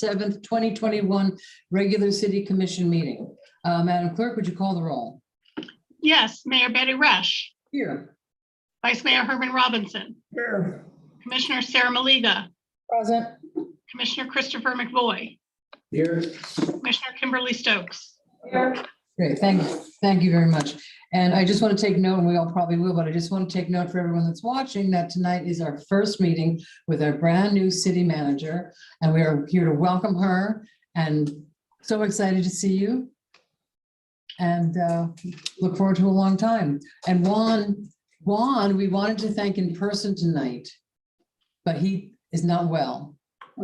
7th, 2021 regular city commission meeting. Madam Clerk, would you call the roll? Yes, Mayor Betty Resch, Here. Vice Mayor Herman Robinson, Here. Commissioner Sarah Maliga, Present. Commissioner Christopher McVoy, Here. Commissioner Kimberly Stokes. Great, thank you very much. And I just want to take note, and we all probably will, but I just want to take note for everyone that's watching that tonight is our first meeting with our brand new city manager. And we are here to welcome her and so excited to see you. And look forward to a long time. And Juan, we wanted to thank in person tonight, but he is not well.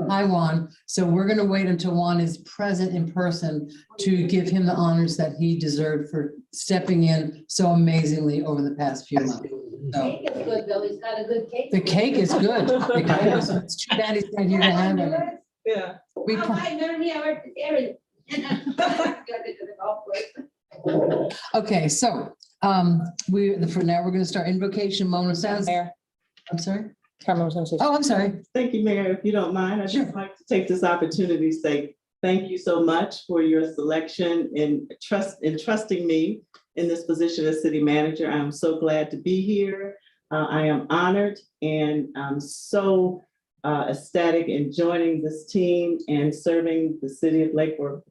Hi, Juan. So we're going to wait until Juan is present in person to give him the honors that he deserved for stepping in so amazingly over the past few months. So, Cake is good, Bill. He's got a good cake. the cake is good. It's too bad he's not here to have it. Yeah. We Okay, so for now we're going to start invocation. Mona says. Mayor, I'm sorry. Carmen was going to say. Oh, I'm sorry. Thank you, Mayor. If you don't mind, I'd Sure. just like to take this opportunity to say thank you so much for your selection and trusting me in this position as city manager. I'm so glad to be here. I am honored and I'm so ecstatic in joining this team and serving the city of Lake Worth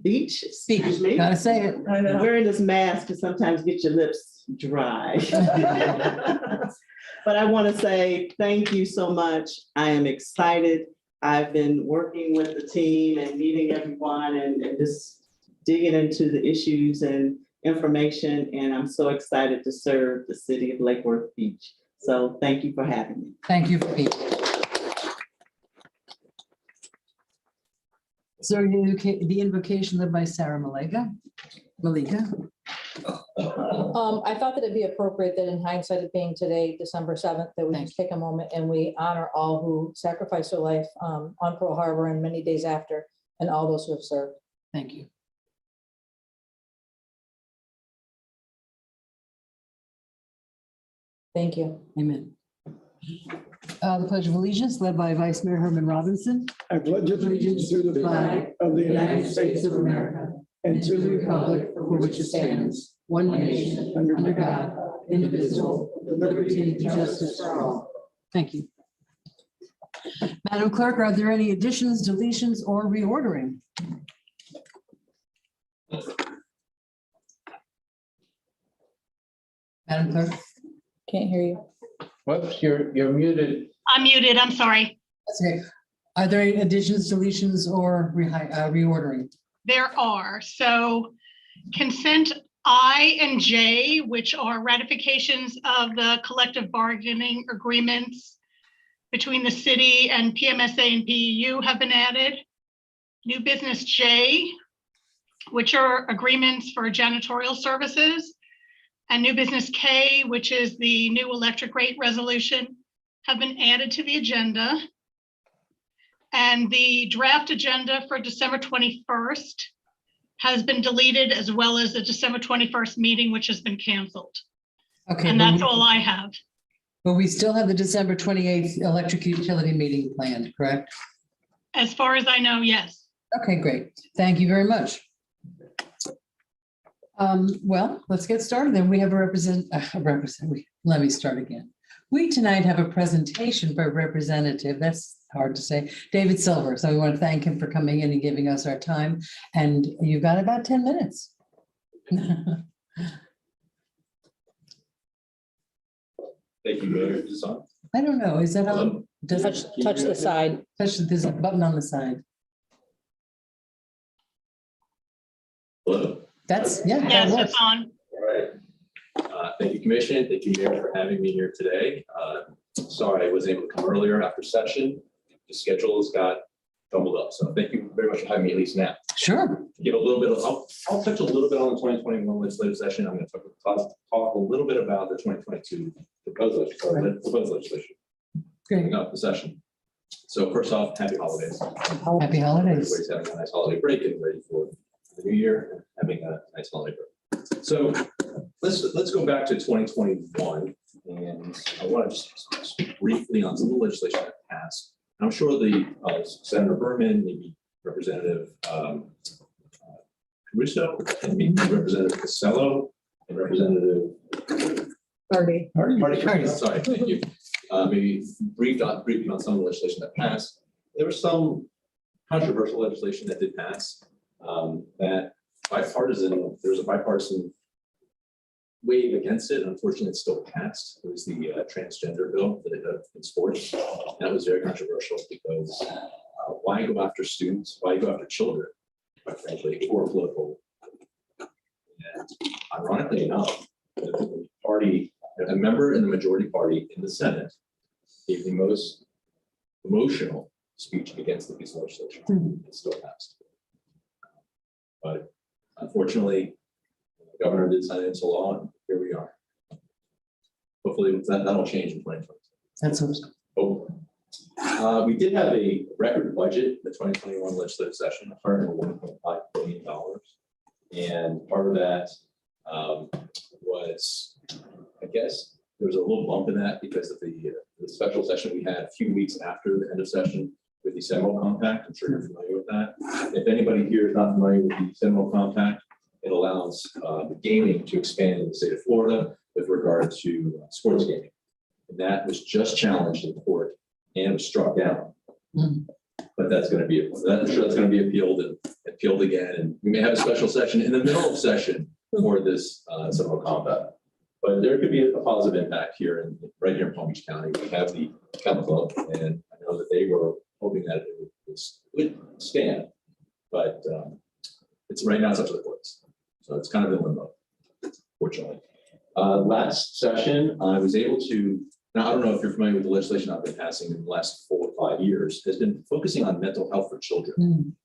Beach. Excuse me. Gotta say it. I know. Wearing this mask can sometimes get your lips dry. But I want to say thank you so much. I am excited. I've been working with the team and meeting everyone and just digging into the issues and information. And I'm so excited to serve the city of Lake Worth Beach. So thank you for having me. Thank you for being here. So the invocation led by Sarah Maliga. I thought that it'd be appropriate that in hindsight of being today, December 7th, that we just take a moment and we honor all who sacrificed their life on Pearl Harbor and many days after, and all those who have served. Thank you. Thank you. Amen. The Pledge of Allegiance led by Vice Mayor Herman Robinson. I pledge allegiance to the flag of the United States of America and to the republic for which it stands, one nation, under God, indivisible, with liberty and justice for all. Thank you. Madam Clerk, are there any additions, deletions, or reordering? Madam Clerk? Can't hear you. Whoops, you're muted. I'm muted, I'm sorry. That's okay. Are there any additions, deletions, or reordering? There are. So consent I and J, which are ratifications of the collective bargaining agreements between the city and PMSA and PEU, have been added. New business J, which are agreements for janitorial services, and new business K, which is the new electric rate resolution, have been added to the agenda. And the draft agenda for December 21st has been deleted, as well as the December 21st meeting, which has been canceled. Okay. And that's all I have. But we still have the December 28th electric utility meeting planned, correct? As far as I know, yes. Okay, great. Thank you very much. Well, let's get started then. We have let me start again. We tonight have a presentation by Representative, that's hard to say, David Silver. So we want to thank him for coming in and giving us our time. And you've got about 10 minutes. Thank you, Mayor. Is this on? I don't know, is that on? Does it Touch the side. touch, there's a button on the side. Hello. That's, yeah, that Yes, works. it's on. All right. Thank you, Commission. Thank you, Mayor, for having me here today. Sorry I wasn't able to come earlier after session. The schedules got jumbled up. So thank you very much for having me at least now. Sure. Give a little bit of, I'll touch a little bit on the 2021 legislative session. I'm going to talk a little bit about the 2022 proposed legislation. Great. Coming up the session. So first off, happy holidays. Happy holidays. Everybody's having a nice holiday break and ready for the new year and having a nice holiday break. So let's go back to 2021, and I want to just speak briefly on some of the legislation that passed I'm sure the Senator Berman, maybe Representative Caruso, and maybe Representative Casello, and Representative Party. Hardy, sorry, thank you. Maybe briefly on some of the legislation that passed. There was some controversial legislation that did pass. That there was a bipartisan wave against it. Unfortunately, it still passed. It was the transgender bill that it had in sports. That was very controversial because why go after students? Why go after children? Quite frankly, for political. And ironically enough, the party, a member in the majority party in the Senate, gave the most emotional speech against the piece of legislation. It still passed. But unfortunately, the governor did sign it into law, and here we are. Hopefully that'll change in 2020. That's awesome. Oh, we did have a record budget, the 2021 legislative session, $101.5 billion. And part of that was, I guess, there was a little bump in that because of the special session we had a few weeks after the end of session with the Seminole Compact. I'm sure you're familiar with that. If anybody here is not familiar with the Seminole Compact, it allows gaming to expand in the state of Florida with regard to sports gaming. And that was just challenged in court and was struck down. But that's going to be, I'm sure that's going to be appealed and appealed again. And we may have a special session in the middle of session for this Seminole Compact. But there could be a positive impact here, right here in Palm Beach County. We have the Kennel Club, and I know that they were hoping that it would stand, but it's right now it's up to the courts. So it's kind of in limbo, fortunately. Last session, I was able to, now I don't know if you're familiar with the legislation I've been passing in the last 4 or 5 years, has been focusing on mental health for children.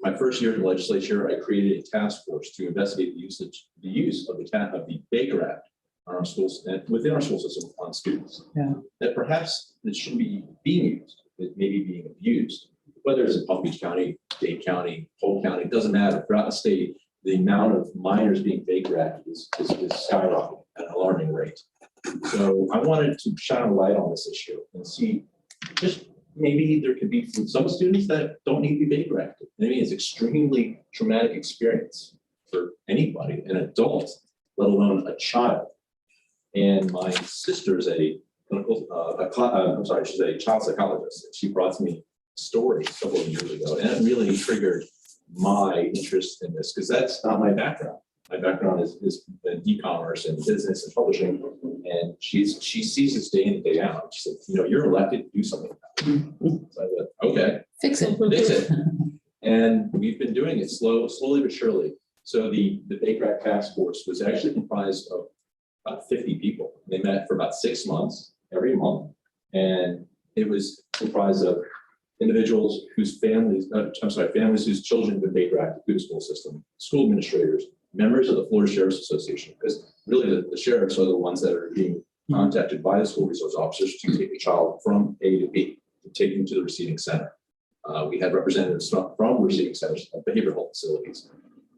My first year in the legislature, I created a task force to investigate the use of the Baker Act on our schools and within our school system on students. Yeah. That perhaps it shouldn't be being used, it may be being abused, whether it's in Palm Beach County, Dade County, Polk County, it doesn't matter. Throughout the state, the amount of minors being Baker Act is skyrocketing at an alarming rate. So I wanted to shine a light on this issue and see just maybe there could be some students that don't need to be Baker acted. I mean, it's extremely traumatic experience for anybody, an adult, let alone a child. And my sister's a clinical, she's a child psychologist. And she brought to me stories a couple of years ago, and it really triggered my interest in this because that's not my background. My background is in e-commerce and business and publishing, and she sees this day in and day out. She said, you're elected to do something about it. So I said, okay, Fix it. fix it. And we've been doing it slowly but surely. So the Baker Act Task Force was actually comprised of about 50 people. They met for about 6 months, every month, and it was comprised of individuals whose families whose children have been Baker acted through the school system, school administrators, members of the Florida Sheriff's Association, because really the sheriffs are the ones that are being contacted by the school resource officers to take a child from A to B, to take them to the receiving center. We had representatives from receiving centers of behavioral health facilities,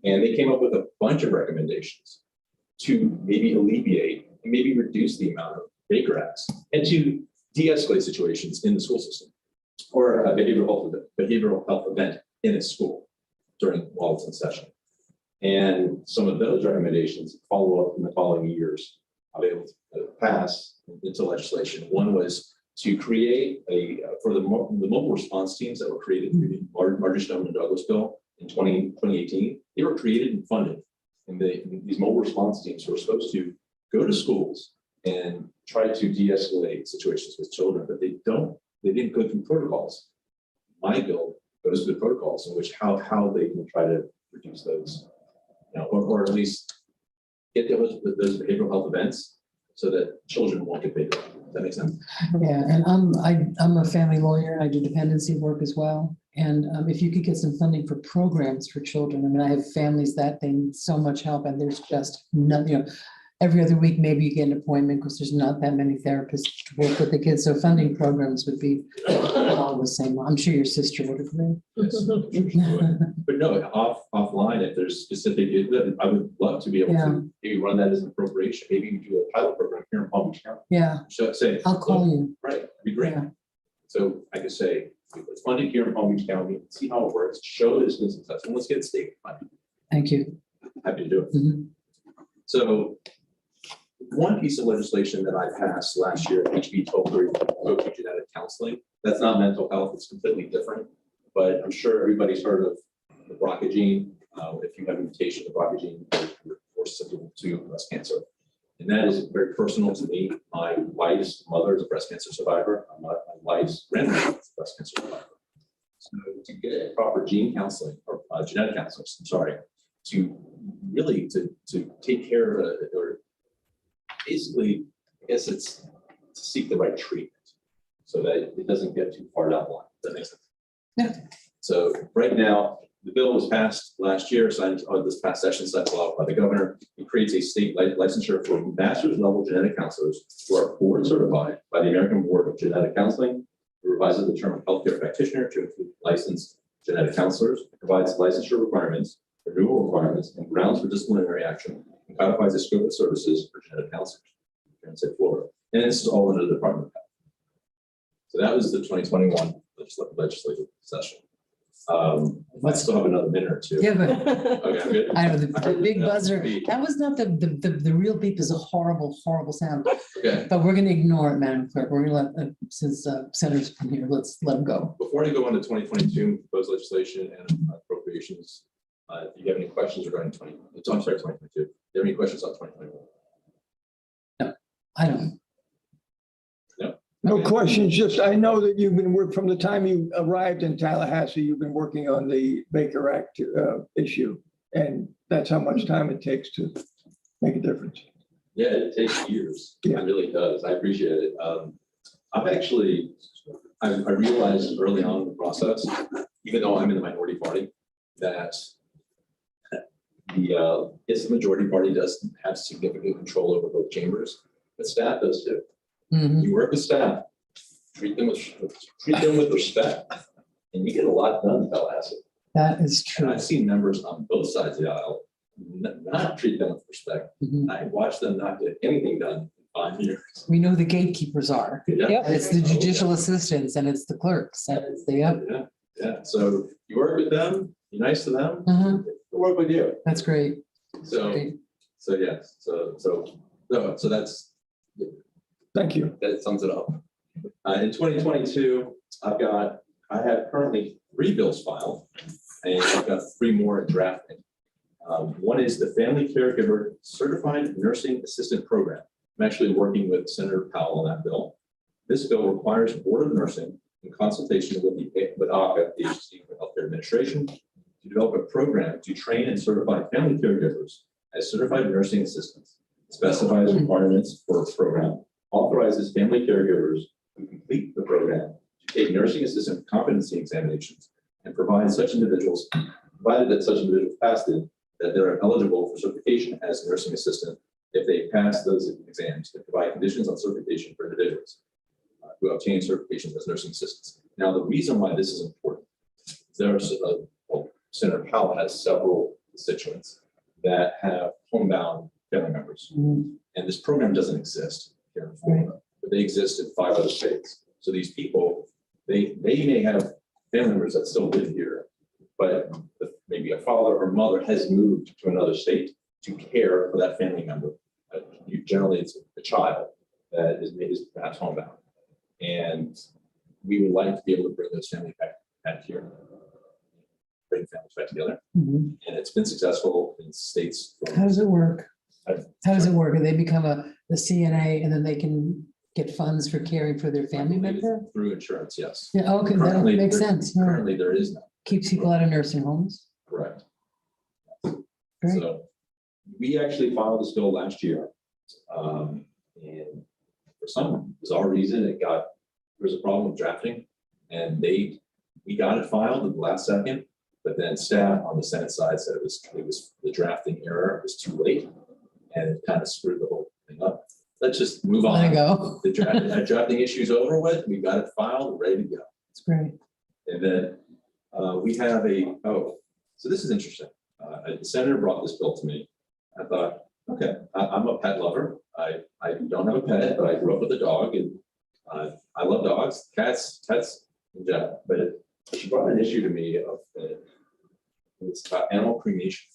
and they came up with a bunch of recommendations to maybe alleviate and maybe reduce the amount of Baker Acts and to de-escalate situations in the school system or a behavioral health event in a school while it's in session. And some of those recommendations follow up in the following years. I'll be able to pass into legislation. One was to create for the mobile response teams that were created through the Marjorie Stoneman Douglas bill in 2018. They were created and funded. And these mobile response teams were supposed to go to schools and try to de-escalate situations with children, but they didn't go through protocols. My bill goes through the protocols in which how they can try to reduce those, or at least get those behavioral health events so that children won't get bigger. Does that make sense? Yeah, and I'm a family lawyer and I do dependency work as well. And if you could get some funding for programs for children, I mean, I have families that they need so much help and there's just nothing, every other week, maybe you get an appointment because there's not that many therapists to work with the kids. So funding programs would be all the same. I'm sure your sister would agree. Yes, but no, offline, if there's specific, I would love to be able to maybe run that as an appropriation. Maybe you do a pilot program here in Palm Beach County. Yeah, So say, I'll call you. Right, it'd be great. Yeah. So I could say, it's funded here in Palm Beach County, see how it works, show that it's been successful, let's get state funding. Thank you. Happy to do it. Mhm. So one piece of legislation that I passed last year, HB 1230, genetic counseling, that's not mental health, it's completely different. But I'm sure everybody's heard of the BRCA gene. If you have a mutation of the BRCA gene, you're susceptible to breast cancer. And that is very personal to me. My wife's mother is a breast cancer survivor. My wife's grandmother is a breast cancer survivor. So to get proper gene counseling or genetic counseling, I'm sorry, to really to take care of it, or basically, I guess it's to seek the right treatment so that it doesn't get too far down the line. Does that make sense? Yeah. So right now, the bill was passed last year, signed this past session, signed off by the governor. It creates a state licensure for master's level genetic counselors who are board certified by the American Board of Genetic Counseling. It revises the term healthcare practitioner to include licensed genetic counselors. It provides licensure requirements, renewal requirements, and grounds for disciplinary action, and codifies the scope of services for genetic counselors here in state Florida. And this is all under the Department of Health. So that was the 2021 legislative session. I still have another minute or two. Yeah, but Okay, I'm good. I know the big No, buzzer, beep. that was not the real beep is a horrible, horrible sound. Okay, But we're gonna ignore it, Madam Clerk. We're gonna let, since Senator's been here, let's let him go. before I go on to 2022 proposed legislation and appropriations, if you have any questions regarding 2022, do you have any questions on 2021? I don't. No questions, just I know that you've been working from the time you arrived in Tallahassee, you've been working on the Baker Act issue. And that's how much time it takes to make a difference. Yeah, it takes years. Yeah. It really does. I appreciate it. I realized early on in the process, even though I'm in the minority party, that the majority party does have significant control over both chambers, but staff does too. Mhm. You work with staff, treat them with respect, and you get a lot done in Tallahassee. That is And true. I've seen members on both sides of the aisle not treat them with respect. Mhm. I watched them not get anything done in 5 years. We know the gatekeepers are. Yeah. And it's the judicial assistants and it's the clerks and it's the, yep. Yeah. So you work with them, be nice to them, Uh-huh. they'll work with you. That's great. So, Great. yes, so that's, Thank you. that sums it up. In 2022, I have currently 3 bills filed, and I've got 3 more in drafting. One is the Family Caregiver Certified Nursing Assistant Program. I'm actually working with Senator Powell on that bill. This bill requires the Board of Nursing, in consultation with AHCA, the Agency for Healthcare Administration, to develop a program to train and certify family caregivers as certified nursing assistants. It specifies requirements for a program, authorizes family caregivers who complete the program to take nursing assistant competency examinations, and provides such individuals, provided that such individuals pass it, that they're eligible for certification as nursing assistant if they pass those exams, and provide conditions on certification for individuals who obtain certifications as nursing assistants. Now, the reason why this is important is Senator Powell has several constituents that have homebound family members, Mhm. and this program doesn't exist here in Florida, but they exist in 5 other states. So these people, they may have family members that still live here, but maybe a father or mother has moved to another state to care for that family member. Generally, it's a child that is perhaps homebound. And we would like to be able to bring those families back here, bring families back together. Mhm. And it's been successful in states. How does it work? I- How does it work? Do they become a CNA and then they can get funds for caring for their family member? Through insurance, yes. Yeah, okay, that Currently, makes there- sense. Yeah. Currently, there is none, Keeps people out of nursing homes. correct? Great. So we actually filed this bill last year. And for some bizarre reason, there was a problem with drafting, and we got it filed at the last second, but then staff on the Senate side said it was the drafting error was too late, and it kind of screwed the whole thing up. Let's just move Let it on. go. The drafting issue's over with. We got it filed, ready to go. It's great. And then we have so this is interesting. The senator brought this bill to me. I thought, okay, I'm a pet lover. I don't have a pet, but I grew up with a dog, and I love dogs, cats, pets, in general, but she brought an issue to me of it's about animal cremation.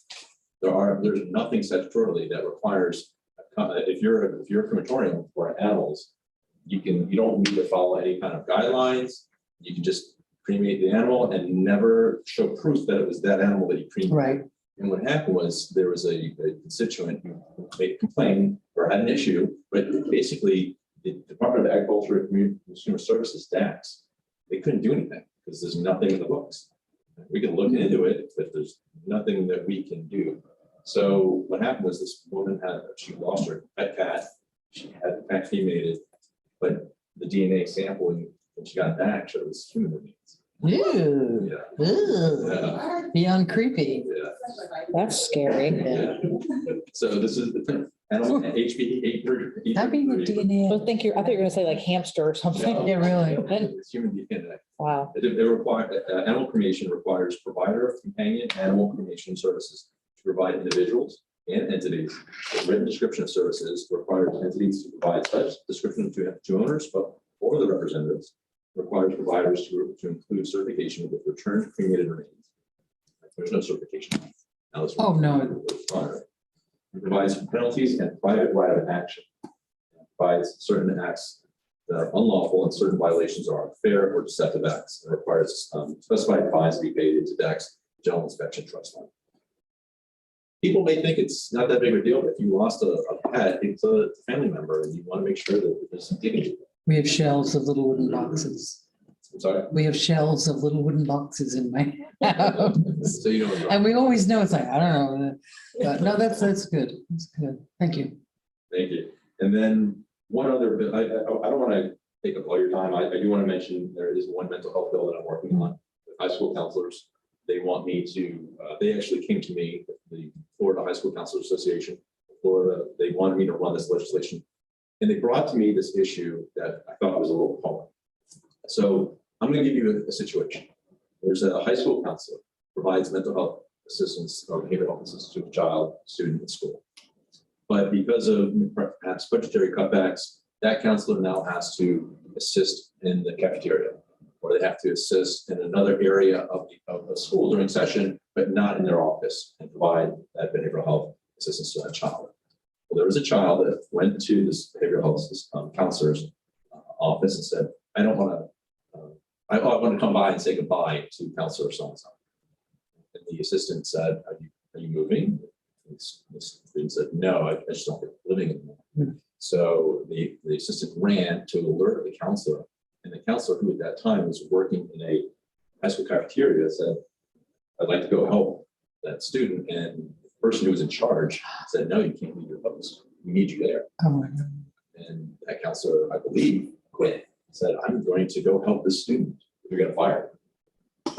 There's nothing statutorily that requires, if you're a crematorium for animals, you don't need to follow any kind of guidelines. You can just cremate the animal and never show proof that it was that animal that you cremated. Right. And what happened was there was a constituent who made a complaint or had an issue, but basically the Department of Agriculture and Consumer Services, DACS, they couldn't do anything because there's nothing in the books. We can look into it, but there's nothing that we can do. So what happened was this woman she lost her pet cat. She had the cat cremated, but the DNA sampling when she got it back showed it was human remains. Ew. Yeah. Ew. Yeah. Beyond creepy. Yeah. That's scary. Yeah. So this is the animal HPV 8. That'd be the I DNA. think I thought you were gonna say like hamster or something. Yeah, really. It's human DNA. Wow. Animal cremation requires provider of companion animal cremation services to provide individuals and entities a written description of services, requires entities to provide such description to owners, but or the representatives, requires providers to include certification with returned cremated remains. There's no certification. Now it's Oh, no. It provides penalties and private right of action. It provides certain acts that are unlawful and certain violations are unfair or deceptive acts. It requires specified fines to be paid into DAC's General Inspection Trust Fund. People may think it's not that big of a deal, but if you lost a pet, it's a family member, and you want to make sure that there's some dignity. We have shelves of little wooden boxes. I'm sorry. We have shelves of little wooden boxes in my house. So you know. And we always know, it's like, I don't know. But no, that's good. That's good. Thank you. Thank you. And then one other bill, I don't want to take up all your time. I do want to mention there is one mental health bill that I'm working on with high school counselors. They want me to, they actually came to me, the Florida High School Counselors Association, Florida, they wanted me to run this legislation. And they brought to me this issue that I thought was a little appalling. So I'm going to give you a situation. There's a high school counselor provides mental health assistance or behavioral health assistance to a child, student in school. But because of perhaps budgetary cutbacks, that counselor now has to assist in the cafeteria, or they have to assist in another area of the school during session, but not in their office, and provide that behavioral health assistance to that child. Well, there was a child that went to this behavioral health counselor's office and said, I don't want to, I want to come by and say goodbye to counselor so-and-so. And the assistant said, are you moving? The student said, no, I just don't get living anymore. Hmm. So the assistant ran to alert the counselor, and the counselor, who at that time was working in a high school cafeteria, said, I'd like to go help that student. And the person who was in charge said, no, you can't leave your post. We need you there. Oh my God. And that counselor, I believe, quit. Said, I'm going to go help this student. You're going to fire him.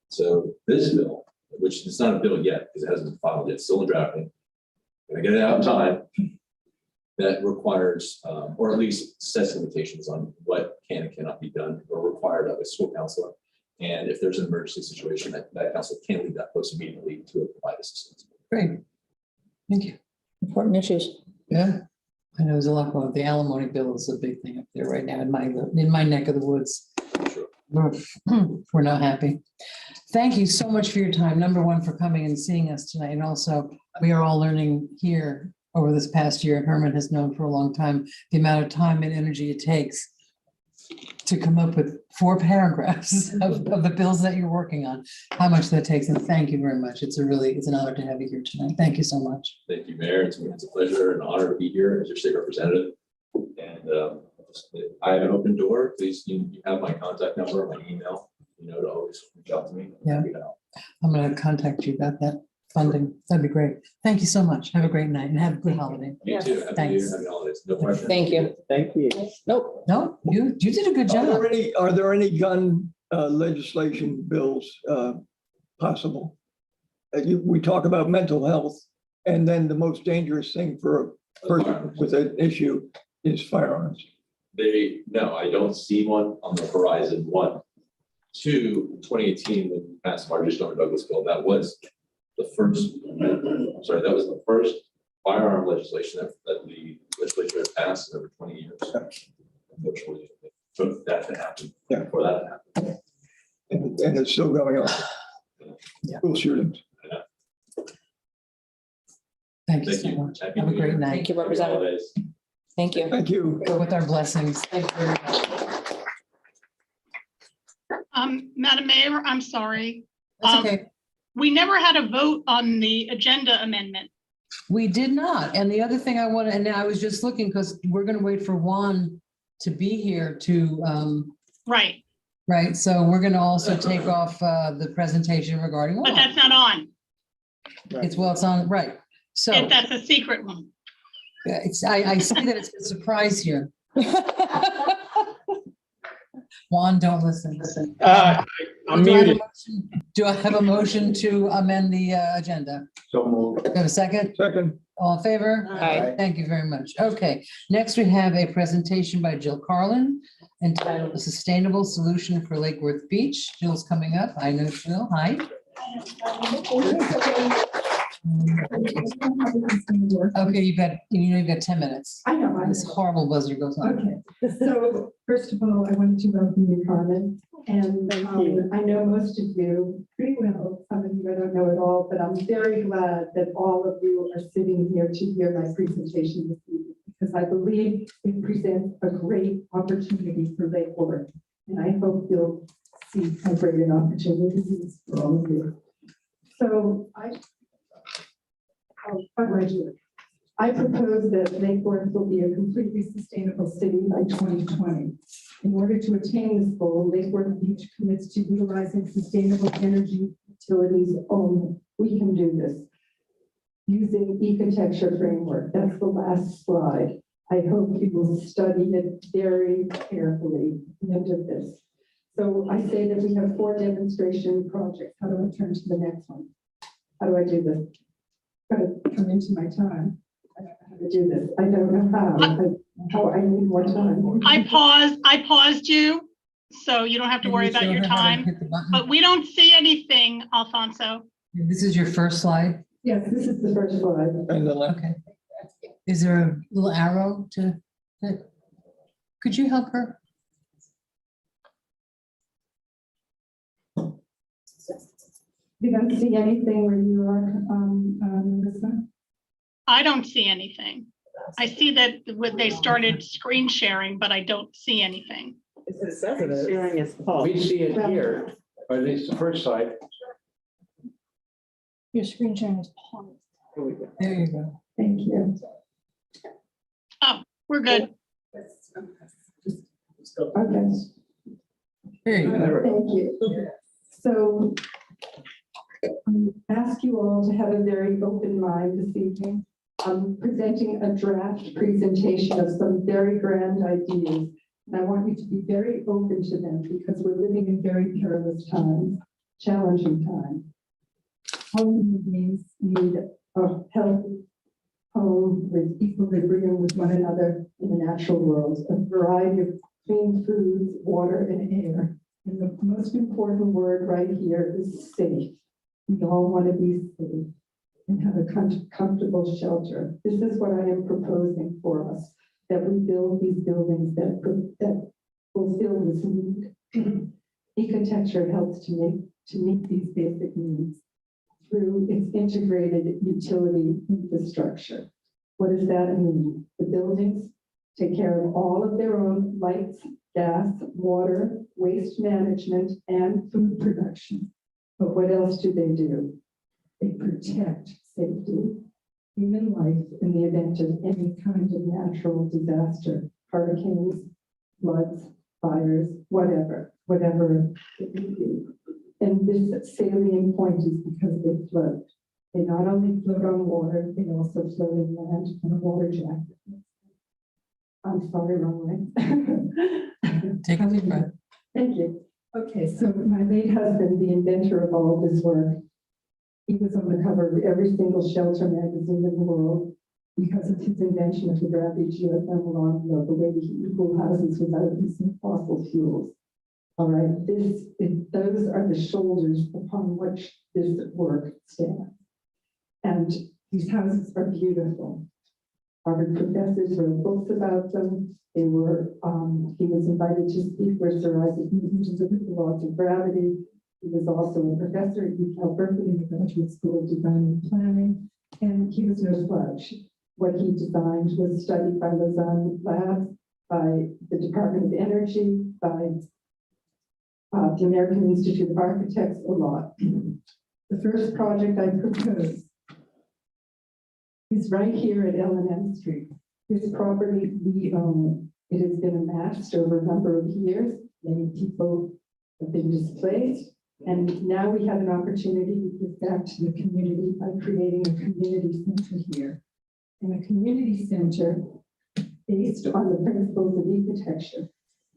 So this bill, which is not a bill yet because it hasn't been filed yet, still in drafting, and I get it out in time, that requires, or at least sets limitations on what can and cannot be done or required of a school counselor. And if there's an emergency situation, that counselor can leave that post immediately to provide assistance. Great. Thank you. Important issues. Yeah. I know there's a lot going on. The alimony bill is a big thing up there right now in my neck of the woods. Sure. We're not happy. Thank you so much for your time. Number one, for coming and seeing us tonight. And also, we are all learning here over this past year, and Herman has known for a long time the amount of time and energy it takes to come up with 4 paragraphs of the bills that you're working on, how much that takes. And thank you very much. It's an honor to have you here tonight. Thank you so much. Thank you, Mayor. It's a pleasure and honor to be here as your state representative. And I have an open door. Please, you have my contact number, my email, to always reach out to me. Yeah. I'm going to contact you about that funding. That'd be great. Thank you so much. Have a great night and have a good holiday. You too. Happy New Thanks. Year, happy holidays. No question. Thank you. Thank you. Nope. No, you did a good job. Are there any gun legislation bills possible? We talk about mental health, and then the most dangerous thing for a person with an issue is firearms. No, I don't see one on the horizon. 1, 2, 2018, when we passed Marjorie Stoneman Douglas bill, that was the first firearm legislation that the legislature has passed in over 20 years. Unfortunately, for that to happen. Yeah. For that to happen. And it's still going on. School shootings. Thank you Thank so you. much. Happy Have a New great Year. night. Thank you, Happy Representative. holidays. Thank you. Thank you. Go with our blessings. Thank you very much. Madam Mayor, I'm sorry. That's okay. We never had a vote on the agenda amendment. We did not. And the other thing I want to, and I was just looking because we're going to wait for Juan to be here to, Right, right? So we're going to also take off the presentation regarding but Juan. that's not on. It's it's on, right. So If that's a secret one. I see that it's a surprise here. Juan, don't listen. I'm Do I have a muted. motion- Do I have a motion to amend the agenda? So moved. Do I have a second? Second. All in favor? Aye. Thank you very much. Okay, next we have a presentation by Jill Carlin entitled "A Sustainable Solution for Lake Worth Beach." Jill's coming up. I know Jill. Hi. Okay, you've got 10 minutes. I know, I This horrible buzzer goes on. Okay, so first of all, I wanted to welcome you, Carmen. And I know most of you pretty well, some of you I don't know at all, but I'm very glad that all of you are sitting here to hear my presentation this evening, because I believe it presents a great opportunity for Lake Worth. And I hope you'll see how great an opportunity it is for all of you. So I propose that Lake Worth will be a completely sustainable city by 2020. In order to attain this goal, Lake Worth Beach commits to utilizing sustainable energy utilities only. We can do this using ecotecture framework. That's the last slide. I hope you will study it very carefully at the end of this. So I say that we have 4 demonstration projects. How do I turn to the next one? How do I do this? Gotta come into my time. I don't know how to do this. I don't know how I need more time. I paused you, so you don't have to worry about your time, Hit the button. but we don't see anything, Alfonso. This is your first slide. Yes, this is the first slide. And the left. Okay. Is there a little arrow to, could you help her? You don't see anything where you are, Melissa? I don't see anything. I see that they started screen sharing, but I don't see anything. Sharing is Paul. We see it here, or at least the first slide. Your screen sharing is paused. There you go. Thank you. We're good. Okay, There you go. thank you. So ask you all to have a very open mind this evening. I'm presenting a draft presentation of some very grand ideas. And I want you to be very open to them because we're living in very perilous times, challenging times. All human beings need a healthy home with equilibrium with one another in the natural world, a variety of clean foods, water, and air. And the most important word right here is safe. We all want to be safe and have a comfortable shelter. This is what I am proposing for us, that we build these buildings that fulfill this need. Ecotecture helps to meet these basic needs through its integrated utility infrastructure. What does that mean? The buildings take care of all of their own lights, gas, water, waste management, and food production. But what else do? They protect safety, human life in the event of any kind of natural disaster, hurricanes, floods, fires, whatever it may be. And this salient point is because they float. They not only float on water, they also float in land on a water jacket. I'm sorry, wrong way. Take a deep breath. Thank you. Okay, so my late husband, the inventor of all of this work, he was on the cover of every single shelter magazine in the world because of his invention of the gravity geothermal envelope, the way he could cool houses without using fossil fuels. All right, those are the shoulders upon which this work stands. And these houses are beautiful. Harvard professors wrote books about them. They were, he was invited to speak where Sir Isaac Newton delivered the laws of gravity. He was also a professor at UC Berkeley in the Graduate School of Design and Planning, and he was no slouch. What he designed was studied by Lausanne Labs, by the Department of Energy, by the American Institute of Architects, a lot. The first project I proposed is right here at L&M Street. This property we own. It has been amassed over a number of years. Many people have been displaced. And now we have an opportunity to give back to the community by creating a community center here. And a community center based on the principles of ecotecture.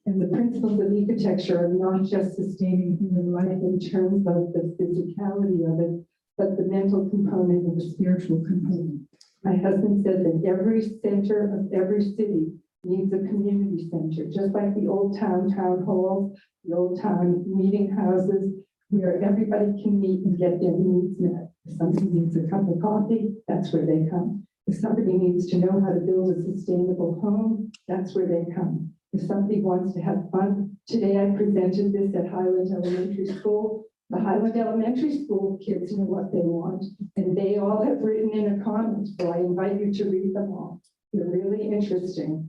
And the principles of ecotecture are not just sustaining human life in terms of the physicality of it, but the mental component and the spiritual component. My husband said that every center of every city needs a community center, just like the old town halls, the old town meeting houses, where everybody can meet and get their needs met. If somebody needs a cup of coffee, that's where they come. If somebody needs to know how to build a sustainable home, that's where they come. If somebody wants to have fun, today I presented this at Highland Elementary School. The Highland Elementary School kids know what they want, and they all have written in a comment, so I invite you to read them all. They're really interesting.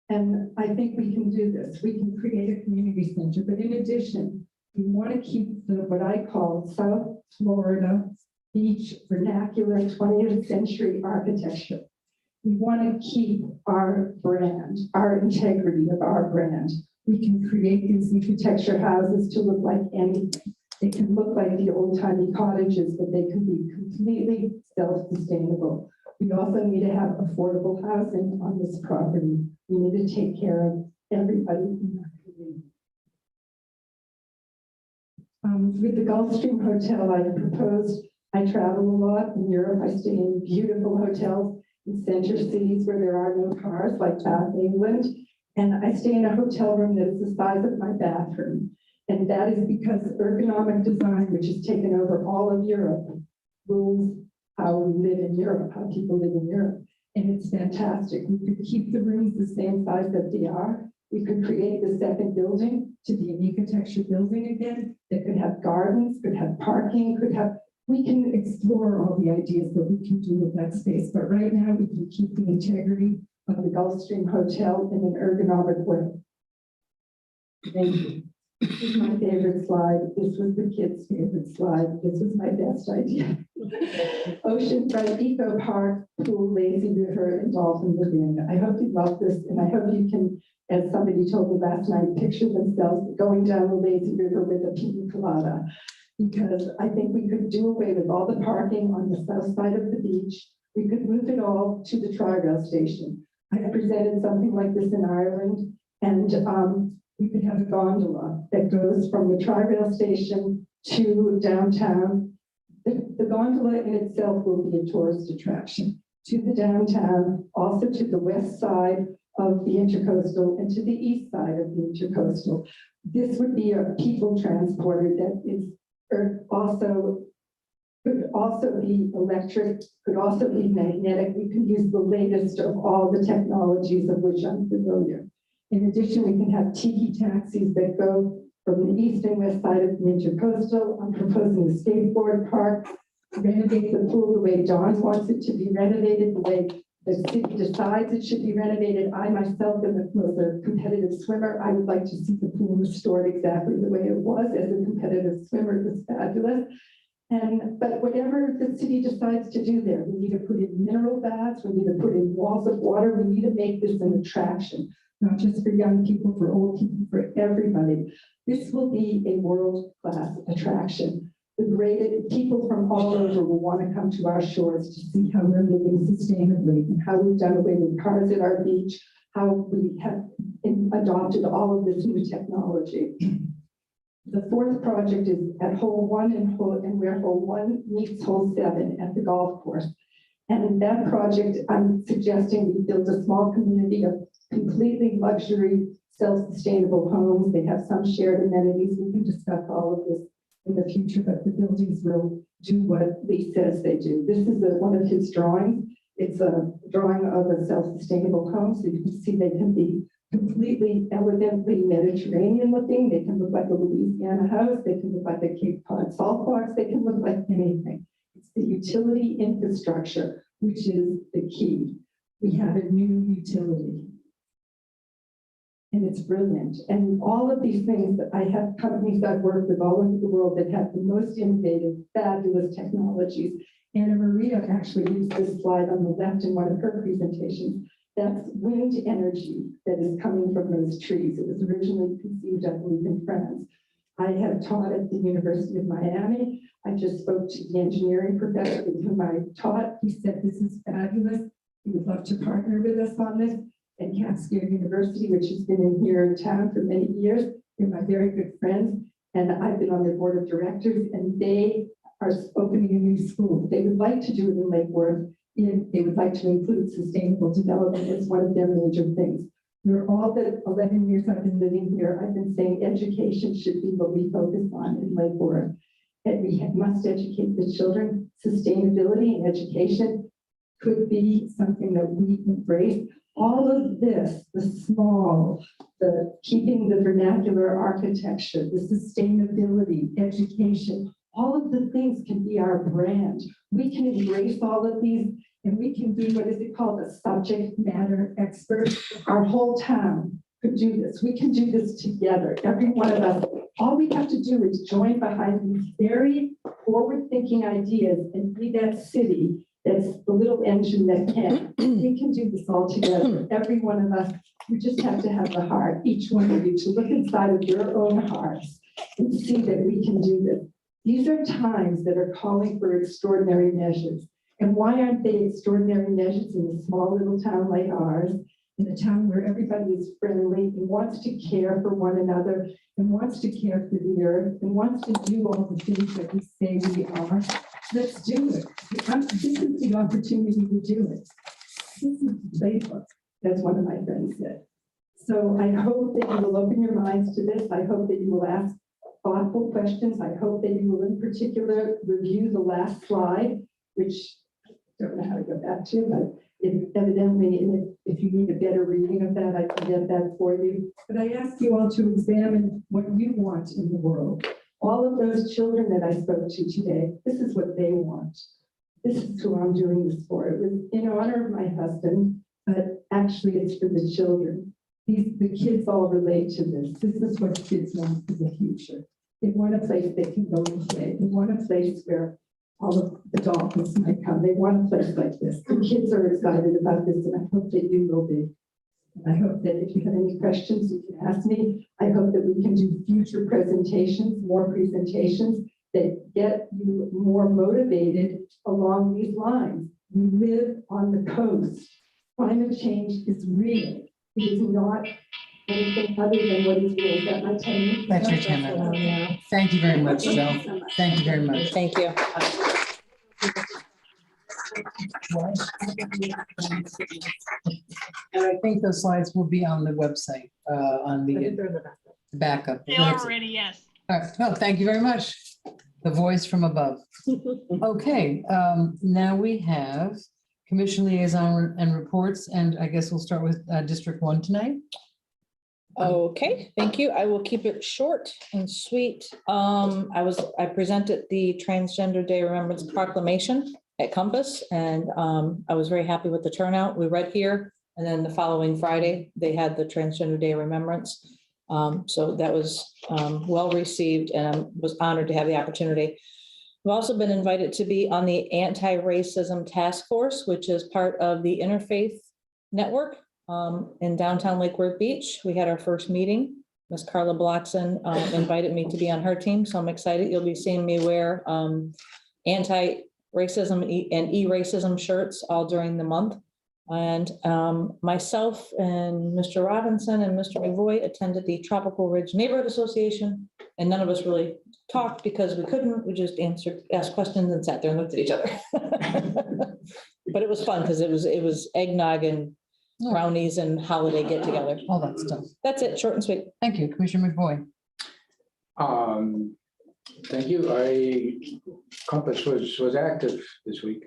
And I think we can do this. We can create a community center, but in addition, we want to keep the, what I call South Florida beach vernacular 20th century architecture. We want to keep our brand, our integrity of our brand. We can create these ecotecture houses to look like anything. They can look like the old-timey cottages, but they can be completely self-sustainable. We also need to have affordable housing on this property. We need to take care of everybody in our community. With the Gulfstream Hotel, I proposed, I travel a lot in Europe. I stay in beautiful hotels in center cities where there are no cars, like Bath, England. And I stay in a hotel room that is the size of my bathroom. And that is because ergonomic design, which has taken over all of Europe, rules how we live in Europe, how people live in Europe. And it's fantastic. We could keep the rooms the same size that they are. We could create the second building to be an ecotecture building again that could have gardens, could have parking, could have, we can explore all the ideas that we can do with that space. But right now we can keep the integrity of the Gulfstream Hotel in an ergonomic way. Thank you. This is my favorite slide. This was the kids' favorite slide. This was my best idea. Oceanfront Eco Park, pool, lazy river, and dolphin lagoon. I hope you love this, and I hope you can, as somebody told me last night, picture themselves going down the lazy river with a pina colada. Because I think we could do away with all the parking on the south side of the beach. We could move it all to the tri-rail station. I presented something like this in Ireland, and we could have a gondola that goes from the tri-rail station to downtown. The gondola in itself will be a tourist attraction to the downtown, also to the west side of the Intercoastal and to the east side of the Intercoastal. This would be a people transporter that is also could also be electric, could also be magnetic. We can use the latest of all the technologies of which I'm familiar. In addition, we can have tiki taxis that go from the east and west side of the Intercoastal. I'm proposing a skateboard park, renovate the pool the way Dawn wants it to be renovated, the way the city decides it should be renovated. I myself am a competitive swimmer. I would like to see the pool restored exactly the way it was. As a competitive swimmer, it was fabulous. But whatever the city decides to do there, we need to put in mineral baths, we need to put in walls of water, we need to make this an attraction, not just for young people, for old people, for everybody. This will be a world-class attraction. The greatest people from all over will want to come to our shores to see how we're living sustainably and how we've done away with cars at our beach, how we have adopted all of this new technology. The fourth project is at hole 1 and where hole 1 meets hole 7 at the golf course. And in that project, I'm suggesting we build a small community of completely luxury, self-sustainable homes. They have some shared amenities. We can discuss all of this in the future, but the buildings will do what Lee says they do. This is one of his drawings. It's a drawing of a self-sustainable home, so you can see they can be completely elegantly Mediterranean looking. They can look like a Louisiana house. They can look like a Cape Cod salt box. They can look like anything. It's the utility infrastructure, which is the key. We have a new utility. And it's brilliant. And all of these things that I have companies I've worked with all over the world that have the most innovative, fabulous technologies. Anna Maria actually used this slide on the left in one of her presentations. That's wind energy that is coming from those trees. It was originally conceived, I believe, in France. I have taught at the University of Miami. I just spoke to the engineering professor with whom I taught. He said, this is fabulous. He would love to partner with us on this. And Catskill University, which has been in here in town for many years. They're my very good friends. And I've been on their board of directors, and they are opening a new school. They would like to do it in Lake Worth. They would like to include sustainable development as one of their major things. For all the 11 years I've been living here, I've been saying education should be what we focus on in Lake Worth. And we must educate the children. Sustainability and education could be something that we embrace. All of this, the small, the keeping the vernacular architecture, the sustainability, education, all of the things can be our brand. We can embrace all of these, and we can be, what is it called, a subject matter expert. Our whole town could do this. We can do this together, every one of us. All we have to do is join behind these very forward-thinking ideas and be that city that's the little engine that can. We can do this all together, every one of us. You just have to have the heart, each one of you, to look inside of your own hearts and see that we can do this. These are times that are calling for extraordinary measures. And why aren't they extraordinary measures in a small little town like ours, in a town where everybody is friendly and wants to care for one another and wants to care for the earth and wants to do all the things that we say we are? Let's do it. This is the opportunity to do it. This is the playbook, as one of my friends said. So I hope that you will open your minds to this. I hope that you will ask thoughtful questions. I hope that you will in particular review the last slide, which I don't know how to go back to, but evidently, if you need a better reading of that, I can get that for you. But I ask you all to examine what you want in the world. All of those children that I spoke to today, this is what they want. This is who I'm doing this for. It was in honor of my husband, but actually it's for the children. The kids all relate to this. This is what kids want for the future. They want a place they can go and play. They want a place where all of the dolphins might come. They want a place like this. The kids are excited about this, and I hope that you will be. And I hope that if you have any questions, you can ask me. I hope that we can do future presentations, more presentations that get you more motivated along these lines. We live on the coast. Climate change is real. It is not anything other than what is real. Is that my 10 minutes? That's your 10 minutes. Thank you very much, Joe. Thank you very much. Thank you. And I think those slides will be on the website, on the backup. They are already, yes. All right. Well, thank you very much. The voice from above. Okay, now we have commission liaison and reports, and I guess we'll start with District 1 tonight. Okay, thank you. I will keep it short and sweet. I presented the Transgender Day Remembrance Proclamation at Compass, and I was very happy with the turnout. We read here, and then the following Friday, they had the Transgender Day Remembrance. So that was well received, and I was honored to have the opportunity. I've also been invited to be on the Anti-Racism Task Force, which is part of the Interfaith Network in downtown Lake Worth Beach. We had our first meeting. Ms. Carla Blockson invited me to be on her team, so I'm excited. You'll be seeing me wear anti-racism and e-racism shirts all during the month. And myself and Mr. Robinson and Mr. McVoy attended the Tropical Ridge Neighborhood Association, and none of us really talked because we couldn't. We just asked questions and sat there and looked at each other. But it was fun because it was eggnog and brownies and holiday get together. All that stuff. That's it, short and sweet. Thank you, Commissioner McVoy. Thank you. Compass was active this week.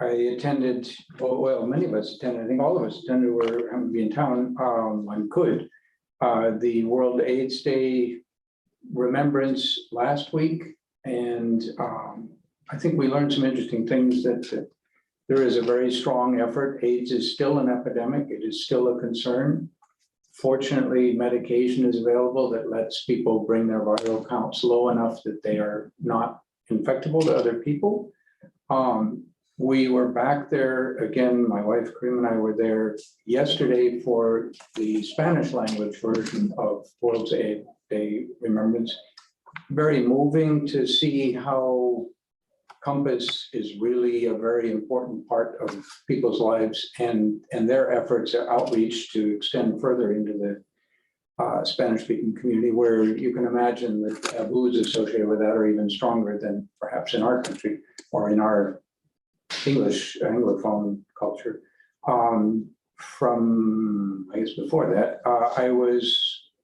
attended, well, many of us attended, I think all of us attended, were having to be in town when could. The World AIDS Day remembrance last week. And I think we learned some interesting things that there is a very strong effort. AIDS is still an epidemic. It is still a concern. Fortunately, medication is available that lets people bring their viral counts low enough that they are not infectable to other people. We were back there again, my wife Karim and I were there yesterday for the Spanish language version of World's AIDS Day Remembrance. Very moving to see how Compass is really a very important part of people's lives and their efforts at outreach to extend further into the Spanish-speaking community, where you can imagine the taboos associated with that are even stronger than perhaps in our country or in our English Anglophone culture. From, I guess before that, I was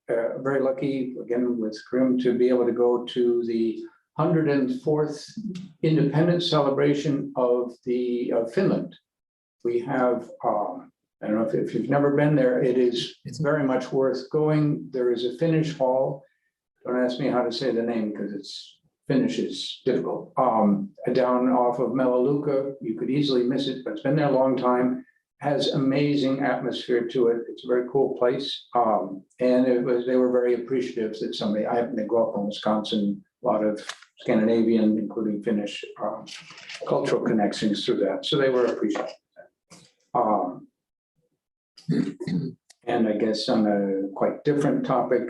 very lucky, again with Karim, to be able to go to the 104th independence celebration of Finland. We have, I don't know if you've never been there, it's very much worth going. There is a Finnish hall. Don't ask me how to say the name because Finnish is difficult. Down off of Melaleuca, you could easily miss it, but it's been there a long time. Has amazing atmosphere to it. It's a very cool place. And they were very appreciative that I happened to go up from Wisconsin, a lot of Scandinavian, including Finnish, cultural connections through that. So they were appreciative. And I guess on a quite different topic,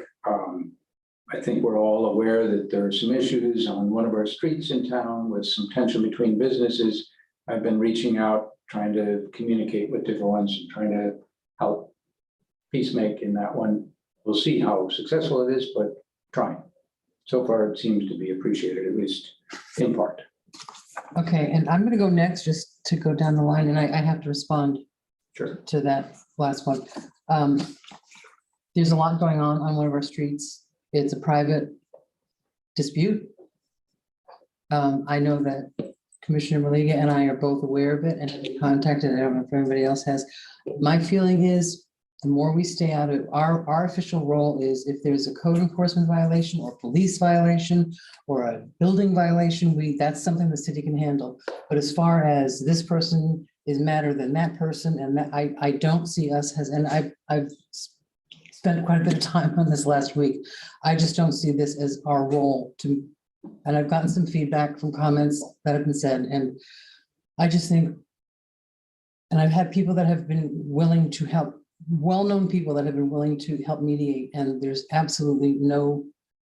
I think we're all aware that there are some issues on one of our streets in town with some tension between businesses. I've been reaching out, trying to communicate with different ones and trying to help peacemake in that one. We'll see how successful it is, but trying. So far, it seems to be appreciated, at least in part. Okay, and I'm gonna go next just to go down the line, and I have to respond Sure. to that last one. There's a lot going on one of our streets. It's a private dispute. I know that Commissioner Maliga and I are both aware of it and have been contacted. I don't know if everybody else has. My feeling is the more we stay out of our official role is if there's a code enforcement violation or police violation or a building violation, that's something the city can handle. But as far as this person is madder than that person, and that I don't see us as, and I've spent quite a bit of time on this last week. I just don't see this as our role to, and I've gotten some feedback from comments that have been said, and I just think, and I've had people that have been willing to help, well-known people that have been willing to help mediate, and there's absolutely no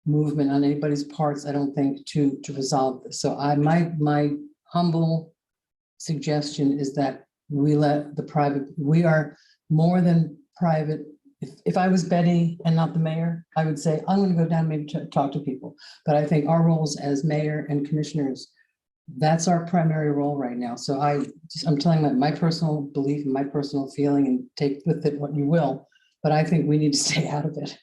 movement on anybody's parts, I don't think, to resolve this. So my humble suggestion is that we let the private, we are more than private. If I was Betty and not the mayor, I would say, I'm going to go down maybe to talk to people. But I think our roles as mayor and commissioners, that's our primary role right now. So I'm telling my personal belief and my personal feeling, and take with it what you will, but I think we need to stay out of it.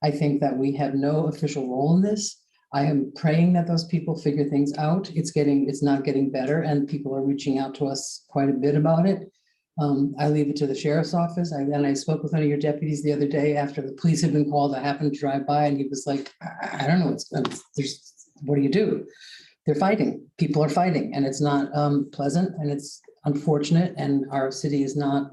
I think that we have no official role in this. I am praying that those people figure things out. It's not getting better, and people are reaching out to us quite a bit about it. I leave it to the sheriff's office. I spoke with one of your deputies the other day after the police had been called. I happened to drive by and he was like, I don't know, what do you do? They're fighting. People are fighting, and it's not pleasant, and it's unfortunate, and our city is not,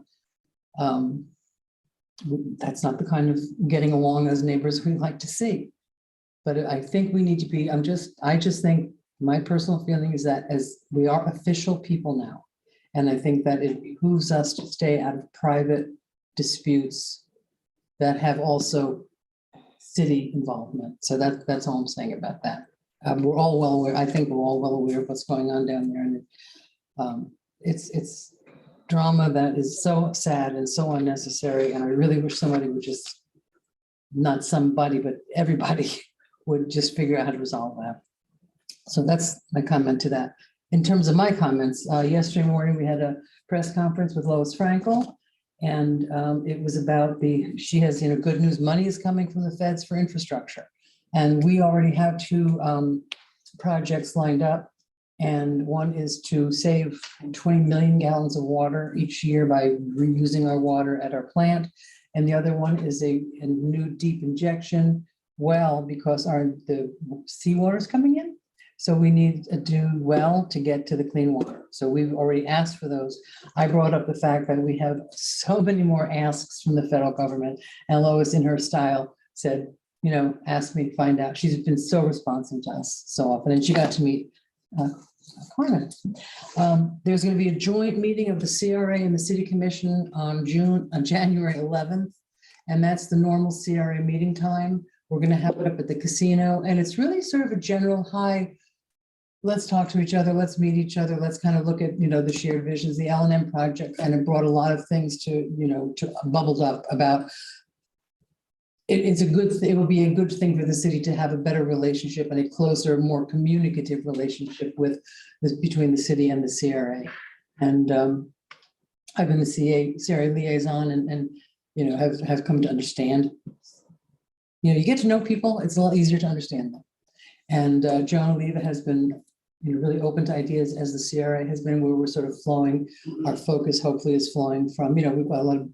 that's not the kind of getting along as neighbors we like to see. But I think we need to be, I just think my personal feeling is that as we are official people now, and I think that it behooves us to stay out of private disputes that have also city involvement. So that's all I'm saying about that. We're all well aware, I think we're all well aware of what's going on down there, and it's drama that is so sad and so unnecessary, and I really wish somebody would just, not somebody, but everybody would just figure out how to resolve that. So that's my comment to that. In terms of my comments, yesterday morning we had a press conference with Lois Frankel, and it was about she has, good news, money is coming from the feds for infrastructure. And we already have 2 projects lined up And one is to save 20 million gallons of water each year by reusing our water at our plant. And the other one is a new deep injection well, because the seawater is coming in. So we need a new well to get to the clean water. So we've already asked for those. I brought up the fact that we have so many more asks from the federal government. And Lois, in her style, said, you know, ask me to find out. She's been so responsive to us so often, and she got to meet Carmen. There's going to be a joint meeting of the CRA and the City Commission on January 11th, and that's the normal CRA meeting time. We're going to have it up at the casino, and it's really sort of a general hi. Let's talk to each other. Let's meet each other. Let's kind of look at, you know, the shared visions. The L&M project kind of brought a lot of things to, you know, to bubbled up about. It's a good thing. It will be a good thing for the city to have a better relationship and a closer, more communicative relationship with between the city and the CRA. And I've been the CRA liaison, and you know, have come to understand. You know, you get to know people, it's a lot easier to understand them. And Joan Oliva has been, you know, really open to ideas, as the CRA has been, where we're sort of flowing. Our focus hopefully is flowing from, you know, we've got a lot of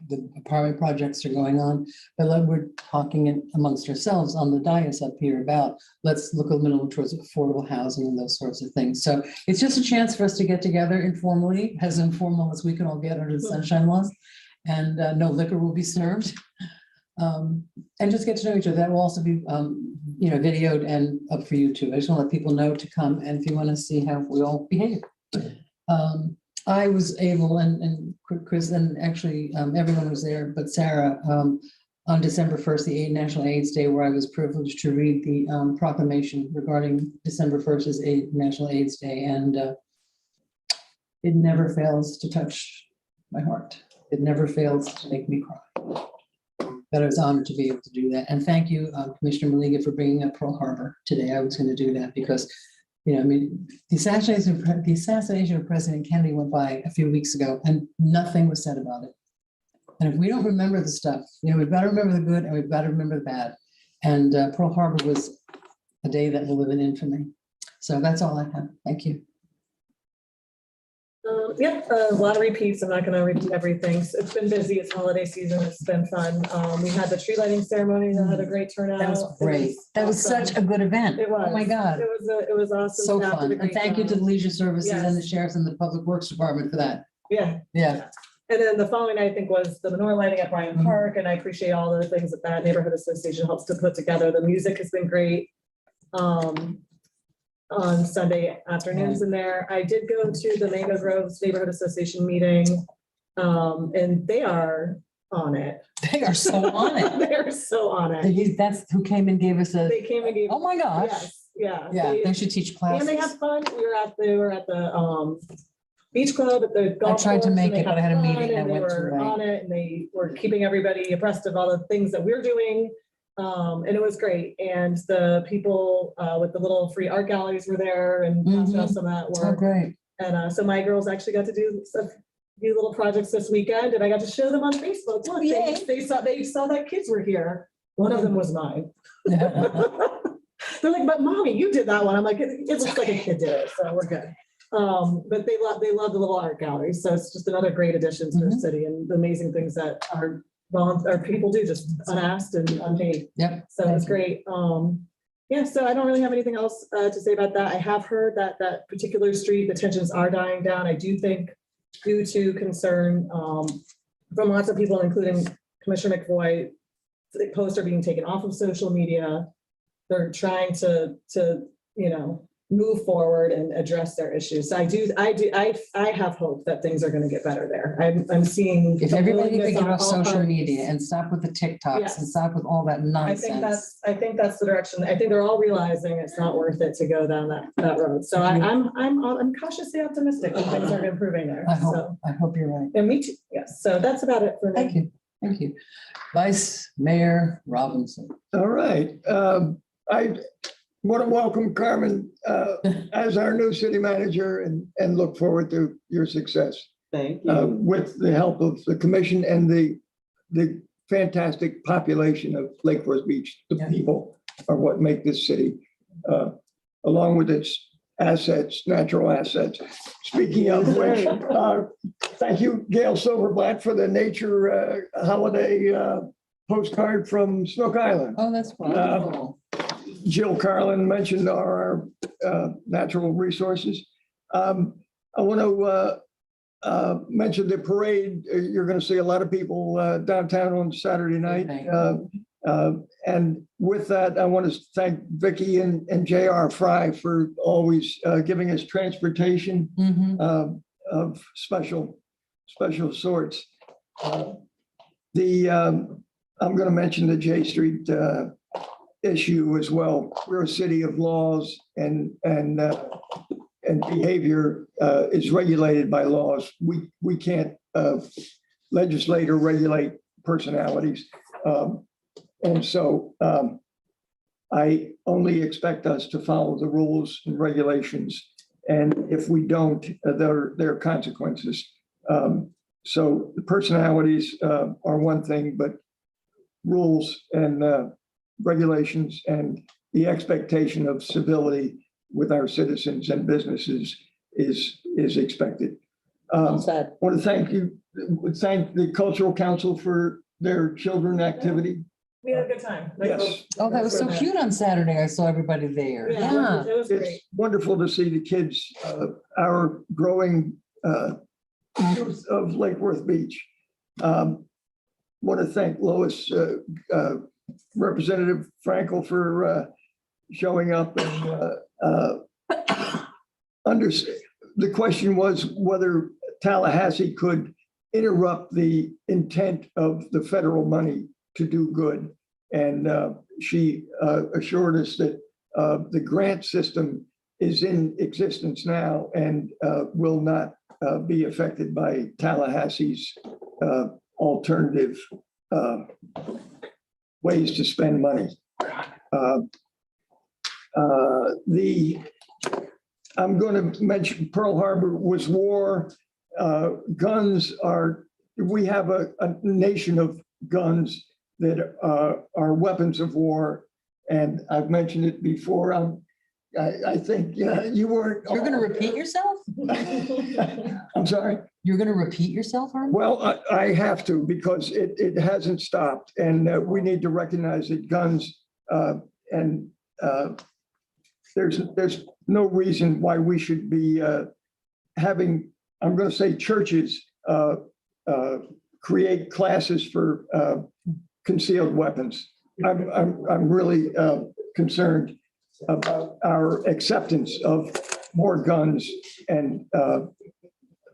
the apartment projects are going on, but like we're talking amongst ourselves on the dais up here about, let's look a little towards affordable housing and those sorts of things. So it's just a chance for us to get together informally, as informal as we can all get under the sunshine laws, and no liquor will be served. And just get to know each other. That will also be, you know, videoed and up for YouTube. I just want to let people know to come, and if you want to see how we all behave. I was able, and Chris, and actually everyone was there, but Sarah, on December 1st, the National AIDS Day, where I was privileged to read the proclamation regarding December 1st as National AIDS Day, and it never fails to touch my heart. It never fails to make me cry. But I was honored to be able to do that. And thank you, Commissioner Maliga, for bringing up Pearl Harbor today. I was going to do that because, you know, I mean, the assassination of President Kennedy went by a few weeks ago, and nothing was said about it. And if we don't remember the stuff, you know, we've got to remember the good and we've got to remember the bad. And Pearl Harbor was a day that will live in infamy. So that's all I have. Thank you. A lot of repeats. I'm not going to repeat everything. So it's been busy. It's holiday season. It's been fun. We had the tree lighting ceremony that had a great turnout. That was great. That was awesome. Such a good event. It was. Oh my God. It was awesome. So Staff did fun. a And great thank you to job. the Leisure Services and the Yes. sheriffs and the Public Works Department for that. Yeah. Yeah. And then the following night, I think, was the menorah lighting at Bryant Mhm. Park, and I appreciate all the things that neighborhood association helps to put together. The music has been great. On Sunday afternoons in there. I did go to the Mango Groves Neighborhood Association meeting, and they are on it. They are so on it. They're so on it. That's who came and gave us a, They came and gave. oh my gosh. Yes, yeah. Yeah, they should teach classes. And they have fun. We were at the beach club at the golf tried to course, make and they it, but I had a fun, meeting and I they went to, were right. on it, and they were keeping everybody abreast of all the things that we're doing. And it was great. And the people with the little free art galleries were there and passing out some of that Oh, work. great. And so my girls actually got to do a few little projects this weekend, and I got to show them on Facebook. Look, Yay. they saw that kids were here. One of them was mine. Yeah. They're like, but mommy, you did that one. I'm like, it looks like a kid did it, so we're good. But they love the little art galleries. So it's just another great addition to the Mhm. city, and the amazing things that our people do just unasked and unpaid. Yep. So it was great. Yeah, so I don't really have anything else to say about that. I have heard that that particular street, the tensions are dying down. I do think due to concern from lots of people, including Commissioner McVoy, the posts are being taken off of social media. They're trying to you know, move forward and address their issues. So I have hope that things are going to get better there. I'm seeing. If a everybody could willingness get on off all social parties. media and stop with the TikToks Yes. and stop with all that I think nonsense. that's the direction. I think they're all realizing it's not worth it to go down that road. So I'm cautiously optimistic that things are improving there. I So, hope you're right. and me too. Yes. So that's about it for me. Thank you. Thank you. Vice Mayor Robinson. All right. I want to welcome Carmen as our new city manager and look forward to your success Thank you. with the help of the commission and the fantastic population of Lake Forest Beach. The Yeah. people are what make this city, along with its assets, natural assets. Speaking of which, thank you, Gail Silverblatt, for the nature holiday postcard from Snook Island. Oh, that's wonderful. Jill Carlin mentioned our natural resources. I want to mention the parade. You're going to see a lot of people downtown on Saturday night. And with that, I want to thank Vicki and J.R. Fry for always giving us transportation of special sorts. I'm going to mention the J Street issue as well. We're a city of laws, and behavior is regulated by laws. We can't legislate or regulate personalities. And so I only expect us to follow the rules and regulations. And if we don't, there are consequences. So the personalities are one thing, but rules and regulations and the expectation of civility with our citizens and businesses is expected. Well said. I want to thank the Cultural Council for their children activity. We had a good time. Yes. Oh, that was so cute on Saturday. I saw everybody there. Yeah. It was great. It's wonderful to see the kids, our growing youth of Lake Worth Beach. Want to thank Lois, Representative Frankel, for showing up and the question was whether Tallahassee could interrupt the intent of the federal money to do good. And she assured us that the grant system is in existence now and will not be affected by Tallahassee's alternative ways to spend money. I'm going to mention Pearl Harbor was war. Guns are, we have a nation of guns that are weapons of war. And I've mentioned it before. I think you weren't. You're going to repeat yourself? I'm sorry? You're going to repeat yourself, Harm? Well, I have to, because it hasn't stopped. And we need to recognize that guns and there's no reason why we should be having, I'm going to say, churches create classes for concealed weapons. I'm really concerned about our acceptance of more guns and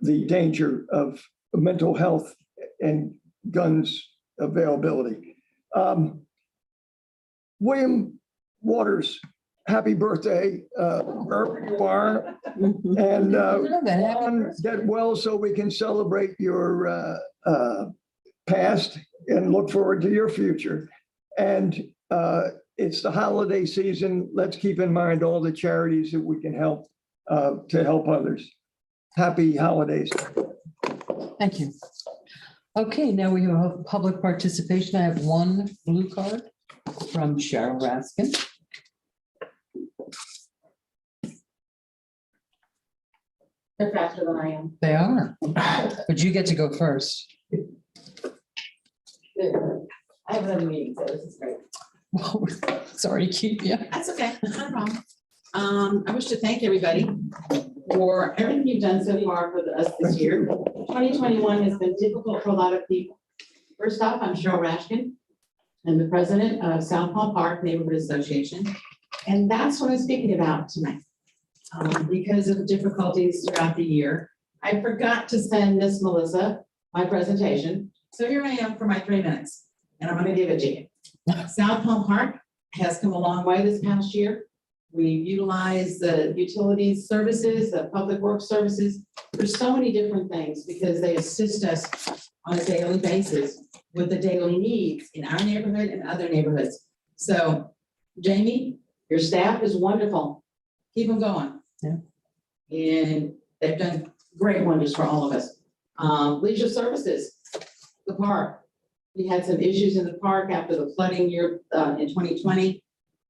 the danger of mental health and guns availability. William Waters, happy birthday, wherever you are. And get well so we can celebrate your past and look forward to your future. And it's the holiday season. Let's keep in mind all the charities that we can help to help others. Happy holidays. Thank you. Okay, now we have public participation. I have one blue card from Cheryl Raskin. They're faster than I am. They are, but you get to go first. I have another meeting, so this is great. Well, sorry to keep you. That's okay, no problem. I wish to thank everybody for everything you've done so far for us this year. 2021 has been difficult for a lot of people. First off, I'm Cheryl Rashkin. I'm the president of South Palm Park Neighborhood Association. And that's what I'm speaking about tonight. Because of the difficulties throughout the year, I forgot to send Miss Melissa my presentation. So here I am for my 3 minutes, and I'm going to give it to you. South Palm Park has come a long way this past year. We've utilized the utilities services, the public works services for so many different things because they assist us on a daily basis with the daily needs in our neighborhood and other neighborhoods. So Jamie, your staff is wonderful. Keep them going. Yeah. And they've done great wonders for all of us. Leisure services, the park. We had some issues in the park after the flooding year in 2020,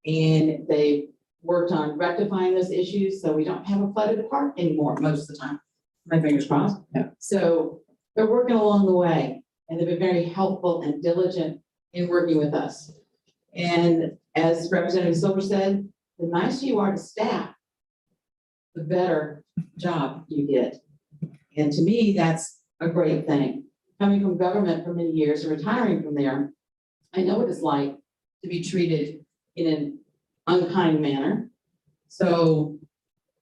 and they worked on rectifying those issues, so we don't have a flooded park anymore most of the time. My fingers crossed. Yeah. So they're working along the way, and they've been very helpful and diligent in working with us. And as Representative Silver said, the nicer you are to staff, the better job you get. And to me, that's a great thing. Coming from government for many years and retiring from there, I know what it's like to be treated in an unkind manner. So,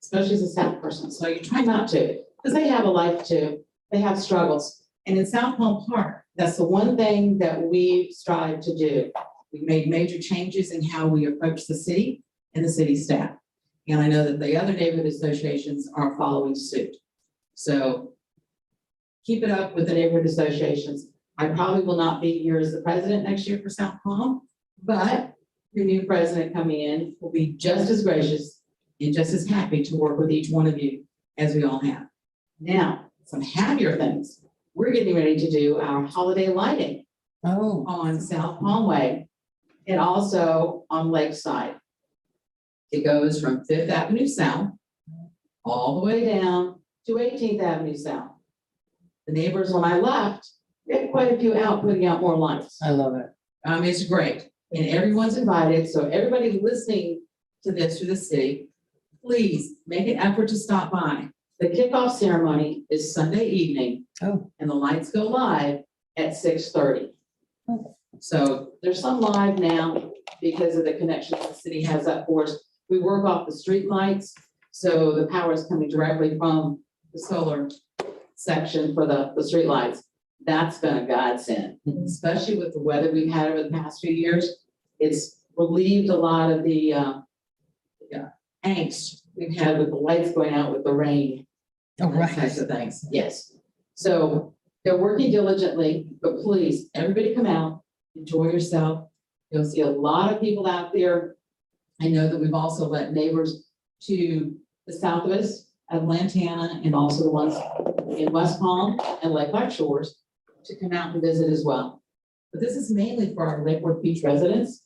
especially as a staff person, so you try not to, because they have a life too. They have struggles. And in South Palm Park, that's the one thing that we strive to do. We made major changes in how we approach the city and the city staff. And I know that the other neighborhood associations are following suit. So keep it up with the neighborhood associations. I probably will not be here as the president next year for South Palm, but your new president coming in will be just as gracious and just as happy to work with each one of you as we all have. Now, some happier things. We're getting ready to do our holiday lighting on South Palm Way and also on Lakeside. It goes from 5th Avenue South all the way down to 18th Avenue South. The neighbors, when I left, we had quite a few out putting out more lights. I love it. It's great. And everyone's invited. So everybody listening to this through the city, please make an effort to stop by. The kickoff ceremony is Sunday evening. And the lights go live at 6:30. So there's some live now because of the connections the city has up for us. We work off the street lights. So the power is coming directly from the solar section for the street lights. That's been a godsend, especially with the weather we've had over the past few years. It's relieved a lot of the angst we've had with the lights going out with the rain. Those types of things, yes. So they're working diligently, but please, everybody come out, enjoy yourself. You'll see a lot of people out there. I know that we've also let neighbors to the south of us, of Lantana, and also the ones in West Palm and Lake Clark Shores to come out and visit as well. But this is mainly for our Lake Worth Beach residents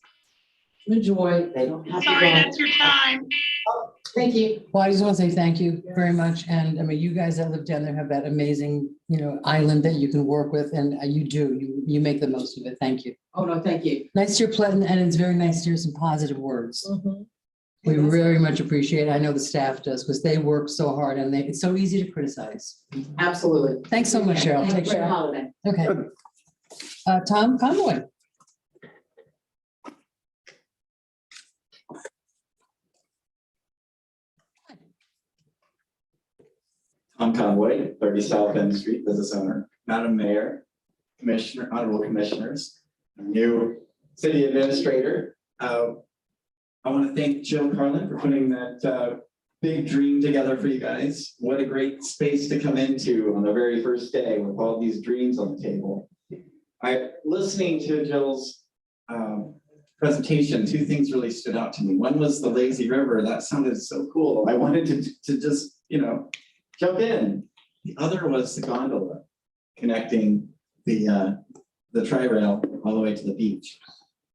to enjoy. They don't have to. Sorry, that's your time. Thank you. Well, I just want to say thank you very much. And I mean, you guys that live down there have that amazing, island that you can work with, and you make the most of it. Thank you. Oh, no, thank you. Nice to hear pleasant, and it's very nice to hear some positive words. We very much appreciate it. I know the staff does, because they work so hard and it's so easy to criticize. Absolutely. Thanks so much, Cheryl. Have a Take great care. holiday. Okay. Tom Conway. Tom Conway, 30 South End Street, business owner, Madam Mayor, Commissioner, Honorable Commissioners, new city administrator. I want to thank Jill Carlin for putting that big dream together for you guys. What a great space to come into on the very first day with all these dreams on the table. Listening to Jill's presentation, two things really stood out to me. One was the lazy river. That sounded so cool. I wanted to just, jump in. The other was the gondola connecting the tri-rail all the way to the beach.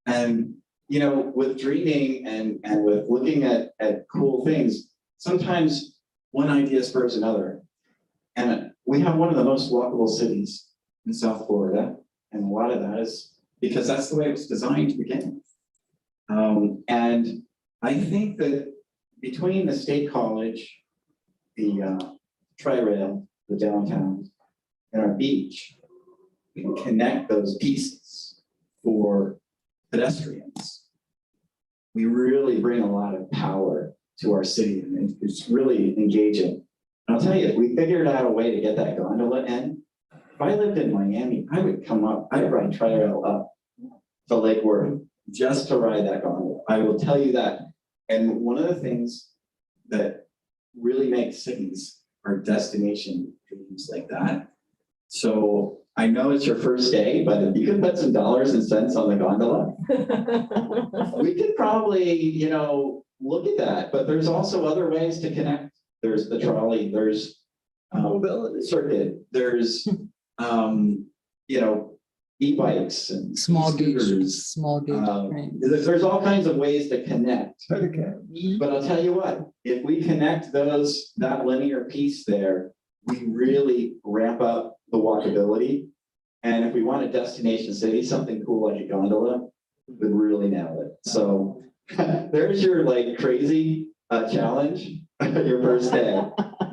And, with dreaming and with looking at cool things, sometimes one idea spurs another. And we have one of the most walkable cities in South Florida. And a lot of that is because that's the way it was designed to begin with. And I think that between the State College, the tri-rail, the downtown, and our beach, we can connect those pieces for pedestrians. We really bring a lot of power to our city, and it's really engaging. And I'll tell you, if we figured out a way to get that gondola in, if I lived in Miami, I would I'd ride tri-rail up to Lake Worth just to ride that gondola. I will tell you that. And one of the things that really makes cities are destination dreams like that. So I know it's your first day, but if you could put some dollars and cents on the gondola, we could probably, look at that. But there's also other ways to connect. There's the trolley, there's mobility circuit, there's e-bikes and Small gauge, scooters. small gauge. train. There's all kinds of ways to connect. Okay. But I'll tell you what, if we connect that linear piece there, we really ramp up the walkability. And if we want a destination city, something cool like a gondola would really nail it. So there's your like crazy challenge, your first day.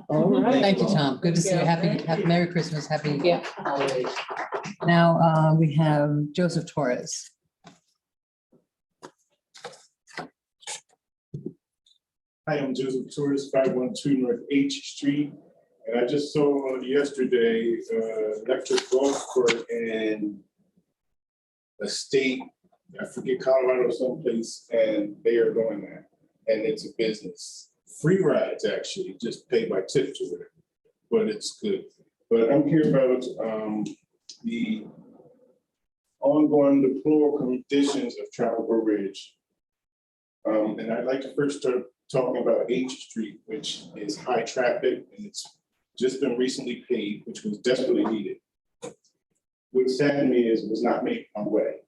All right. Thank you, Tom. Good to see you. Happy Merry Christmas, happy holidays. Now, we have Joseph Torres. Hi, I'm Joseph Torres, 512 North H Street. And I just saw yesterday, electric golf court in a state, I forget, Colorado someplace, and they are doing that. And it's a business. Free rides, actually, just pay by tips or whatever, but it's good. But I'm here about the ongoing deplorable conditions of Travelboro Ridge. And I'd like to first start talking about H Street, which is high traffic, and it's just been recently paved, which was desperately needed. What saddened me is it was not made on way.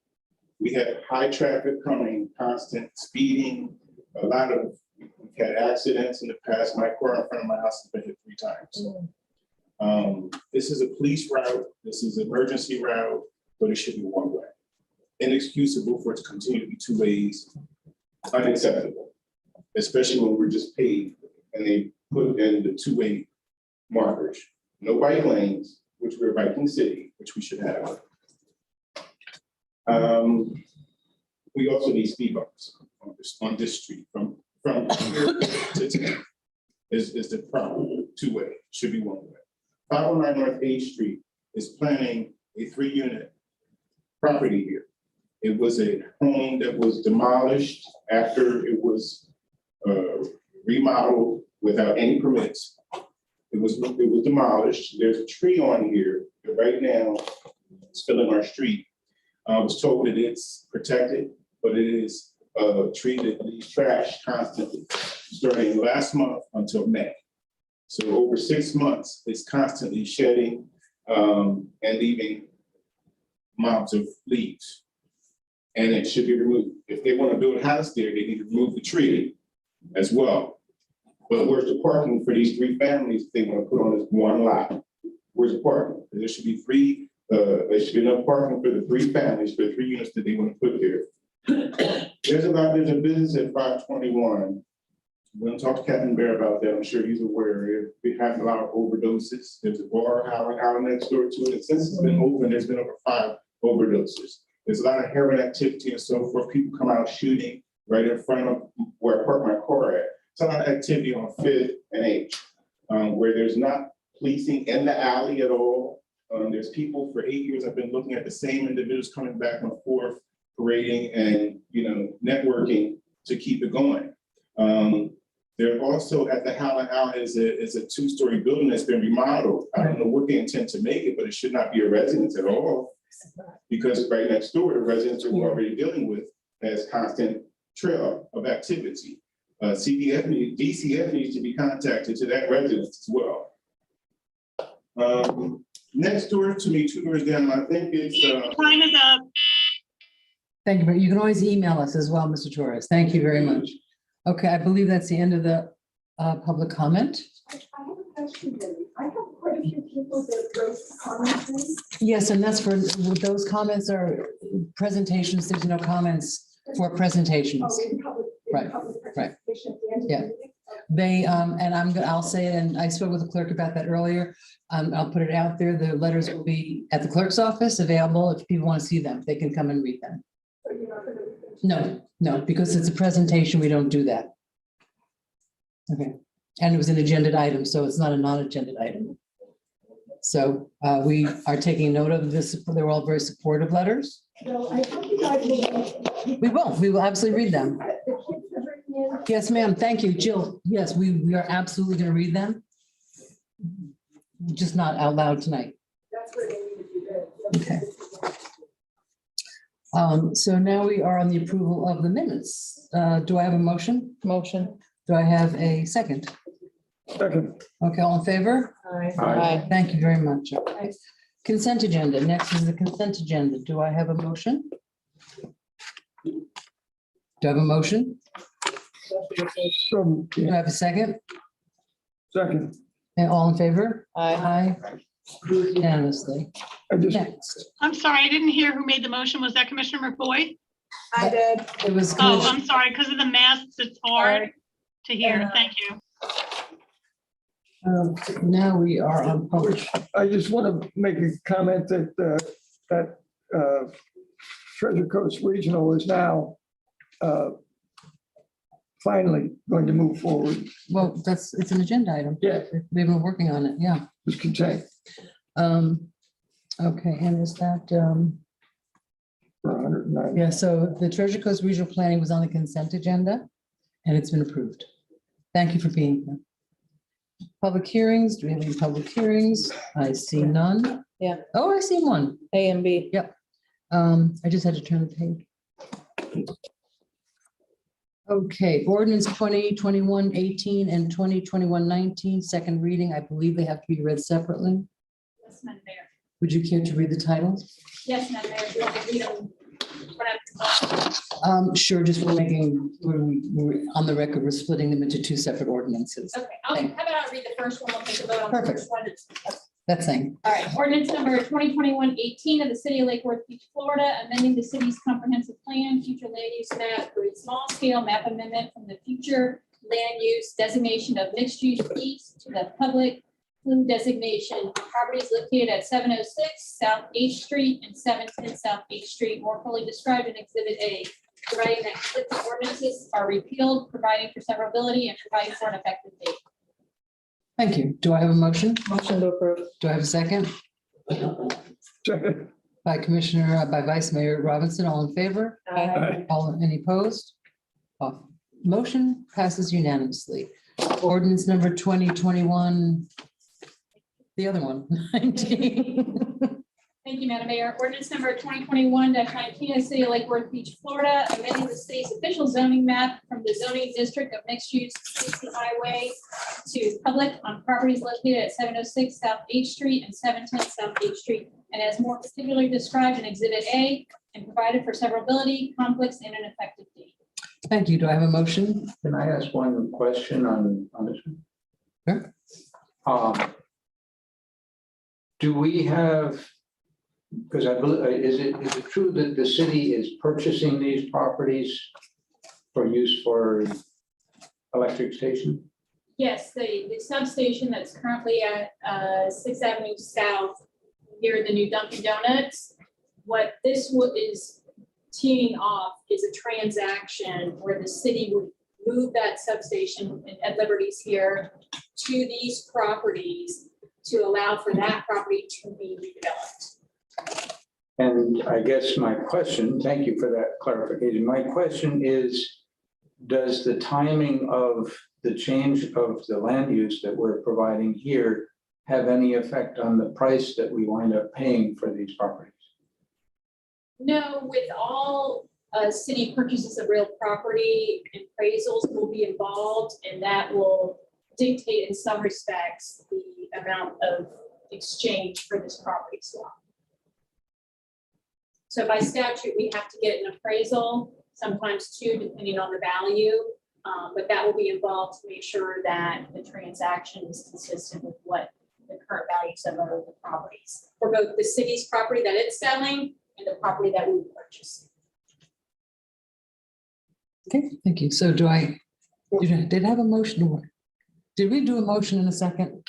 We had high traffic coming, constant speeding, a lot of, we've had accidents in the past. My car in front of my house has been hit 3 times. This is a police route, this is an emergency route, but it should be one way. Inexcusable for it to continue to be 2 ways, unacceptable, especially when we're just paved and they put in the 2-way markers. No bike lanes, which we're a biking city, which we should have. We also need speed bumps on this street from here to town is the problem. 2-way, should be 1 way. 509 North H Street is planning a 3-unit property here. It was a home that was demolished after it was remodeled without any permits. It was demolished. There's a tree on here that right now is filling our street. I was told that it's protected, but it is a tree that leaves trash constantly, starting last month until May. So over 6 months, it's constantly shedding and leaving mobs of leaves. And it should be removed. If they want to build a house there, they need to remove the tree as well. But where's the parking for these 3 families they want to put on this 1 lot? Where's the parking? There should be there should be enough parking for the 3 families, for the 3 units that they want to put there. There's a business at 521. We're going to talk to Captain Bear about that. I'm sure he's aware. We have a lot of overdoses. There's a bar out next door to it. And since it's been open, there's been over 5 overdoses. There's a lot of heroin activity and so forth. People come out shooting right in front of where I park my car at. It's a lot of activity on 5th and H, where there's not policing in the alley at all. There's people for 8 years. I've been looking at the same individuals coming back and forth, parading and networking to keep it going. They're also at the Howland Alley is a 2-story building that's been remodeled. I don't know what they intend to make it, but it should not be a residence at all. Because right next door, the residents who we're already dealing with has constant trail of activity. DCF needs to be contacted to that residence as well. Next door to me, 2 doors down, I think it's. Time is up. Thank you. You can always email us as well, Mr. Torres. Thank you very much. Okay, I believe that's the end of the public comment. I have a question, Debbie. I have quite a few people that wrote comments. Yes, and that's for, those comments are presentations. There's no comments for presentations. Oh, in public, Right, presentation at the end of the Yeah. meeting? They, and I'll say it, and I spoke with the clerk about that earlier. I'll put it out there. The letters will be at the clerk's office available. If people want to see them, they can come and read them. So you're not gonna read them? No, because it's a presentation, we don't do that. Okay, and it was an agenda item, so it's not a non-agenda item. So we are taking note of this. They were all very supportive letters. No, I hope you guys will. We will absolutely read them. The kids have written in. Yes, ma'am, thank you, Jill. Yes, we are absolutely going to read them. Just not out loud tonight. That's where they need to be read. Okay. So now we are on the approval of the minutes. Do I have a motion? Motion. Do I have a second? Second. Okay, all in favor? Aye. Thank you very much. Okay. Consent agenda. Next is the consent agenda. Do I have a motion? Do I have a motion? So, Do I have a second? second, And all in favor? Aye. Approved unanimously. I just, Next, I'm sorry, I didn't hear who made the motion. Was that Commissioner McBoy? I did. it was. Oh, Commissioner- I'm sorry, because of the masks, it's hard to hear. Thank you. Now we are on public. I just want to make a comment that Treasure Coast Regional is now finally going to move forward. Well, it's an agenda item. Yeah. We've been working on it, yeah. Just contain Okay, and is that, for 109. yeah, so the Treasure Coast Regional Planning was on the consent agenda and it's been approved. Thank you for being here. Public hearings, do we have any public hearings? I see none. Yeah. Oh, I see one. A and B. I just had to turn the page. Okay, ordinance 2021-18 and 2021-19, second reading. I believe they have to be read separately. Yes, Madam Mayor. Would you care to read the titles? Yes, Madam Mayor. Do you want me to read them? What Sure, just we're on the record, we're splitting them into two separate ordinances. Okay, how about I read the first one? We'll take a vote on the Perfect. first one. That's saying, All right, ordinance number 2021-18 of the city of Lake Worth Beach, Florida, amending the city's comprehensive plan, future land use map for a small scale map amendment from the future land use designation of mixed use east to the public flume designation. Properties located at 706 South H Street and 710 South H Street, more fully described in Exhibit A. Providing that conflicting ordinances are repealed, providing for severability, and providing for an effective date. thank you. Do I have a motion? Motion to approve. Do I have a second? Second, By by Vice Mayor Robinson, all in favor? Aye. All, any opposed? Motion passes unanimously. Ordinance number 2021, the other one, 19. Thank you, Madam Mayor. Ordinance number 2021-19 of the City of Lake Worth Beach, Florida, amending the city's official zoning map from the zoning district of mixed use Safety Highway to public on properties located at 706 South H Street and 710 South H Street, and as more particularly described in Exhibit A, and provided for severability, conflicts, and an effective date. Thank you. Do I have a motion? Can I ask one question on this one? Sure. Do we have, because I believe, is it true that the city is purchasing these properties for use for electric station? Yes, the substation that's currently at 6th Avenue South near the new Dunkin' Donuts. What this is teeing off is a transaction where the city would move that substation at Liberty's here to these properties to allow for that property to be redeveloped. And I guess my question, thank you for that clarification. My question is, does the timing of the change of the land use that we're providing here have any effect on the price that we wind up paying for these properties? No, with all city purchases of real property, appraisals will be involved, and that will dictate in some respects the amount of exchange for this property swap. So by statute, we have to get an appraisal, sometimes two, depending on the value, but that will be involved to make sure that the transaction is consistent with what the current values of our other properties, for both the city's property that it's selling and the property that we purchase. Okay, thank you. So did I have a motion? Did we do a motion in a second?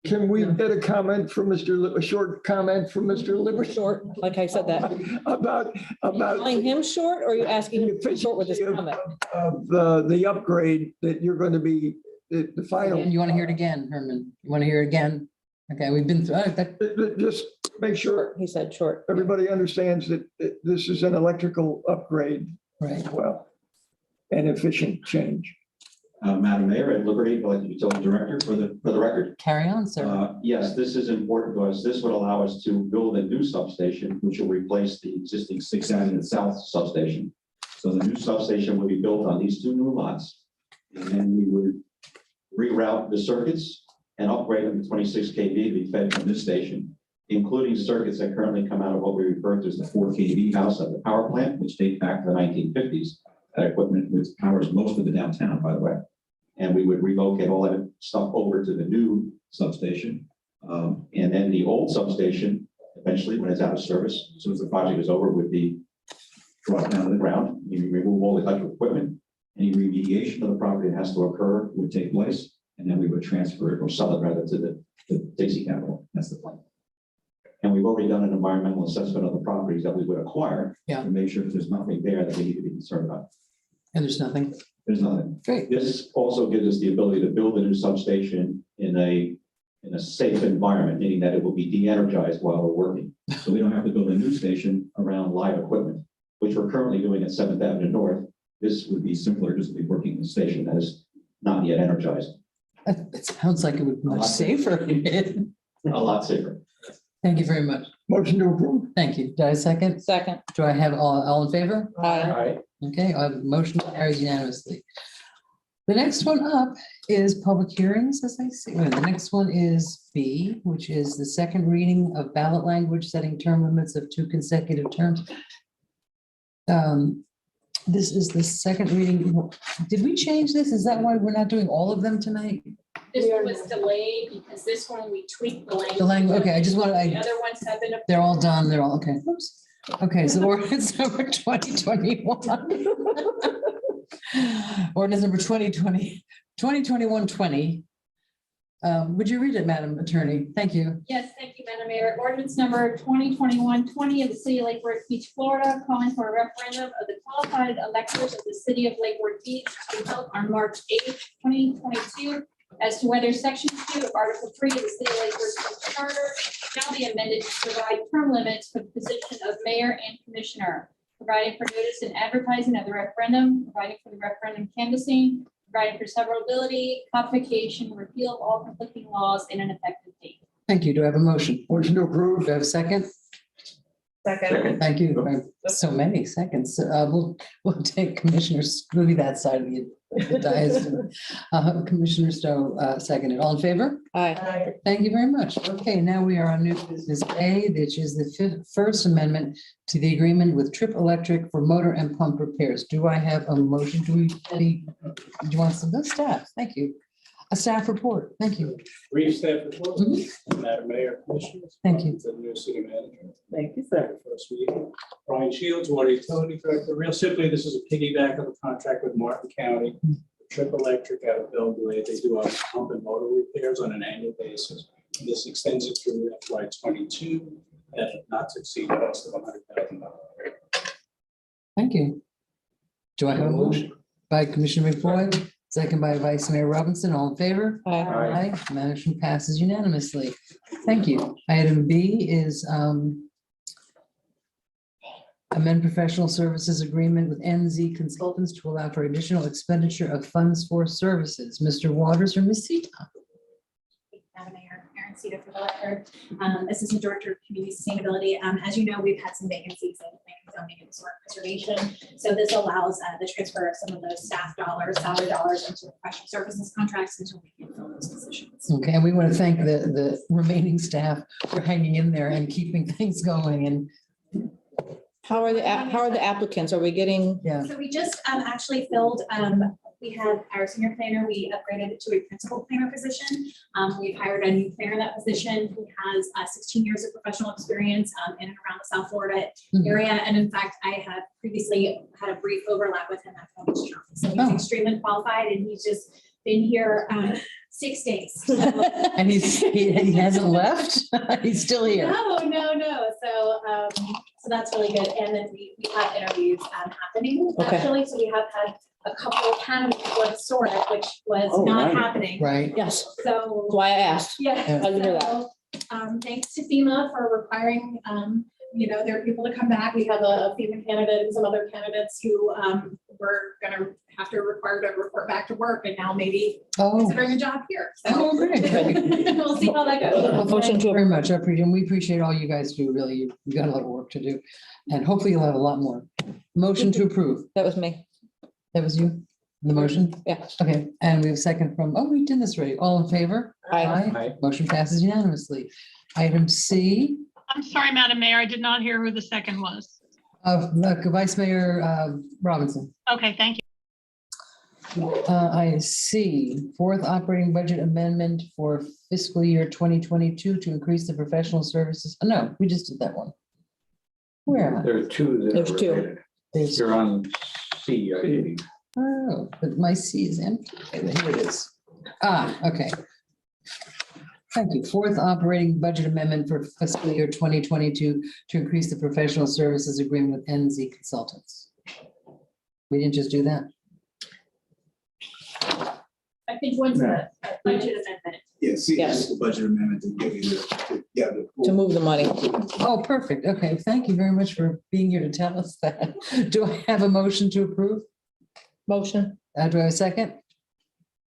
can we get a comment from a short comment from Mr. Liberty? Short, like I said that. About Calling him short, or are you asking him to short with his efficiency comment? of the upgrade that you're going to be, the final. And you want to hear it again, Herman? You want to hear it again? Okay, we've been through that. Just make sure He said short. everybody understands that this is an electrical upgrade Right. as well. And efficient change. Madam Mayor, at Liberty, Utility Director, for the record. Carry on, sir. Yes, this is important to us. This would allow us to build a new substation, which will replace the existing 6th Avenue South substation. So the new substation will be built on these two new lots. And then we would reroute the circuits and upgrade them to 26 kV to be fed from this station. including circuits that currently come out of what we refer to as the 4 kV house at the power plant, which date back to the 1950s. That equipment, which powers most of the downtown, by the way. And we would relocate all that stuff over to the new substation. And then the old substation, eventually, when it's out of service, as soon as the project is over, would be brought down to the ground. You remove all the electrical equipment. Any remediation of the property that has to occur would take place, and then we would transfer it or sell it rather to the Dixie Capital. That's the plan. And we've already done an environmental assessment of the properties that we would acquire to make sure that there's nothing there that we need to be concerned about. And there's nothing. There's nothing. Great. This also gives us the ability to build a new substation in a safe environment, meaning that it will be de-energized while we're working. So we don't have to build a new station around live equipment, which we're currently doing at 7th Avenue North. This would be simpler, just to be working in a station that is not yet energized. It sounds like it would be much safer. A lot safer. Thank you very much. Motion to approve. Thank you. Do I have a second? Second. Do I have all in favor? Aye. Okay, motion carries unanimously. The next one up is public hearings, as I see. The next one is B, which is the second reading of ballot language setting term limits of 2 consecutive terms. This is the second reading. Did we change this? Is that why we're not doing all of them tonight? This one was delayed because this one we tweaked the language. The language, okay, I just wanted, The other ones have been. they're all done, they're all, okay. Oops. Okay, so ordinance number 2021. Ordinance number 2021-20. Would you read it, Madam Attorney? Thank you. Yes, thank you, Madam Mayor. Ordinance number 2021-20 of the city of Lake Worth Beach, Florida, calling for a referendum of the qualified electors of the city of Lake Worth Beach to be held on March 8th, 2022, as to whether Section 2 of Article 3 of the City of Lake Worth Beach Charter shall be amended to provide term limits for the position of mayor and commissioner, providing for notice and advertising of the referendum, providing for the referendum canvassing, providing for severability, codification, repeal of all conflicting laws, and an effective date. Thank you. Do I have a motion? Motion to approve. Do I have a second? Second. Thank you. So many seconds. We'll take Commissioners, we'll be that side of the dais. Commissioner Stowe, seconded. All in favor? Aye. Thank you very much. Okay, now we are on new business A, which is the first amendment to the agreement with Trip Electric for motor and pump repairs. Do I have a motion? Do you want some staff? Thank you. A staff report. Thank you. Brief staff report. Mhm. Madam Mayor, Commissioners. Thank you. To the new city manager. Thank you, sir. First reading. Brian Shields, Water Utility Director. Real simply, this is a piggyback of a contract with Martin County, Trip Electric out of Belgrade. They do our pump and motor repairs on an annual basis. And this extends it through FY22 at not to exceed the cost of $100,000. Thank you. Do I have a motion? By Commissioner McFoy, second by Vice Mayor Robinson. All in favor? Aye. Motion passes unanimously. Thank you. Item B is amend professional services agreement with NZ Consultants to allow for additional expenditure of funds for services. Mr. Waters or Ms. Sita? Madam Mayor, Erin Cedar for the record, Assistant Director of Community Sustainability. As you know, we've had some vacancies in planning, zoning, and historic preservation. So this allows the transfer of some of those staff dollars, salary dollars into professional services contracts until we can fill those positions. Okay, and we want to thank the remaining staff for hanging in there and keeping things going. And How are the applicants? Are we getting? yeah. So we just actually filled, we had our senior planner, we upgraded it to a principal planner position. We've hired a new planner in that position who has 16 years of professional experience in and around the South Florida area. And in fact, I have previously had a brief overlap with him at Palm Beach County. So he's extremely qualified and he's just been here 6 days. So. And he hasn't left? He's still here. No. So that's really good. And then we have interviews happening actually. So we have had a couple of candidates for sort of, which was not happening. Right. Yes. So Why I asked. yeah. So, thanks to FEMA for requiring their people to come back. We have a FEMA candidate and some other candidates who were going to have to require to report back to work, and now maybe considering a job here. So great. we'll see how that goes. Well, thank you very much. I appreciate, and we appreciate all you guys do. Really, you got a lot of work to do, and hopefully you'll have a lot more. Motion to approve. That was me. That was you. The motion. Yeah. Okay, and we have a second from. Oh, we did this already. All in favor? Aye. Motion passes unanimously. Item C, I'm sorry, Madam Mayor, I did not hear who the second was. Vice Mayor Robinson. Okay, thank you. I see, fourth operating budget amendment for fiscal year 2022 to increase the professional services. Oh, no, we just did that one. Where am I? There are two that There's are two. related. There's, You're on C, I believe. oh, but my C is empty. Okay, here it is. Ah, okay. Thank you. Fourth operating budget amendment for fiscal year 2022 to increase the professional services agreement with NZ Consultants. We didn't just do that. I think one's a budget amendment. Yeah, see, Yes. it's the budget amendment to give you the, yeah, To move the money. Oh, perfect. Okay, thank you very much for being here to tell us that. Do I have a motion to approve? Motion. Do I have a second?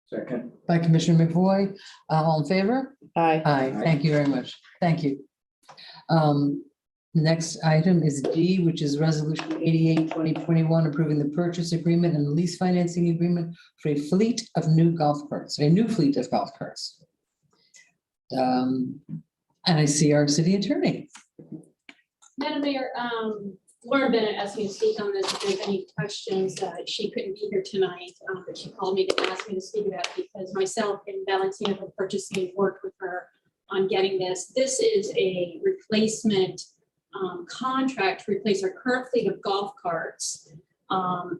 Second. By Commissioner McVoy. All in favor? Aye. Aye, thank you very much. Thank you. Next item is D, which is Resolution 88, 2021, approving the purchase agreement and lease financing agreement for a fleet of new golf carts, a new fleet of golf carts. And I see our city attorney. Madam Mayor, Laura Bennett asked me to speak on this. If there's any questions, she couldn't be here tonight, but she called me to ask me to speak about it because myself and Valentina from purchasing worked with her on getting this. This is a replacement contract to replace our current fleet of golf carts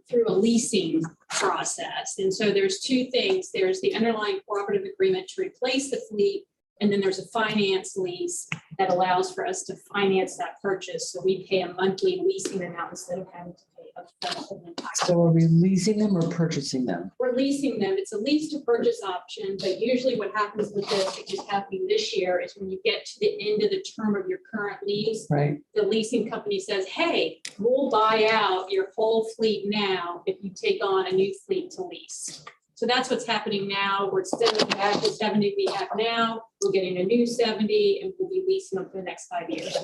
through a leasing process. And so there's two things. There's the underlying cooperative agreement to replace the fleet, and then there's a finance lease that allows for us to finance that purchase. So we pay a monthly leasing amount instead of having to pay upfront for the entire. So are we leasing them or purchasing them? We're leasing them. It's a lease to purchase option, but usually what happens with this, which is happening this year, is when you get to the end of the term of your current lease, Right. the leasing company says, hey, we'll buy out your whole fleet now if you take on a new fleet to lease. So that's what's happening now. We're sending back the 70 we have now. We're getting a new 70 and we'll be leasing them for the next 5 years.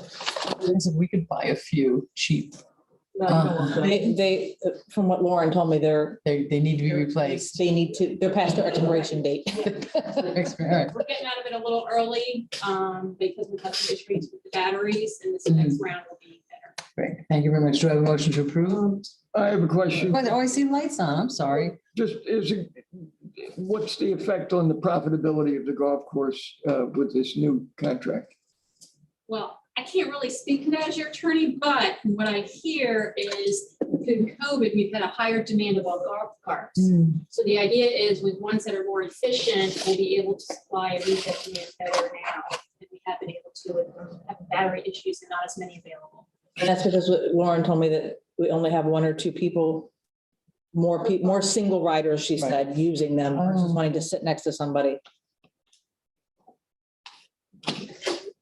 If we could buy a few cheap. They, from what Lauren told me, They need to be replaced. they're past their expiration date. All right. We're getting out of it a little early because we've had some issues with the batteries and this next round will be better. Great, thank you very much. Do I have a motion to approve? I have a question. Oh, I see lights on. I'm sorry. Just what's the effect on the profitability of the golf course with this new contract? Well, I can't really speak to that as your attorney, but from what I hear is through COVID, we've had a higher demand of all golf carts. So the idea is with ones that are more efficient, we'll be able to supply a retail demand better now than we have been able to with having battery issues and not as many available. And that's because Lauren told me that we only have one or two people, more single riders, she said, using them versus wanting to sit next to somebody.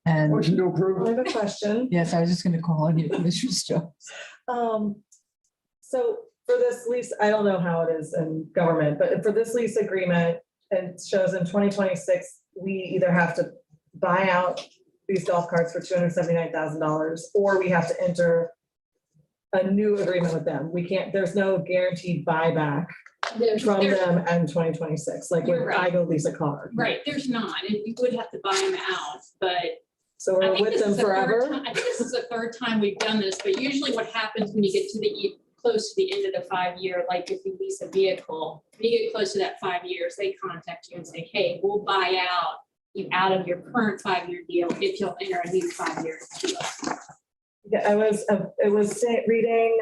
And Motion to approve. I have a question. yes, I was just going to call on you, Commissioner Stokes. So for this lease, I don't know how it is in government, but for this lease agreement, it shows in 2026, we either have to buy out these golf carts for $279,000, or we have to enter a new agreement with them. We can't, there's no guaranteed buyback from them in 2026, like when I go lease a car. Right, there's not, and we would have to buy them out, but So I we're think with this them is the third forever? time- I think this is the third time we've done this, but usually what happens when you get to close to the end of the 5 year, like if you lease a vehicle, when you get close to that 5 years, they contact you and say, hey, we'll buy you out of your current 5-year deal if you'll enter a new 5-year deal. Yeah, it was reading,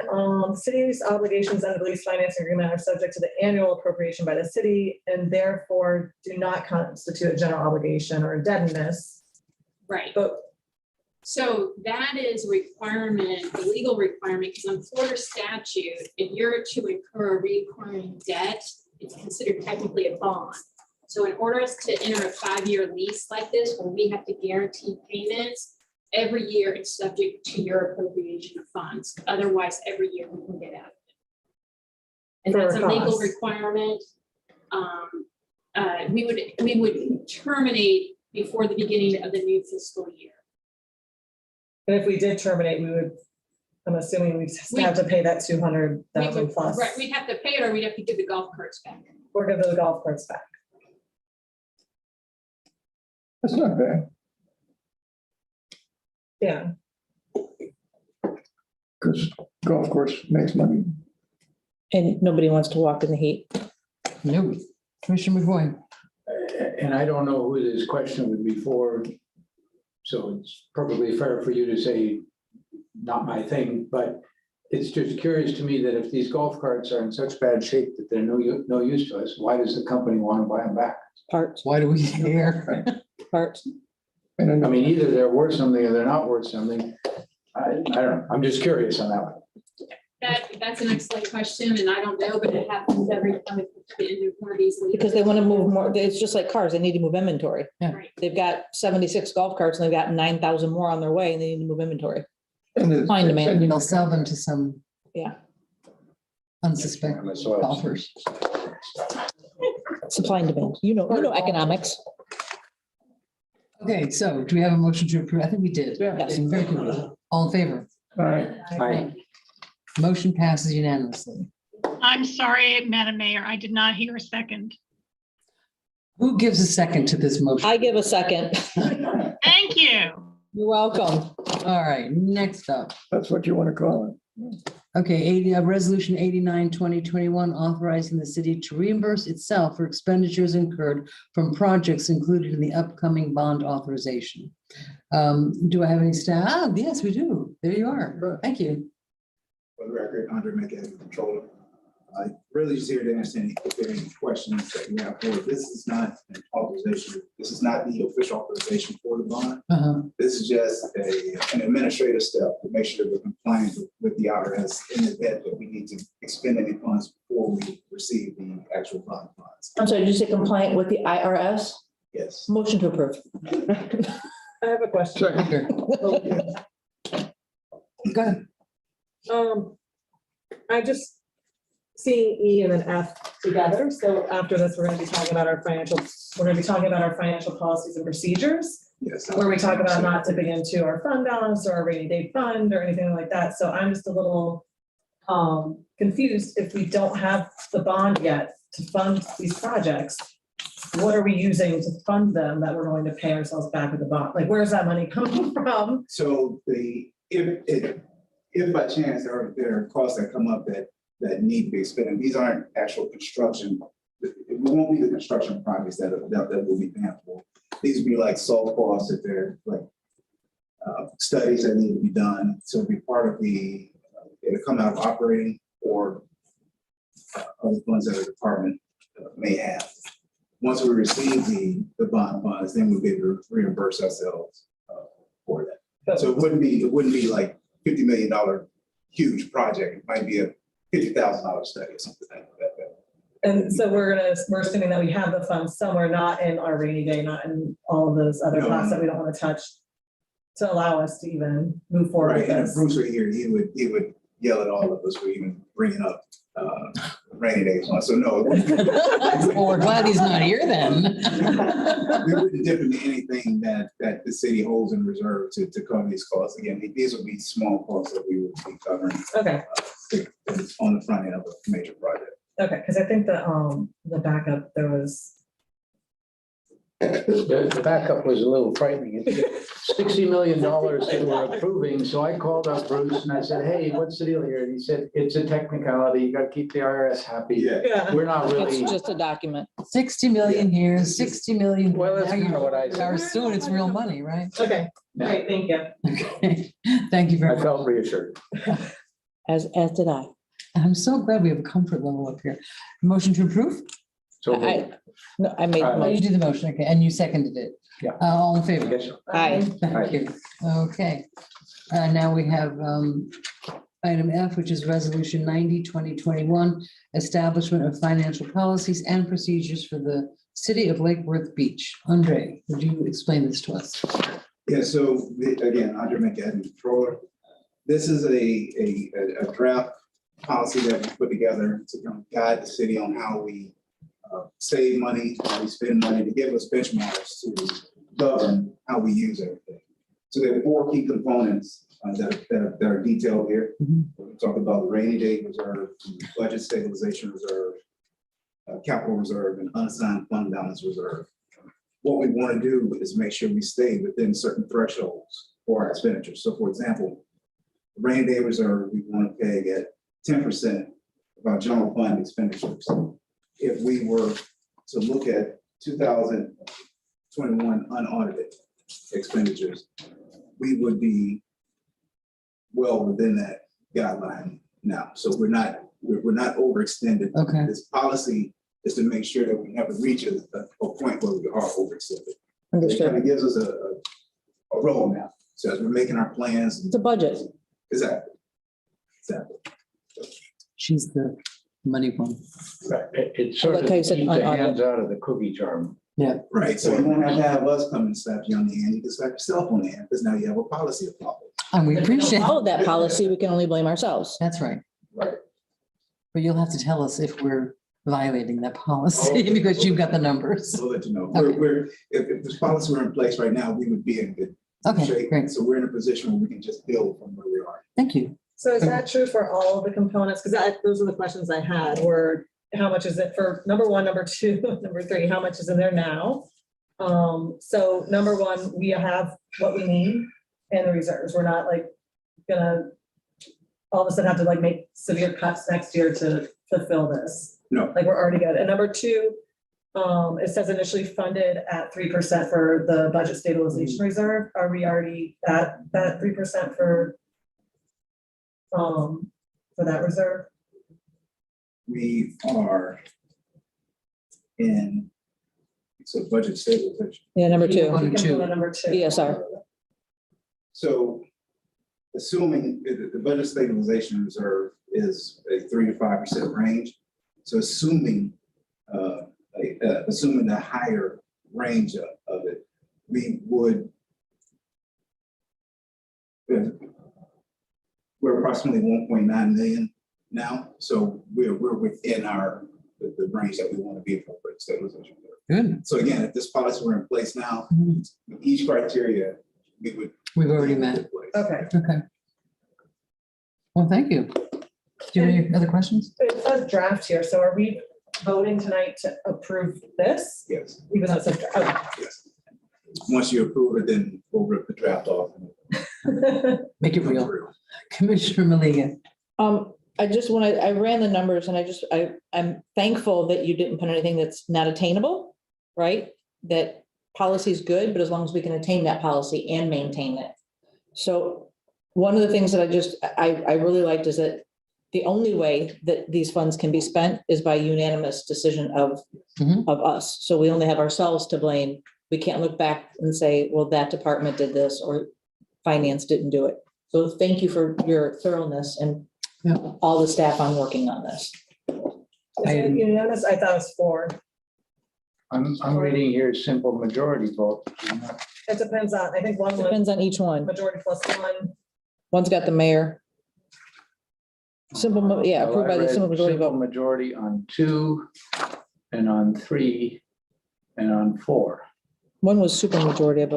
city's obligations under the lease financing agreement are subject to the annual appropriation by the city and therefore do not constitute a general obligation or indebtedness. Right. But so that is a requirement, a legal requirement, because on Florida statute, if you're to incur a recurring debt, it's considered technically a bond. So in order to enter a 5-year lease like this, where we have to guarantee payments, every year it's subject to your appropriation of funds. Otherwise, every year we can get out of it. And For that's a legal cost. requirement. We would terminate before the beginning of the new fiscal year. and if we did terminate, we would, I'm assuming we'd just have to pay that 200,000 plus. Right, we'd have to pay it or we'd have to give the golf carts back. Or give the golf carts back. That's not bad. Yeah, Because golf course makes money. And nobody wants to walk in the heat. No, Commissioner McVoy. And I don't know who this question would be for. So it's perfectly fair for you to say, not my thing, but it's just curious to me that if these golf carts are in such bad shape that they're no use to us, why does the company want to buy them back? Parts, Why do we care? parts. I mean, either they're worth something or they're not worth something. I don't know. I'm just curious on that one. That's an excellent question, and I don't know, but it happens every time it's the end of one of these. Because they want to move more, it's just like cars, they need to move inventory. Yeah. Right. They've got 76 golf carts and they've got 9,000 more on their way and they need to move inventory. And it's- Supply and demand. They'll sell them to some Yeah, unsuspecting golfers. supply and demand. You know economics. Okay, so do we have a motion to approve? I think we did. Yes. Very good. All in favor? All right. Hi. Motion passes unanimously. I'm sorry, Madam Mayor, I did not hear a second. Who gives a second to this motion? I give a second. Thank you. You're welcome. All right, next up. That's what you want to call it. Okay, resolution 89, 2021, authorizing the city to reimburse itself for expenditures incurred from projects included in the upcoming bond authorization. Do I have any staff? Ah, yes, we do. There you are. Thank you. For the record, Andre McAdam, Controller. I really just here to answer any questions that you have. This is not an authorization. This is not the official authorization for the bond. This is just an administrative step to make sure that we're compliant with the IRS in the event that we need to expend any funds before we receive the actual bond funds. I'm sorry, did you say compliant with the IRS? Yes. Motion to approve. I have a question. Go ahead. I just seeing E and then F together. So after this, we're going to be talking about our financial policies and procedures. Yes. Where we talk about not tipping into our fund balance or our rainy day fund or anything like that. So I'm just a little confused if we don't have the bond yet to fund these projects. What are we using to fund them that we're going to pay ourselves back with the bond? Like, where's that money coming from? So if by chance there are costs that come up that need to be expended, these aren't actual construction. It won't be the construction projects that will be paying for. These would be like soft costs if they're like studies that need to be done. So it'll be part of it'll come out of operating or other funds that the department may have. Once we receive the bond funds, then we'll be able to reimburse ourselves for that. So it wouldn't be like $50 million huge project. It might be a $50,000 study or something like that. And so we're assuming that we have the funds somewhere, not in our rainy day, not in all of those other pots that we don't want to touch, to allow us to even move forward with Right, and if this. Bruce were here, he would yell at all of us for even bringing up rainy day funds. So no. Well, we're glad he's not here then. We wouldn't dip into anything that the city holds in reserve to cover these costs. Again, these would be small costs that we would be covering. Okay. On the front end of a major project. Okay, because I think the backup, there was. The backup was a little frightening. It's $60 million that we're approving. So I called up Bruce and I said, hey, what's the deal here? And he said, it's a technicality. You got to keep the IRS happy. Yeah. We're not really. It's just a document. 60 million here, 60 million. Well, that's kind of what I said. Soon it's real money, right? Okay, great, thank you. Okay, thank you very I much. felt reassured. As did I. I'm so glad we have a comfort level up here. Motion to approve? So I made the Oh, you motion. did the motion, okay, and you seconded it. Yeah. All in favor? Yes, sir. Aye. Thank you. Okay. Now we have item F, which is resolution 90, 2021, establishment of financial policies and procedures for the city of Lake Worth Beach. Andre, would you explain this to us? Yeah, so again, Andre McAdam, Controller. This is a draft policy that we put together to guide the city on how we save money, how we spend money, to give us benchmarks to govern how we use everything. So there are 4 key components that are detailed here. We talk about the rainy day reserve, budget stabilization reserve, capital reserve, and unassigned fund balance reserve. What we want to do is make sure we stay within certain thresholds for our expenditures. So for example, rainy day reserve, we want to peg at 10% of our general fund expenditures. If we were to look at 2021 unaudited expenditures, we would be well within that guideline now. So we're not overextended. Okay. This policy is to make sure that we never reach a point where we are overextended. It Understood. kind of gives us a roadmap. So as we're making our plans. It's a budget. Exactly. Exactly. She's the money one. It sort Like of how you keeps said, the unaudit. hands out of the cookie jar. Yeah. Right. So you won't have to have us come and slap you on the hand. You can slap yourself on the hand because now you have a policy to follow. And we If we don't appreciate. follow that policy, we can only blame ourselves. That's right. Right. But you'll have to tell us if we're violating that policy because you've got the numbers. We'll let you know. Okay. If this policy were in place right now, we would be in good Okay, shape. great. So we're in a position where we can just build from where we are. Thank you. So is that true for all of the components? Because those are the questions I had, were how much is it for number one, number two, number three, how much is in there now? So number one, we have what we need in the reserves. We're not like gonna all of a sudden have to like make severe cuts next year to fulfill this. No. Like we're already good. And number two, it says initially funded at 3% for the budget stabilization reserve. Are we already at that 3% for that reserve? We are in, so budget stabilization. Yeah, number two. One, We can two. put a number two. ESR. So assuming the budget stabilization reserve is a 3 to 5% range. So assuming the higher range of it, we would, we're approximately 1.9 million now. So we're within the range that we want to be for budget stabilization. Good. So again, if this policy were in place now, with each criteria, we've already met. Okay. Okay. Well, thank you. Do you have any other questions? It says draft here, so are we voting tonight to approve this? Yes. Even though it says, draft? Yes. Once you approve it, then we'll rip the draft off. Okay. Make it real. Commissioner Maliga. I just want to, I ran the numbers and I'm thankful that you didn't put anything that's not attainable, right? That policy is good, but as long as we can attain that policy and maintain it. So one of the things that I really liked is that the only way that these funds can be spent is by unanimous decision of us. So we only have ourselves to blame. We can't look back and say, well, that department did this or finance didn't do it. So thank you for your thoroughness and all the staff on working on this. Is it unanimous? I thought it was 4. I'm reading here simple majority vote. It depends on, I think one was Depends on each one. majority plus 1. One's got the mayor. Simple, yeah, Well, approved I by the read simple majority simple vote. majority on 2 and on 3 and on 4. One was super majority, I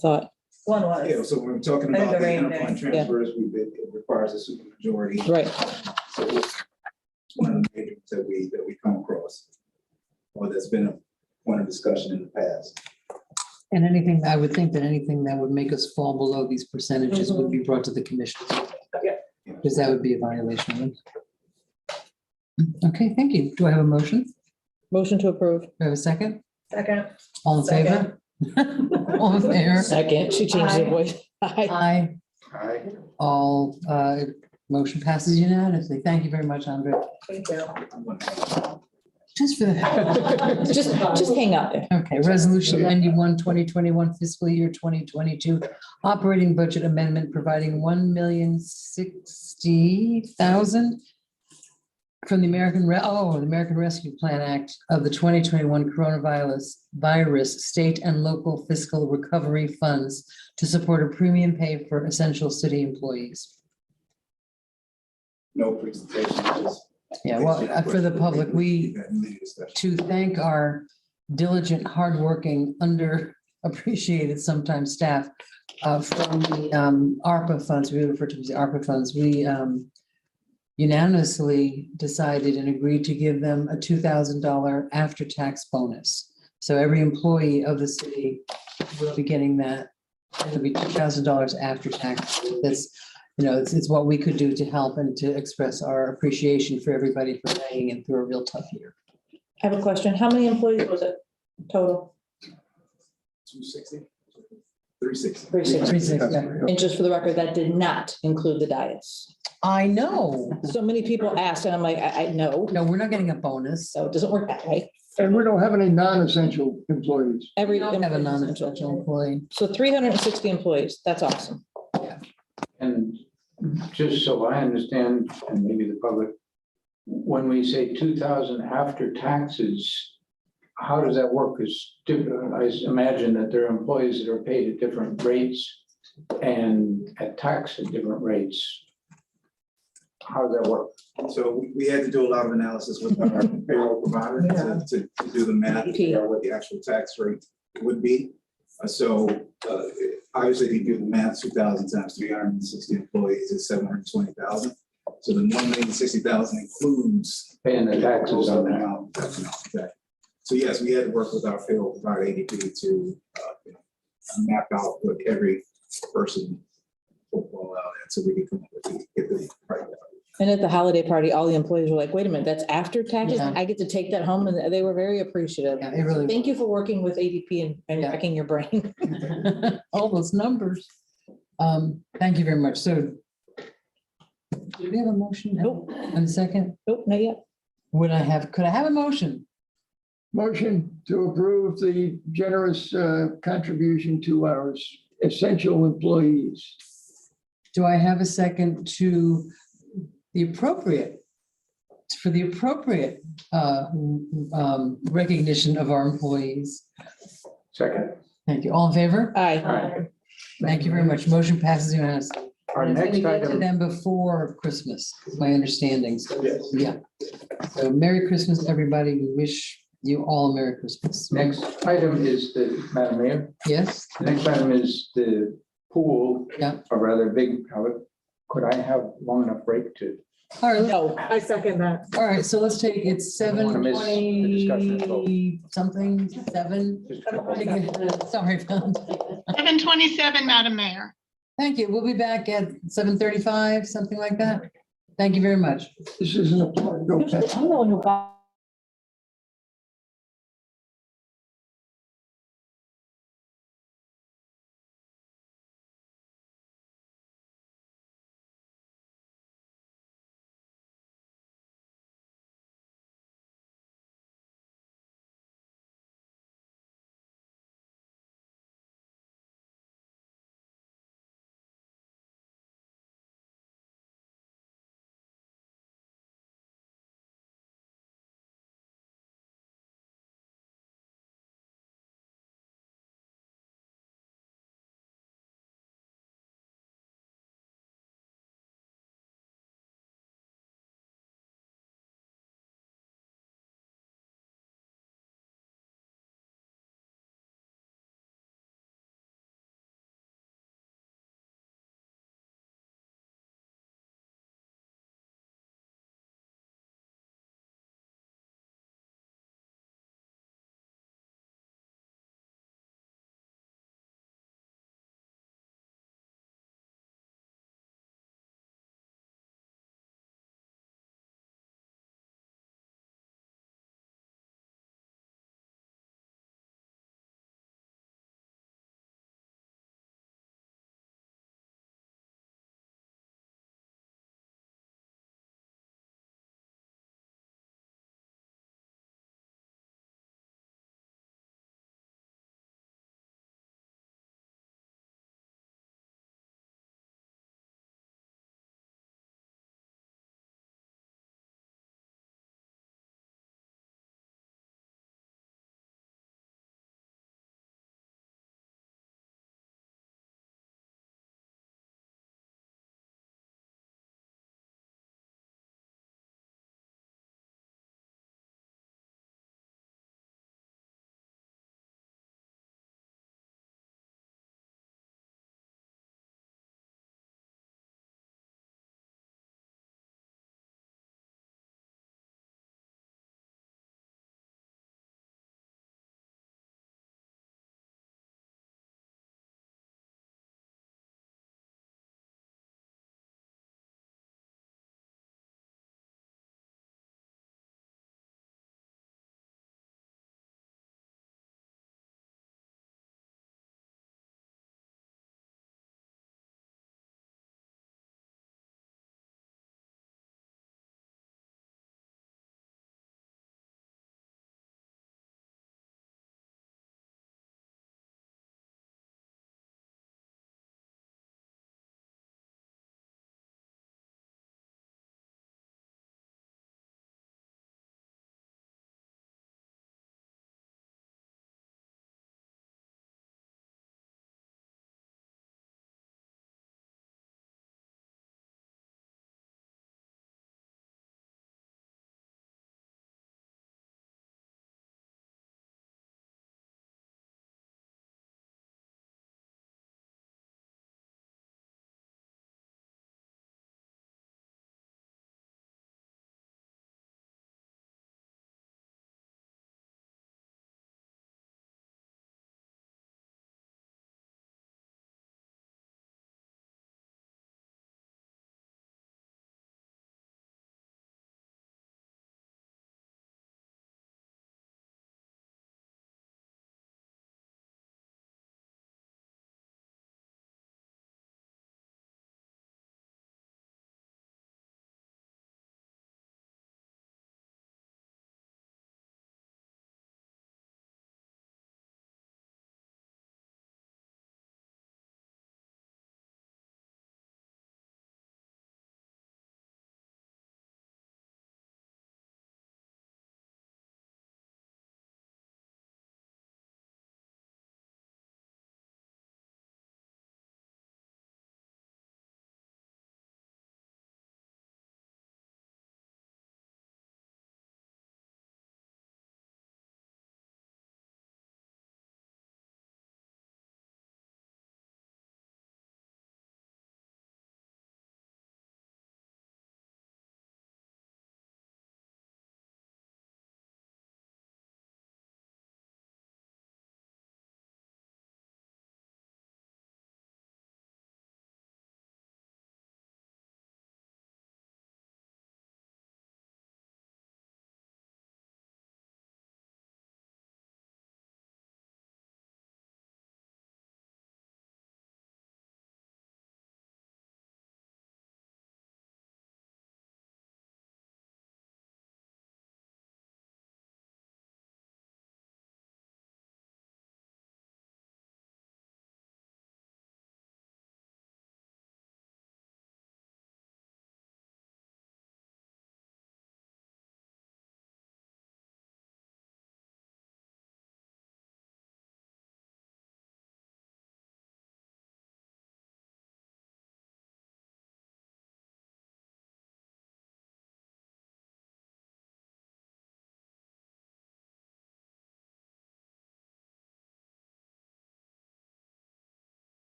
thought. One was. Yeah, so when we're talking I think about the the rain interfund day. transfers, it requires a supermajority. Right. So it's one of the major that we come across, or that's been a point of discussion in the past. And anything, I would think that anything that would make us fall below these percentages would be brought to the commission. Yeah. Because that would be a violation. Okay, thank you. Do I have a motion? Motion to approve. Do I have a second? Second. All in favor? All in favor? Second, she changed her Aye. voice. Aye. Aye. Aye. All, motion passes unanimously. Thank you very much, Andre. Thank you. Just for the. Just hang out there. Okay, resolution 91, 2021 fiscal year 2022 operating budget amendment providing $1,060,000 from the American Rescue Plan Act of the 2021 coronavirus state and local fiscal recovery funds to support a premium pay for essential city employees. No presentation, just. Yeah, well, for the public, to thank our diligent, hardworking, underappreciated sometimes staff from the ARPA funds, we refer to as the ARPA funds, we unanimously decided and agreed to give them a $2,000 after-tax bonus. So every employee of the city will be getting that It'll be $2,000 after tax. That's, you know, it's what we could do to help and to express our appreciation for everybody for hanging in through a real tough year. I have a question. How many employees was it total? 260? 360. 360. And just for the record, that did not include the dais. I know. So many people asked, and I'm like, I know. No, we're not getting a bonus. So it doesn't work that way. And we don't have any non-essential employees. Every. We don't have a non-essential employee. So 360 employees. That's awesome. And just so I understand, and maybe the public, when we say 2,000 after taxes, how does that work? Because I imagine that there are employees that are paid at different rates and at tax at different rates. How does that work? So we had to do a lot of analysis with our payroll provider to do the math, to figure out what the actual tax rate would be. Obviously, if you do the math, 2,000 times 360 employees is 720,000. So the 1,060,000 includes paying the taxes on that. Okay. So yes, we had to work with our payroll provider ADP to map out what every person will fall out at, so we can come up with get the right value. And at the holiday party, all the employees were like, wait a minute, that's after taxes? Yeah. I get to take that home, and they were very appreciative. Yeah, it really. Thank you for working with ADP and wrecking your brain. All those numbers. Thank you very much. So. Do we have a motion? Nope. And a second? Nope, not yet. Could I have a motion? Motion to approve the generous contribution to our essential employees. Do I have a second to the appropriate recognition of our employees? Second. Thank you. All in favor? Aye. Thank you very much. Motion passes unanimously. Our And it's next gonna get to item, them before Christmas, is my understanding. So, Yes. yeah. So Merry Christmas, everybody. We wish you all a Merry Christmas. next item is Madam Mayor, Yes? the next item is the pool. Yeah. A rather big, could I have long enough break to? All right. No. I second that. All right, so let's take it Don't wanna miss the discussion flow. 7:20 something, 7. Just a couple. Sorry, Phil. 7:27, Madam Mayor. Thank you. We'll be back at 7:35, something like that. Thank you very much. This isn't a. Go ahead. I'm the one who bought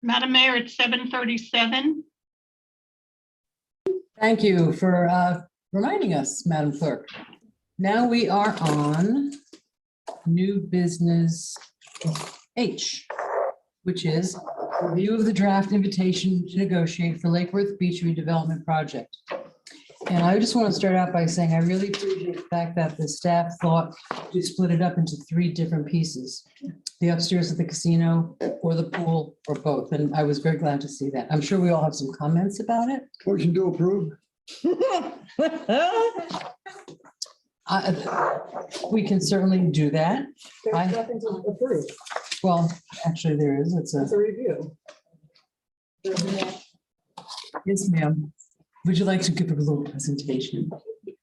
Madam Mayor, it's 7:37. Thank you for reminding us, Madam Clerk. Now we are on new business H, which is review of the draft invitation to negotiate for Lake Worth Beach redevelopment project. And I just want to start out by saying I really appreciate the fact that the staff thought to split it up into 3 different pieces. The upstairs at the casino, or the pool, or both. And I was very glad to see that. I'm sure we all have some comments about it. Motion to approve. We can certainly do that. There's nothing to approve. Well, actually, there is. It's It's a, a review. yes, ma'am. Would you like to give a little presentation?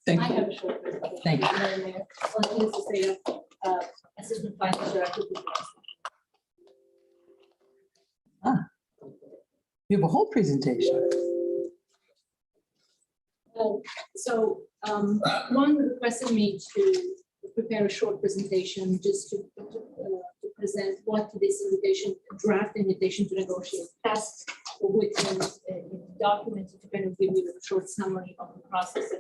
Thank I you. have a short presentation. Thank you. Madam Mayor. One thing is to say, Assistant Finance Director. You have a whole presentation. One requested me to prepare a short presentation just to present what this invitation, draft invitation to negotiate has within documents to kind of give you a short summary of the process.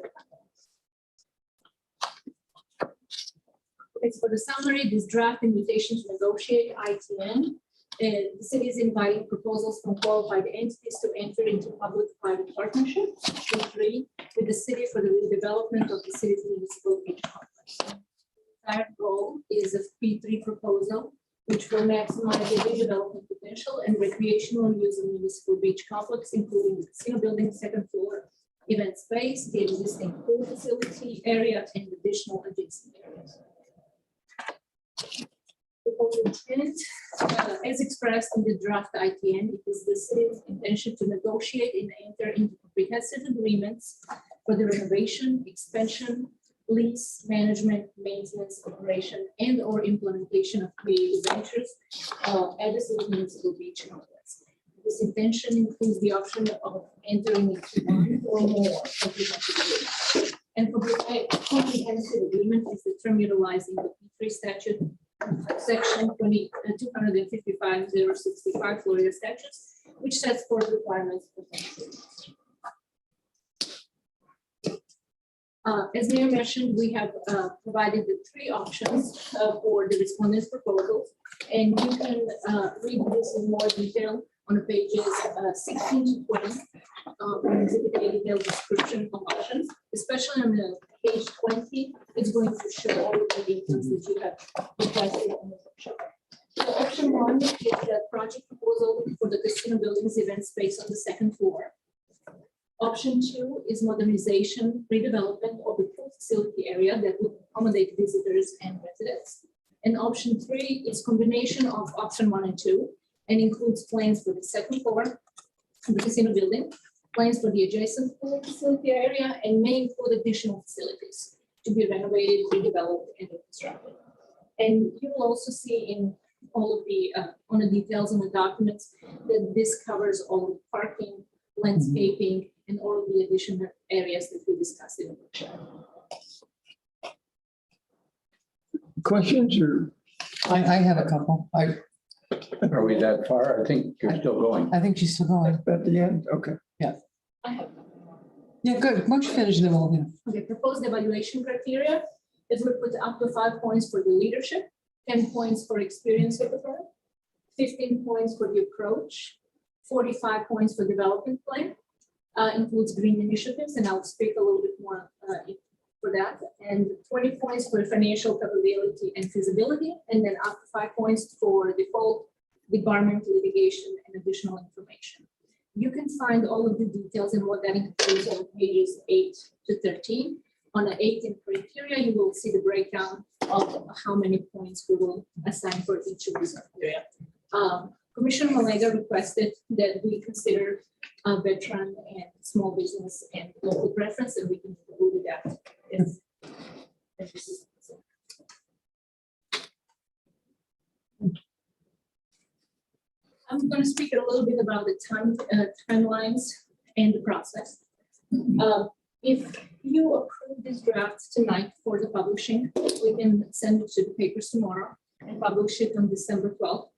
It's for the summary, this draft invitation to negotiate ITN. The city is inviting proposals from qualified entities to enter into public-private partnership with the city for the redevelopment of the city's municipal beach complex. Our goal is a P3 proposal, which will maximize the redevelopment potential and recreational use of municipal beach complex, including the casino building, 2nd floor, event space, the existing pool facility area, and additional adjacent areas. Intent, as expressed in the draft ITN, it is the city's intention to negotiate and enter into comprehensive agreements for the renovation, expansion, lease, management, maintenance, operation, and or implementation of creative ventures at the city municipal beach complex. This intention includes the option of entering into 1 or more comprehensive agreements. And comprehensive agreement is the term utilizing the P3 statute, section 255-065 Florida statutes, which sets forth requirements for as Mayor mentioned, we have provided the 3 options for the respondents' proposals, and you can read this in more detail on pages 16 to 20. Exhibit a detailed description of options, especially on the page 20. It's going to show all of the details that you have requested on the workshop. So option 1 is the project proposal for the casino buildings event space on the 2nd floor. Option 2 is modernization, redevelopment of the pool facility area that would accommodate visitors and residents. And option 3 is combination of option 1 and 2 and includes plans for the 2nd floor of the casino building, plans for the adjacent pool facility area, and may include additional facilities to be renovated, redeveloped, and constructed. And you will also see in all of the on the details in the documents that this covers all the parking, landscaping, and all of the additional areas that we discussed in the workshop. Questions or? I have a couple. Are we that far? I think you're still going. I think she's still going. At the end, okay. I have Yeah, good. Why don't you finish them all? okay, proposed evaluation criteria is we put up to 5 points for the leadership, 10 points for experience with the firm, 15 points for the approach, 45 points for development plan, includes green initiatives, and I'll speak a little bit more for that, and 20 points for financial capability and feasibility, and then up to 5 points for default, debarment, litigation, and additional information. You can find all of the details and what that includes on pages 8 to 13. On the 18 criteria, you will see the breakdown of how many points we will assign for each of these criteria. Commissioner Malega requested that we consider veteran and small business and local preference, and we can include that. I'm going to speak a little bit about the timelines and the process. If you approve this draft tonight for the publishing, we can send it to the papers tomorrow and publish it on December 12th.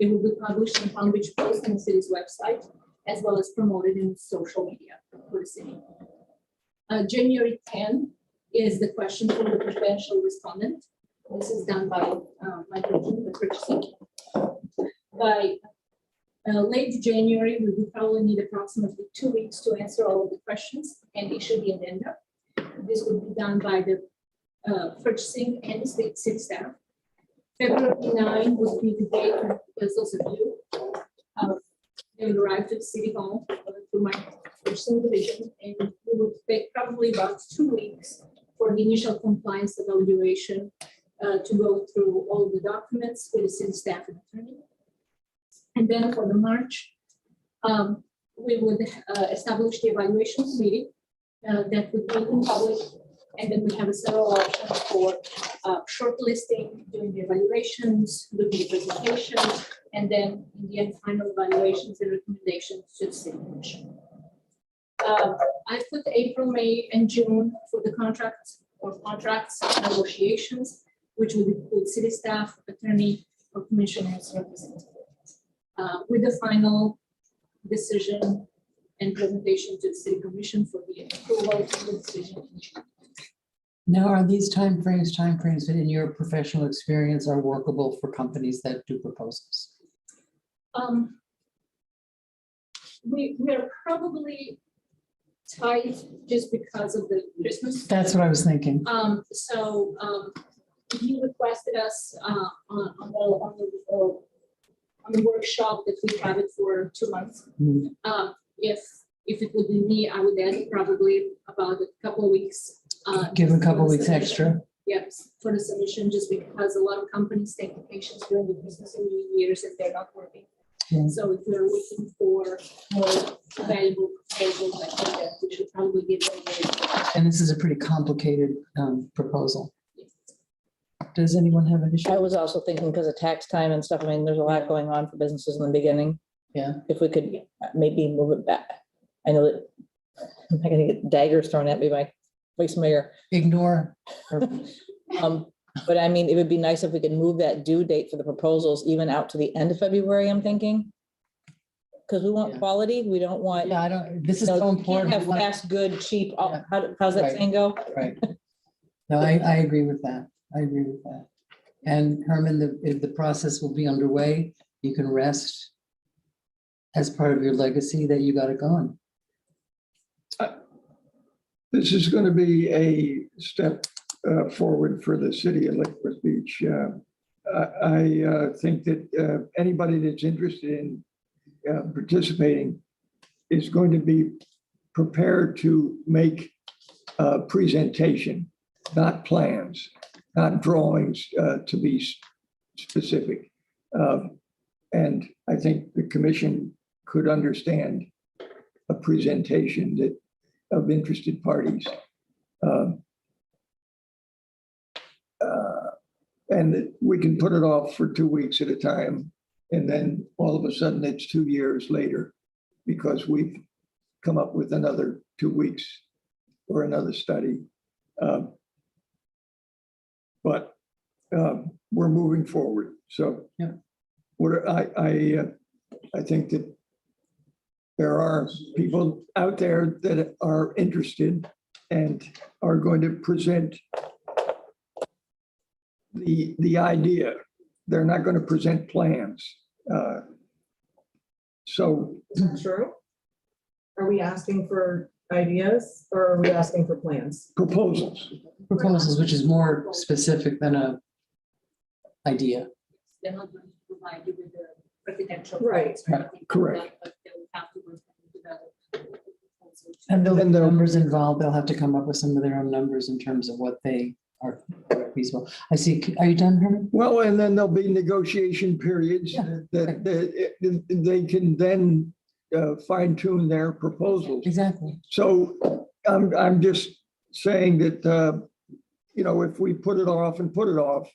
It will be published in Palm Beach Post and the city's website, as well as promoted in social media for the city. January 10 is the question for the presidential respondent. This is done by Michael June, the purchasing. By late January, we will probably need approximately 2 weeks to answer all of the questions and issue the addenda. This will be done by the purchasing and the city staff. February 9 will be the date when proposals are due. They will arrive to the city hall through my purchasing division, and we will take probably about 2 weeks for the initial compliance evaluation to go through all the documents with the city staff and attorney. And then for the March, we would establish the evaluation committee that would be in public. And then we have several options for shortlisting, doing the evaluations, doing the presentations, and then in the end, final evaluations and recommendations to the city commission. I put April, May, and June for the contracts negotiations, which would include city staff, attorney, or commissioners representative. With the final decision and presentation to the city commission for the approval of the decision in June. Now, are these timeframes that in your professional experience are workable for companies that do proposals? We are probably tight just because of the Christmas. That's what I was thinking. You requested us on the workshop that we have it for 2 months. If it would be me, I would add probably about a couple of weeks. Give them a couple of weeks extra. Yes, for the submission, just because a lot of companies take vacations during the Christmas and New Year's and they're not working. Yeah. So if we're looking for more valuable proposals, I think that we should probably give them. And this is a pretty complicated proposal. Does anyone have an issue? I was also thinking because of tax time and stuff, I mean, there's a lot going on for businesses in the beginning. Yeah. If we could maybe move it back. I know that I'm not gonna get daggers thrown at me by vice mayor. Ignore. But I mean, it would be nice if we could move that due date for the proposals even out to the end of February, I'm thinking. Because we want quality, we don't want. Yeah, I don't, this is you know, so you can't important. have fast, good, cheap. How's that Right. saying go? Right. No, I agree with that. I agree with that. And Herman, if the process will be underway, you can rest as part of your legacy that you got it going. This is going to be a step forward for the city of Lake Worth Beach. I think that anybody that's interested in participating is going to be prepared to make a presentation, not plans, not drawings to be specific. And I think the commission could understand a presentation that of interested parties. And that we can put it off for 2 weeks at a time. And then all of a sudden it's 2 years later because we've come up with another 2 weeks or another study. But we're moving forward. So yeah. What I think that there are people out there that are interested and are going to present the idea. They're not going to present plans. So. Is that true? Are we asking for ideas or are we asking for plans? Proposals. Proposals, which is more specific than a idea. They're not going to provide you with the residential. Right. Correct. But they will have to work and develop. And there'll be numbers involved. They'll have to come up with some of their own numbers in terms of what they are feasible. I see. Are you done, Herman? Well, and then there'll be negotiation periods that they can then fine tune their proposals. Exactly. So I'm just saying that, you know, if we put it off and put it off,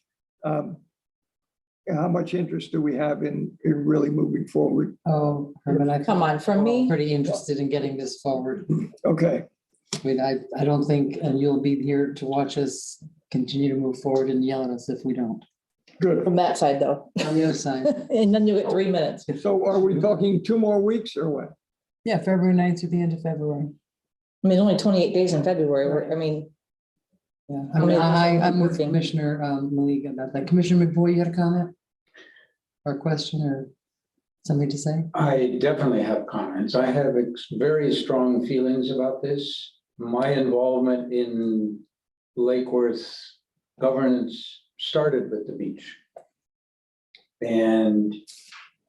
how much interest do we have in really moving forward? Oh, Herman, Come on, from me. Pretty interested in getting this forward. Okay. I mean, I don't think, and you'll be here to watch us continue to move forward and yell at us if we don't. Good. From that side, though. On the other side. And then you get 3 minutes. So are we talking 2 more weeks or what? Yeah, February 9th to the end of February. I mean, only 28 days in February. I mean, Yeah, How many I'm with working? Commissioner Malik about that. Commissioner McBoy, you had a comment? Or question or something to say? I definitely have comments. I have very strong feelings about this. My involvement in Lake Worth governance started with the beach. And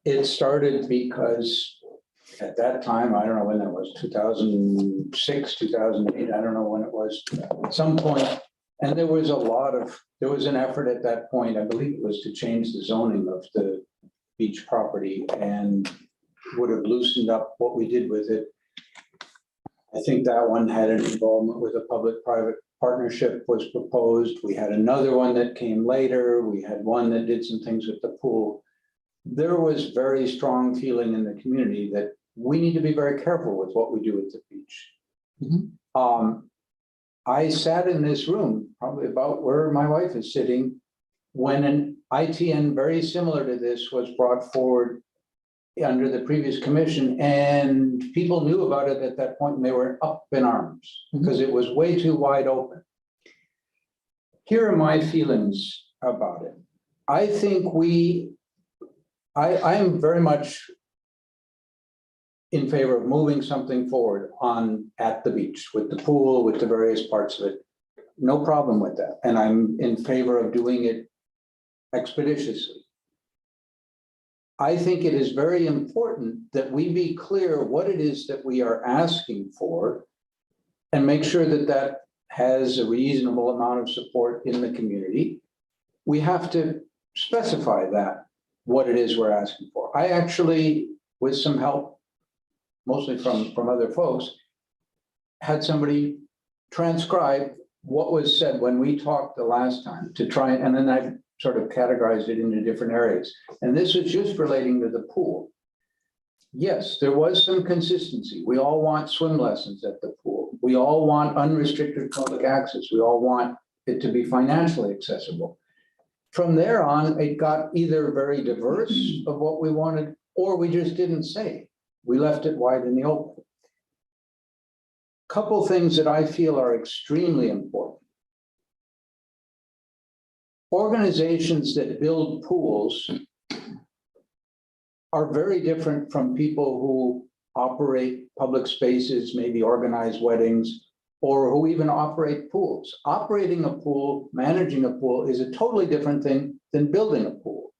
it started because at that time, I don't know when that was, 2006, 2008, I don't know when it was, at some point. And there was an effort at that point, I believe it was to change the zoning of the beach property and would have loosened up what we did with it. I think that one had an involvement with a public-private partnership was proposed. We had another one that came later. We had one that did some things with the pool. There was very strong feeling in the community that we need to be very careful with what we do at the beach. I sat in this room, probably about where my wife is sitting, when an ITN very similar to this was brought forward under the previous commission, and people knew about it at that point and they were up in arms because it was way too wide open. Here are my feelings about it. I think I'm very much in favor of moving something forward at the beach with the pool, with the various parts of it. No problem with that. And I'm in favor of doing it expeditiously. I think it is very important that we be clear what it is that we are asking for and make sure that that has a reasonable amount of support in the community. We have to specify that, what it is we're asking for. I actually, with some help, mostly from other folks, had somebody transcribe what was said when we talked the last time to try, and then I sort of categorized it into different areas. And this was just relating to the pool. Yes, there was some consistency. We all want swim lessons at the pool. We all want unrestricted public access. We all want it to be financially accessible. From there on, it got either very diverse of what we wanted, or we just didn't say. We left it wide in the open. Couple things that I feel are extremely important. Organizations that build pools are very different from people who operate public spaces, maybe organize weddings, or who even operate pools. Operating a pool, managing a pool is a totally different thing than building a pool.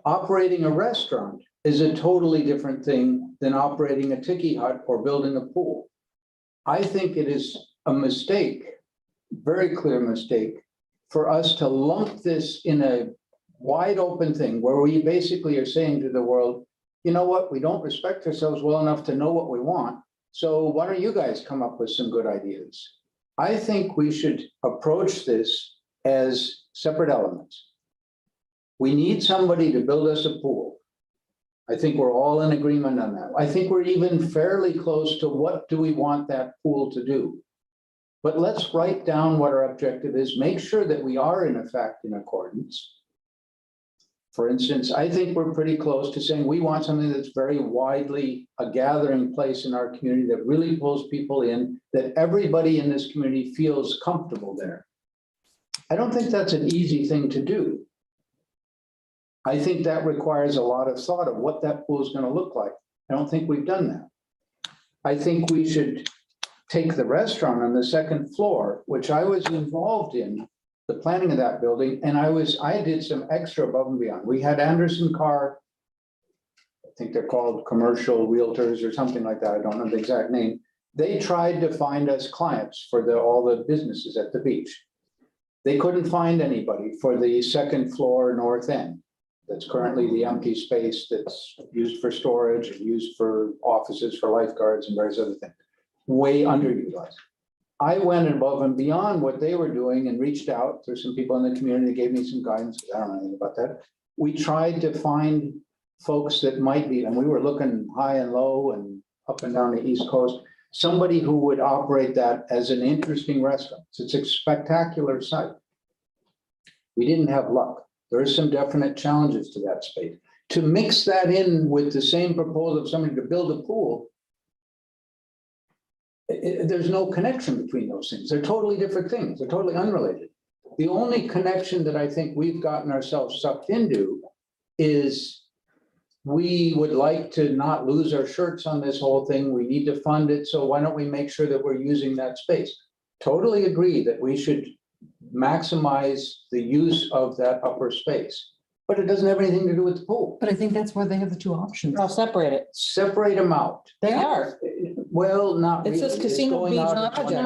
Operating a restaurant is a totally different thing than operating a tiki hut or building a pool. I think it is a mistake, very clear mistake, for us to lump this in a wide open thing where we basically are saying to the world, you know what, we don't respect ourselves well enough to know what we want. So why don't you guys come up with some good ideas? I think we should approach this as separate elements. We need somebody to build us a pool. I think we're all in agreement on that. I think we're even fairly close to what do we want that pool to do. But let's write down what our objective is, make sure that we are in effect in accordance. For instance, I think we're pretty close to saying we want something that's very widely a gathering place in our community that really pulls people in, that everybody in this community feels comfortable there. I don't think that's an easy thing to do. I think that requires a lot of thought of what that pool is going to look like. I don't think we've done that. I think we should take the restaurant on the second floor, which I was involved in the planning of that building, and I did some extra above and beyond. We had Anderson Carr, I think they're called commercial realtors or something like that. I don't know the exact name. They tried to find us clients for all the businesses at the beach. They couldn't find anybody for the second floor north end. That's currently the empty space that's used for storage and used for offices for lifeguards and various other things. Way underutilized. I went above and beyond what they were doing and reached out. There's some people in the community that gave me some guidance. I don't know anything about that. We tried to find folks that might be, and we were looking high and low and up and down the East Coast, somebody who would operate that as an interesting restaurant. It's a spectacular site. We didn't have luck. There are some definite challenges to that space. To mix that in with the same proposal of somebody to build a pool, there's no connection between those things. They're totally different things. They're totally unrelated. The only connection that I think we've gotten ourselves sucked into is we would like to not lose our shirts on this whole thing. We need to fund it. So why don't we make sure that we're using that space? Totally agree that we should maximize the use of that upper space, but it doesn't have anything to do with the pool. But I think that's why they have the two options. I'll separate it. Separate them out. They are. Well, not It really. says It's casino going beach out and of project.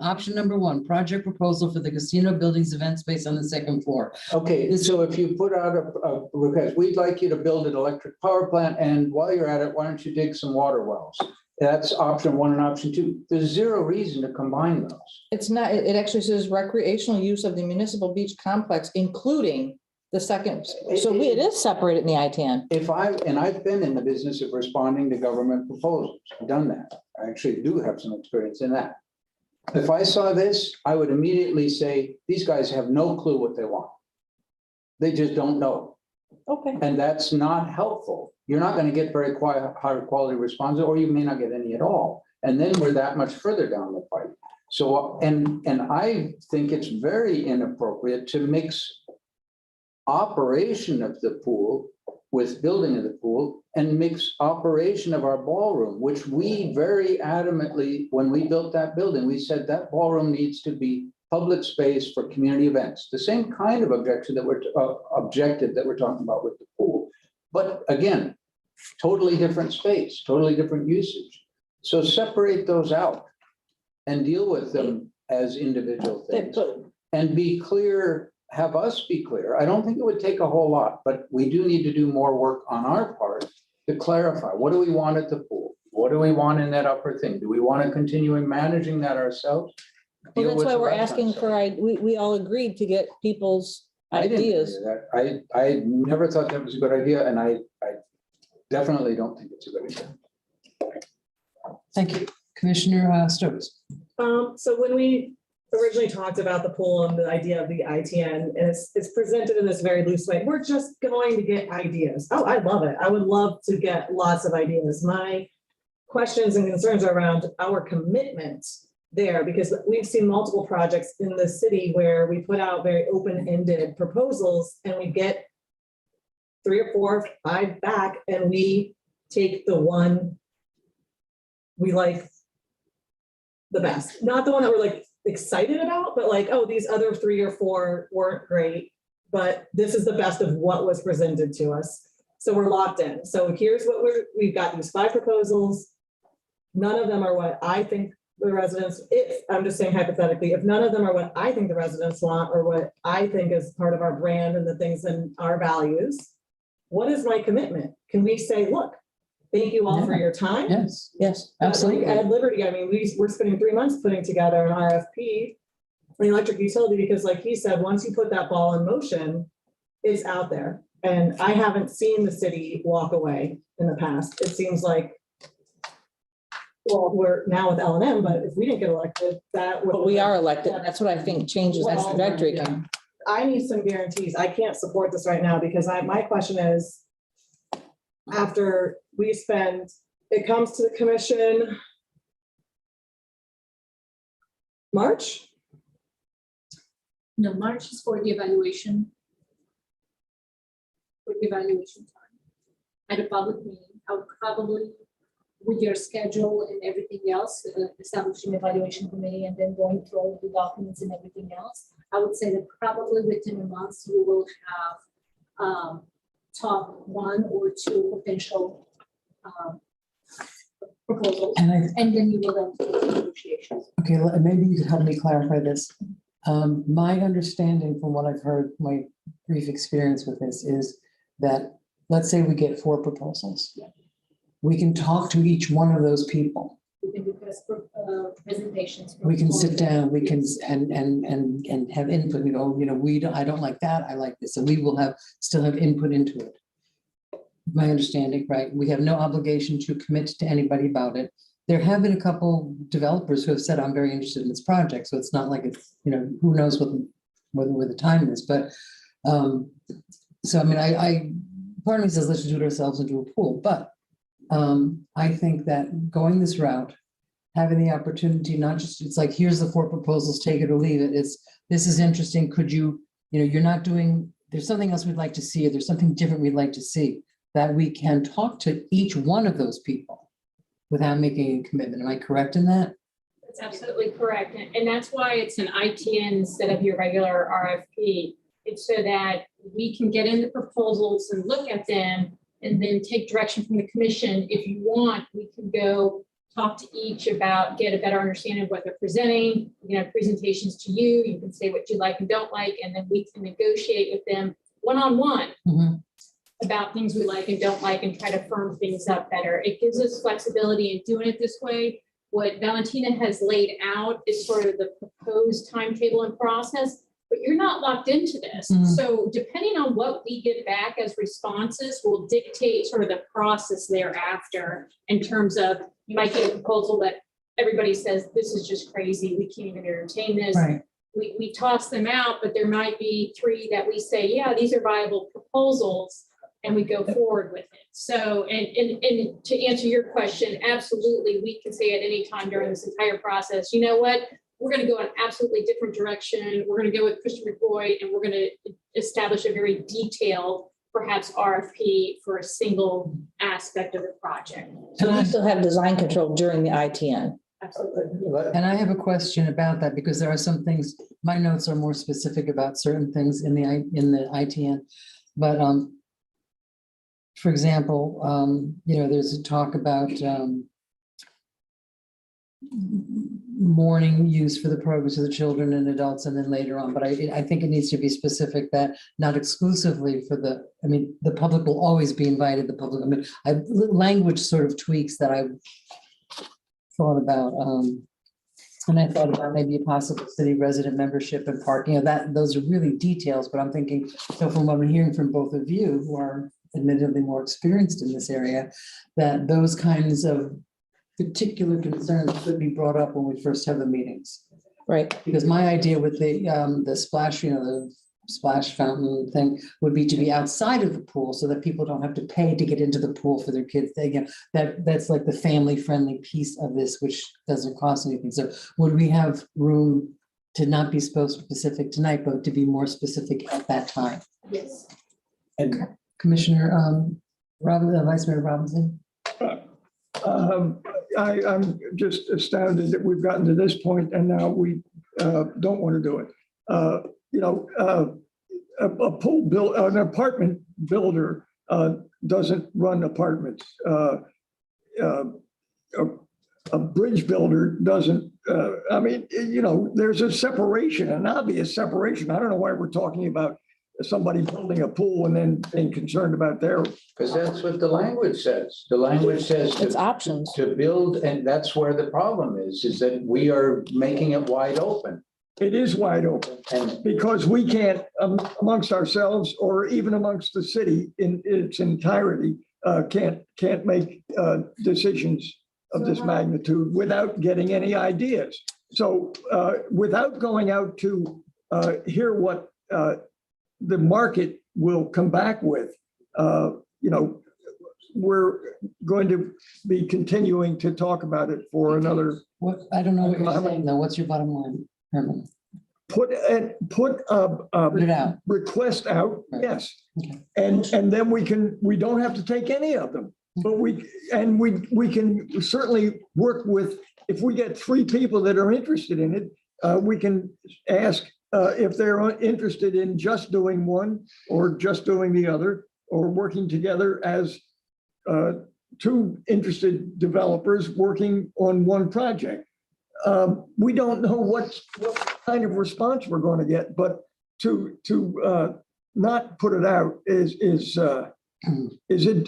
Option number one, project proposal for the casino buildings event space on the second floor. Okay, so if you put out a request, we'd like you to build an electric power plant, and while you're at it, why don't you dig some water wells? That's option one and option two. There's zero reason to combine those. It's not, it actually says recreational use of the municipal beach complex, including the second. So it is separated in the ITN. I've been in the business of responding to government proposals. I've done that. I actually do have some experience in that. If I saw this, I would immediately say, these guys have no clue what they want. They just don't know. Okay. And that's not helpful. You're not going to get very high quality responses, or you may not get any at all. And then we're that much further down the pipe. So, and I think it's very inappropriate to mix operation of the pool with building of the pool and mix operation of our ballroom, which we very adamantly, when we built that building, we said that ballroom needs to be public space for community events. The same kind of objection that objective that we're talking about with the pool. But again, totally different space, totally different usage. So separate those out and deal with them as individual things and be clear. Have us be clear. I don't think it would take a whole lot, but we do need to do more work on our part to clarify, what do we want at the pool? What do we want in that upper thing? Do we want to continue managing that ourselves? Well, that's why we're asking for, we all agreed to get people's ideas. I never thought that was a good idea, and I definitely don't think it's a good idea. Thank you. Commissioner Stokes. So when we originally talked about the pool and the idea of the ITN, and it's presented in this very loose way. We're just going to get ideas. Oh, I love it. I would love to get lots of ideas. My questions and concerns are around our commitment there, because we've seen multiple projects in the city where we put out very open-ended proposals and we get 3 or 4 or 5 back, and we take the one we like the best. Not the one that we're like excited about, but like, oh, these other 3 or 4 weren't great, but this is the best of what was presented to us. So we're locked in. So here's what we've got these 5 proposals. None of them are what I think the residents, if I'm just saying hypothetically, if none of them are what I think the residents want or what I think is part of our brand and the things and our values, what is my commitment? Can we say, look, thank you all for your time. Yes. Yes, absolutely. At Liberty, I mean, we're spending 3 months putting together an RFP for the electric utility, because like he said, once you put that ball in motion, it's out there. And I haven't seen the city walk away in the past. It seems like, well, we're now with L&M, but if we didn't get elected, that would. but we are elected. That's what I think changes that trajectory. Yeah. I need some guarantees. I can't support this right now because my question is, after we spend, it comes to the commission March? No, March is for the evaluation. For the evaluation time. At a public meeting, I would probably, with your schedule and everything else, establishing evaluation committee and then going through all the documents and everything else, I would say that probably within a month, you will have top 1 or 2 potential proposals, and then you will enter negotiations. Okay, maybe you could help me clarify this. My understanding from what I've heard, my brief experience with this is that, let's say we get 4 proposals. Yeah. We can talk to each one of those people. We can request presentations. We can sit down, we can, and have input, I don't like that, I like this, and we will still have input into it. My understanding, right? We have no obligation to commit to anybody about it. There have been a couple developers who have said, I'm very interested in this project. So it's not like it's, who knows what where the time is, but, so I mean, part of me says, let's do it ourselves into a pool, but I think that going this route, having the opportunity, not just, it's like, here's the 4 proposals, take it or leave it, this is interesting, could you, you're not doing, there's something else we'd like to see, or there's something different we'd like to see, that we can talk to each one of those people without making a commitment. Am I correct in that? That's absolutely correct. And that's why it's an ITN instead of your regular RFP. It's so that we can get into proposals and look at them and then take direction from the commission. If you want, we can go talk to each about, get a better understanding of what they're presenting, presentations to you. You can say what you like and don't like, and then we can negotiate with them one-on-one about things we like and don't like and try to firm things up better. It gives us flexibility in doing it this way. What Valentina has laid out is sort of the proposed timetable and process, but you're not locked into this. So depending on what we get back as responses will dictate sort of the process thereafter in terms of, you might get a proposal that everybody says, this is just crazy, we can't even entertain this. Right. We toss them out, but there might be 3 that we say, yeah, these are viable proposals, and we go forward with it. So, and to answer your question, absolutely, we can say at any time during this entire process, you know what, we're going to go in an absolutely different direction. We're going to go with Christopher Boyd, and we're going to establish a very detailed, perhaps RFP for a single aspect of the project. So we still have design control during the ITN. Absolutely. And I have a question about that, because there are some things, my notes are more specific about certain things in the ITN, but for example, there's a talk about morning use for the programs of the children and adults, and then later on, but I think it needs to be specific that not exclusively for the public will always be invited, language sort of tweaks that I thought about, and I thought about maybe a possible city resident membership and parking, those are really details, but I'm thinking, so from what I'm hearing from both of you who are admittedly more experienced in this area, that those kinds of particular concerns could be brought up when we first have the meetings. Right. Because my idea with the splash, the splash fountain thing would be to be outside of the pool so that people don't have to pay to get into the pool for their kids. Again, that's like the family-friendly piece of this, which doesn't cost anything. So would we have room to not be specific tonight, but to be more specific at that time? Yes. And Commissioner Vice Mayor Robinson? I'm just astounded that we've gotten to this point and now we don't want to do it. A pool build, an apartment builder doesn't run apartments. A bridge builder doesn't. There's a separation, an obvious separation. I don't know why we're talking about somebody building a pool and then being concerned about their. Because that's what the language says. The language says It's options. to build, and that's where the problem is that we are making it wide open. It is wide open, and because we can't, amongst ourselves or even amongst the city in its entirety, can't make decisions of this magnitude without getting any ideas. So without going out to hear what the market will come back with, we're going to be continuing to talk about it for another. What, I don't know what you're saying though. What's your bottom line, Herman? Put a it out. Request out, Right. yes. Okay. And then we don't have to take any of them, but we can certainly work with, if we get 3 people that are interested in it, we can ask if they're interested in just doing one or just doing the other, or working together as 2 interested developers working on one project. We don't know what kind of response we're going to get, but to not put it out is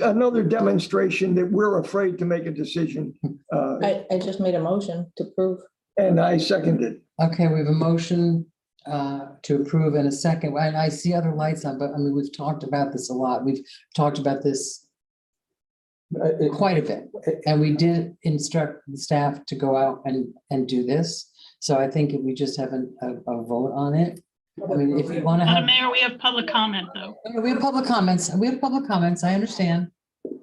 another demonstration that we're afraid to make a decision. I just made a motion to approve. And I seconded. Okay, we have a motion to approve in a second. And I see other lights on, but we've talked about this a lot. We've talked about this quite a bit. And we did instruct the staff to go out and do this. So I think if we just have a vote on it, I mean, if you want to Madam have, Mayor, we have public comment, though. we have public comments. We have public comments. I understand.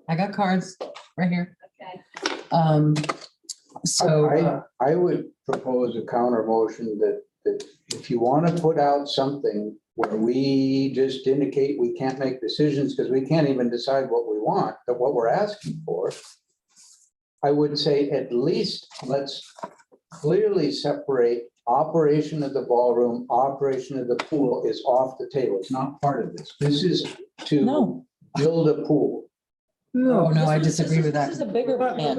I got cards right here. So, I would propose a counter motion that if you want to put out something where we just indicate we can't make decisions because we can't even decide what we want, but what we're asking for, I would say at least let's clearly separate operation of the ballroom, operation of the pool is off the table. It's not part of this. This is to build a pool. oh, no, I disagree with that. This is a bigger plan.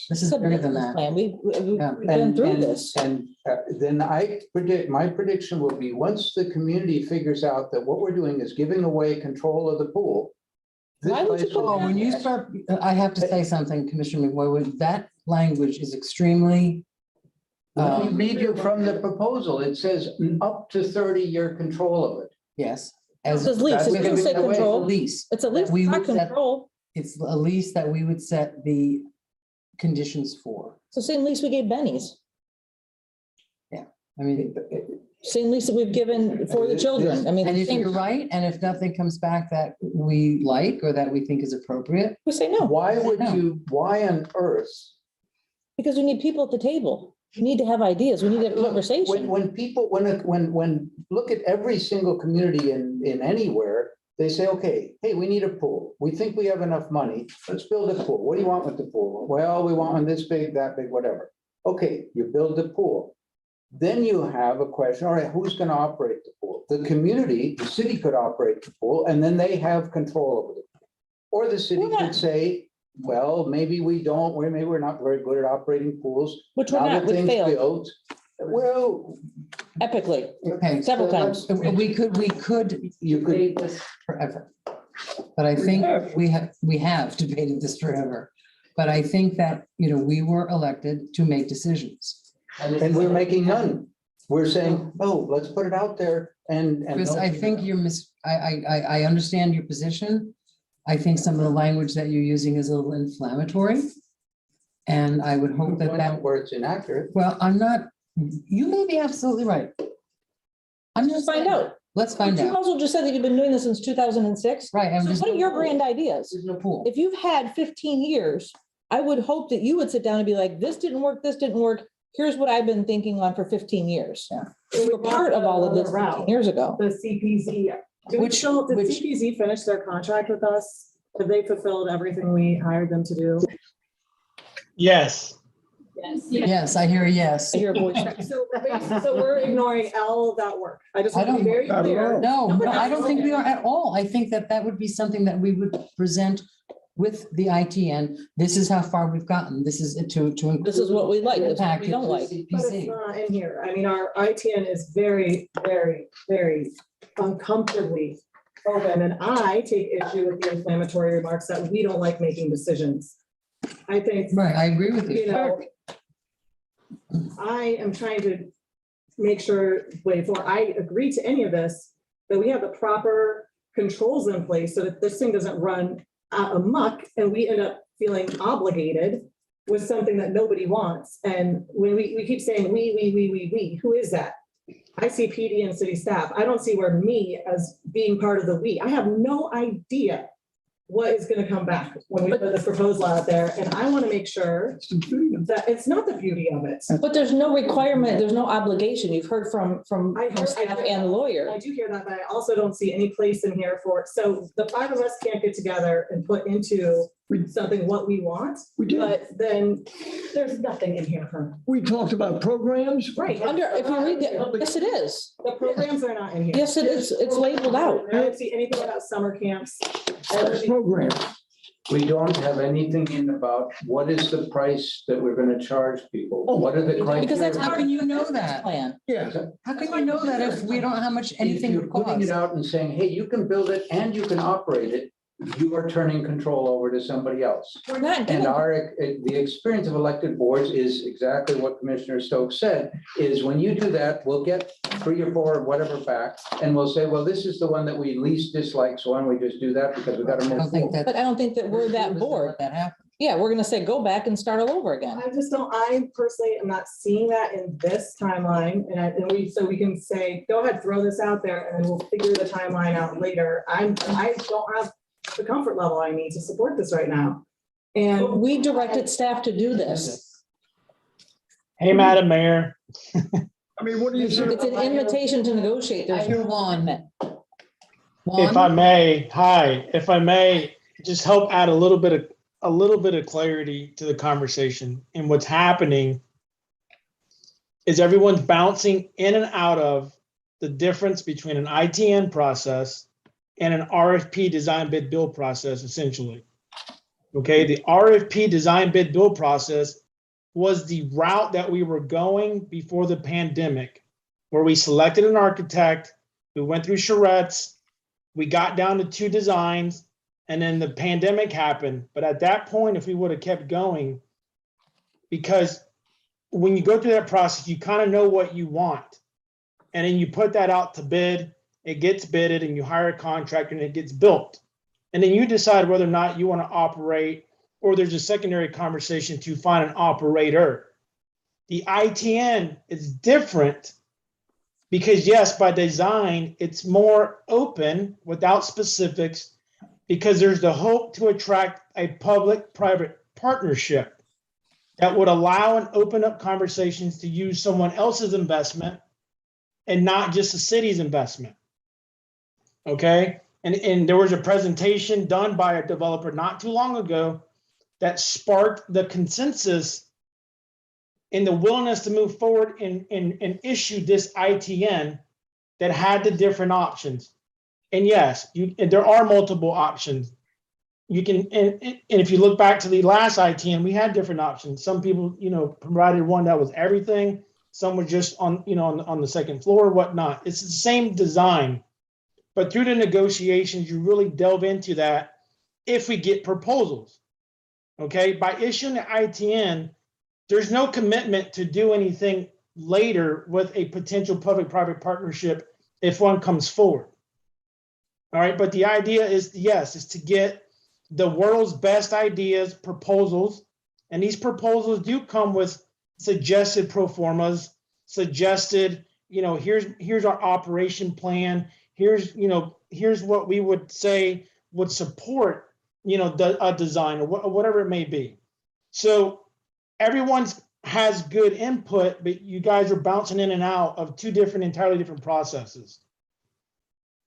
This is bigger than that. Plan. We've Yeah. been through this. And then I predict, my prediction will be, once the community figures out that what we're doing is giving away control of the pool. this Why would you place put will- Oh, when you start, I have to say something, Commissioner McWoy, that language is extremely. Let me read you from the proposal. It says up to 30-year control of it. Yes. It says lease, That's it doesn't say giving away control. Lease. It's a lease, We not would set- control. It's a lease that we would set the conditions for. It's the same lease we gave Benny's, I mean, same lease that we've given for the children. I mean, and if same- you're right, and if nothing comes back that we like or that we think is appropriate, we say no, Why would you, why on earth? because we need people at the table. We need to have ideas. We need to have conversation. When people, look at every single community in anywhere, they say, okay, hey, we need a pool. We think we have enough money. Let's build a pool. What do you want with the pool? Well, we want one this big, that big, whatever. Okay, you build the pool. Then you have a question, all right, who's going to operate the pool? The community, the city could operate the pool, and then they have control over the pool. Or the city could say, well, maybe we don't, or maybe we're not very good at operating pools. Which we're Now not, that we things failed built, well, epically, okay. several times. We could You could, debate this forever. But I think we have debated this forever. But I think that, we were elected to make decisions. and we're making none. We're saying, oh, let's put it out there and. Chris, I think I understand your position. I think some of the language that you're using is a little inflammatory. And I would hope that Where it's inaccurate. well, I'm not, you may be absolutely right. I'm just Find out. Let's find You out. also just said that you've been doing this since 2006. Right, I'm So just. what are your grand ideas? There's no pool. If you've had 15 years, I would hope that you would sit down and be like, this didn't work, this didn't work. Here's what I've been thinking on for 15 years. Yeah. You were part of all of this 15 years ago. The CPZ, did CPZ finish their contract with us? Have they fulfilled everything we hired them to do? Yes. Yes, I hear a yes. I hear a voice. So we're ignoring all of that work. I just I want to be don't, very clear. no, I don't think we are at all. I think that would be something that we would present with the ITN. This is how far we've gotten. This is to. This is what we like, the this is what we package don't of like. But it's CPC. not in here. I mean, our ITN is very, very, very uncomfortably open, and I take issue with the inflammatory remarks that we don't like making decisions. I think, Right, I agree with you you. know, I am trying to make sure, before I agree to any of this, that we have the proper controls in place so that this thing doesn't run amok and we end up feeling obligated with something that nobody wants. And when we keep saying we, who is that? I see PD and city staff. I don't see where me as being part of the we. I have no idea what is going to come back when we put this proposal out there. And I want to make sure that it's not the beauty of it. But there's no requirement, there's no obligation. You've heard from staff and the lawyer. I do hear that, but I also don't see any place in here for, so the five of us can't get together and put into something what we want, but then there's nothing in here for. We talked about programs. Right. Under, if you read it, yes, it is. The programs are not in here. Yes, it is. It's labeled out. I don't see anything about summer camps. Program. We don't have anything in about what is the price that we're gonna charge people? What are the criteria? Because that's How can you know that? plan. Yeah. How can you know that if we don't know how much If anything you're would putting it cost? out and saying, hey, you can build it and you can operate it, you are turning control over to somebody else. We're not And doing, the experience of elected boards is exactly what Commissioner Stokes said, is when you do that, we'll get 3 or 4 or whatever back, and we'll say, well, this is the one that we least dislike, so why don't we just do that because we got to I move don't think forward. that. but I don't think that we're that board. That happens. Yeah, we're gonna say, go back and start all over again. I just don't, I personally am not seeing that in this timeline, so we can say, go ahead, throw this out there, and then we'll figure the timeline out later. I don't have the comfort level I need to support this right now. And We directed staff to do this. Hey, Madam Mayor. I mean, what do you It's an invitation to negotiate. I There's hear no Juan. If I may, hi, if I may, just help add a little bit of clarity to the conversation. And what's happening is everyone's bouncing in and out of the difference between an ITN process and an RFP design bid build process, essentially. Okay, the RFP design bid build process was the route that we were going before the pandemic, where we selected an architect, we went through charrettes, we got down to 2 designs, and then the pandemic happened. But at that point, if we would have kept going, because when you go through that process, you kind of know what you want. And then you put that out to bid, it gets bidded, and you hire a contractor and it gets built. And then you decide whether or not you want to operate, or there's a secondary conversation to find an operator. The ITN is different because, yes, by design, it's more open without specifics, because there's the hope to attract a public-private partnership that would allow and open up conversations to use someone else's investment and not just the city's investment. Okay? And there was a presentation done by a developer not too long ago that sparked the consensus in the willingness to move forward and issue this ITN that had the different options. And yes, there are multiple options. You can, and if you look back to the last ITN, we had different options. Some people, provided one that was everything. Some were just on, on the second floor, whatnot. It's the same design, but through the negotiations, you really delve into that if we get proposals. Okay, by issuing the ITN, there's no commitment to do anything later with a potential public-private partnership if one comes forward. All right, but the idea is, yes, is to get the world's best ideas, proposals, and these proposals do come with suggested pro formas, suggested, here's our operation plan, here's what we would say would support, a design or whatever it may be. So everyone's has good input, but you guys are bouncing in and out of 2 entirely different processes.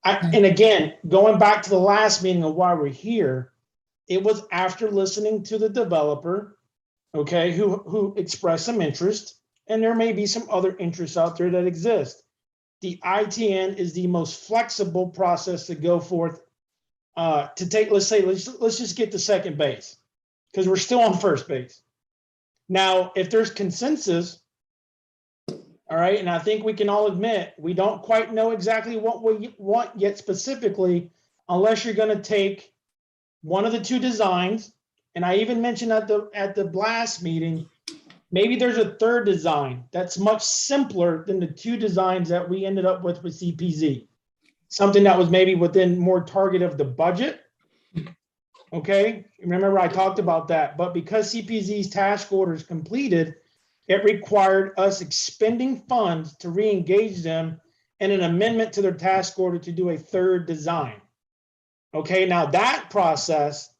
And again, going back to the last meeting of why we're here, it was after listening to the developer, okay, who expressed some interest, and there may be some other interests out there that exist. The ITN is the most flexible process to go forth to take, let's just get to second base, because we're still on first base. Now, if there's consensus, all right, and I think we can all admit, we don't quite know exactly what we want yet specifically, unless you're going to take one of the 2 designs. And I even mentioned at the blast meeting, maybe there's a 3rd design that's much simpler than the 2 designs that we ended up with CPZ. Something that was maybe within more target of the budget. Okay, remember I talked about that, but because CPZ's task order is completed, it required us expending funds to re-engage them and an amendment to their task order to do a 3rd design. Okay, now that process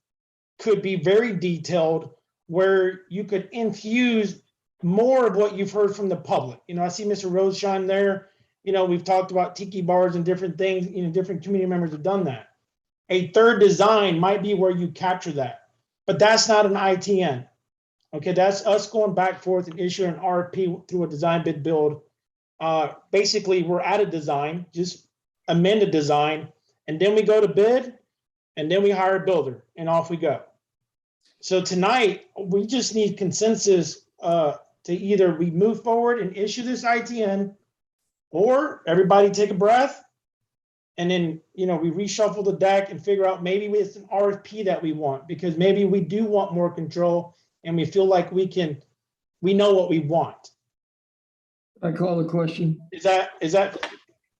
could be very detailed, where you could infuse more of what you've heard from the public. I see Mr. Roseshine there. We've talked about tiki bars and different things, different community members have done that. A 3rd design might be where you capture that, but that's not an ITN. Okay, that's us going back forth and issuing an RFP through a design bid build. Basically, we're at a design, just amend a design, and then we go to bid, and then we hire a builder, and off we go. So tonight, we just need consensus to either we move forward and issue this ITN, or everybody take a breath, and then we reshuffle the deck and figure out maybe it's an RFP that we want, because maybe we do want more control and we feel like we know what we want. I call the question. Is that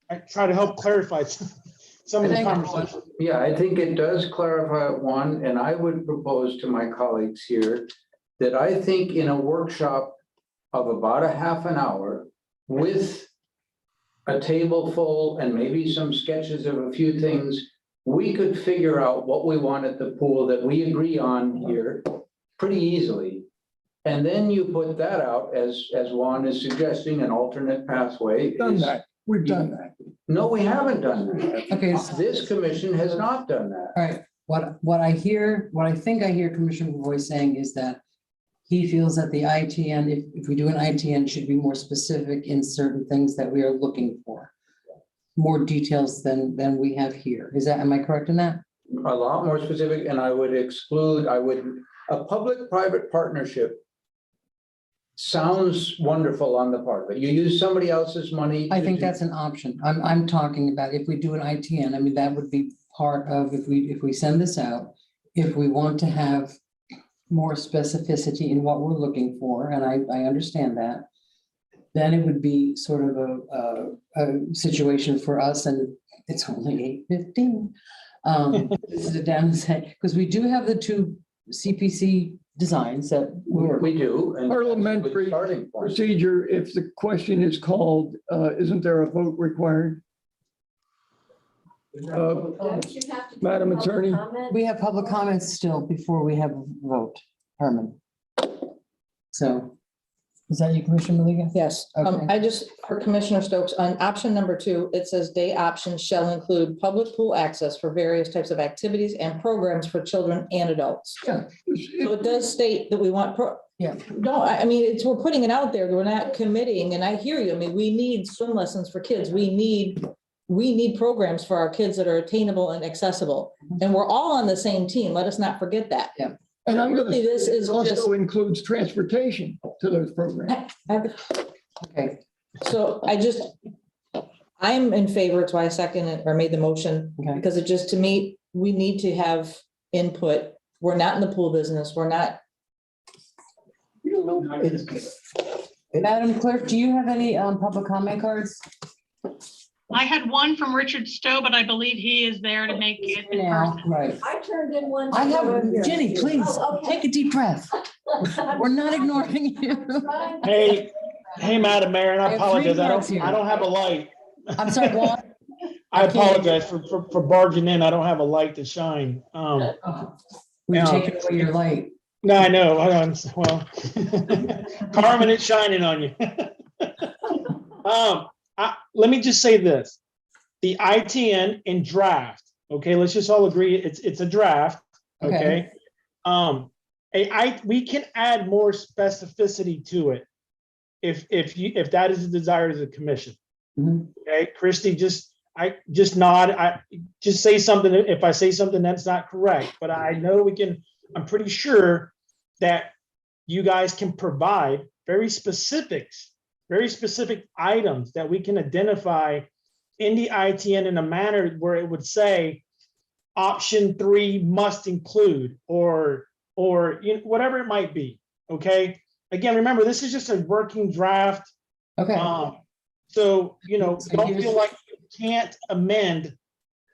I try to help clarify some of the Thank you. conversations. Yeah, I think it does clarify one, and I would propose to my colleagues here that I think in a workshop of about a half an hour with a table full and maybe some sketches of a few things, we could figure out what we want at the pool that we agree on here pretty easily. And then you put that out as Juan is suggesting, an alternate pathway. Done that. We've done that. No, we haven't done that. Okay. This commission has not done that. All right, what I think I hear Commissioner Boyd saying is that he feels that the ITN, if we do an ITN, should be more specific in certain things that we are looking for. More details than we have here. Am I correct in that? A lot more specific, and I would exclude, a public-private partnership sounds wonderful on the part of it. You use somebody else's money. I think that's an option. I'm talking about if we do an ITN, I mean, that would be part of, if we send this out, if we want to have more specificity in what we're looking for, and I understand that, then it would be sort of a situation for us, and it's only 8:15. This is a downside, because we do have the two CPC designs that we do. And parliamentary starting point. procedure, if the question is called, isn't there a vote required? Madam Attorney? We have public comments still before we have a vote, Herman. So, is that you, Commissioner Maliga? Yes, Okay. I just, for Commissioner Stokes, on option number 2, it says day options shall include public pool access for various types of activities and programs for children and adults. Yeah. So it does state that we want, Yeah. no, I mean, we're putting it out there, we're not committing, and I hear you, I mean, we need swim lessons for kids, we need programs for our kids that are attainable and accessible, and we're all on the same team, let us not forget that. Yeah. And I'm gonna, Really, this is it also just- includes transportation to those programs. Okay, So I'm in favor, it's why I seconded or made the motion, Okay. because it just, to me, we need to have input. We're not in the pool business, we're not. Madam Clerk, do you have any public comment cards? I had one from Richard Stowe, but I believe he is there to make it in Now, person. right. I turned in one. I have, Jenny, please, Oh, okay. take a deep breath. We're not ignoring you. Hey, Madam Mayor, and I I have 3 apologize, minutes here. I don't have a light. I'm sorry, Juan. I I can't- apologize for barging in, I don't have a light to shine. We've Yeah. taken away your light. No, I know, well, Carmen, it's shining on you. Let me just say this, the ITN in draft, okay, let's just all agree, it's a draft, okay? We can add more specificity to it if that is the desire of the commission. Mhm. Okay, Christie, just nod, just say something, if I say something that's not correct, but I know I'm pretty sure that you guys can provide very specific items that we can identify in the ITN in a manner where it would say option 3 must include, or whatever it might be, okay? Again, remember, this is just a working draft. Okay. So, So don't here's- feel like you can't amend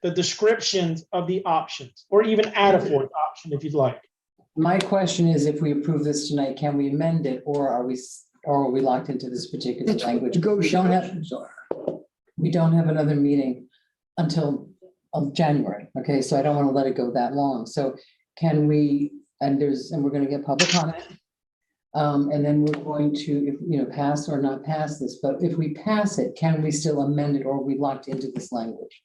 the descriptions of the options, or even add a 4th option if you'd like. My question is, if we approve this tonight, can we amend it, or are we locked into this particular language? We don't have another meeting until January, okay? So I don't want to let it go that long. So can we, and we're going to get public comment. And then we're going to, pass or not pass this, but if we pass it, can we still amend it, or are we locked into this language?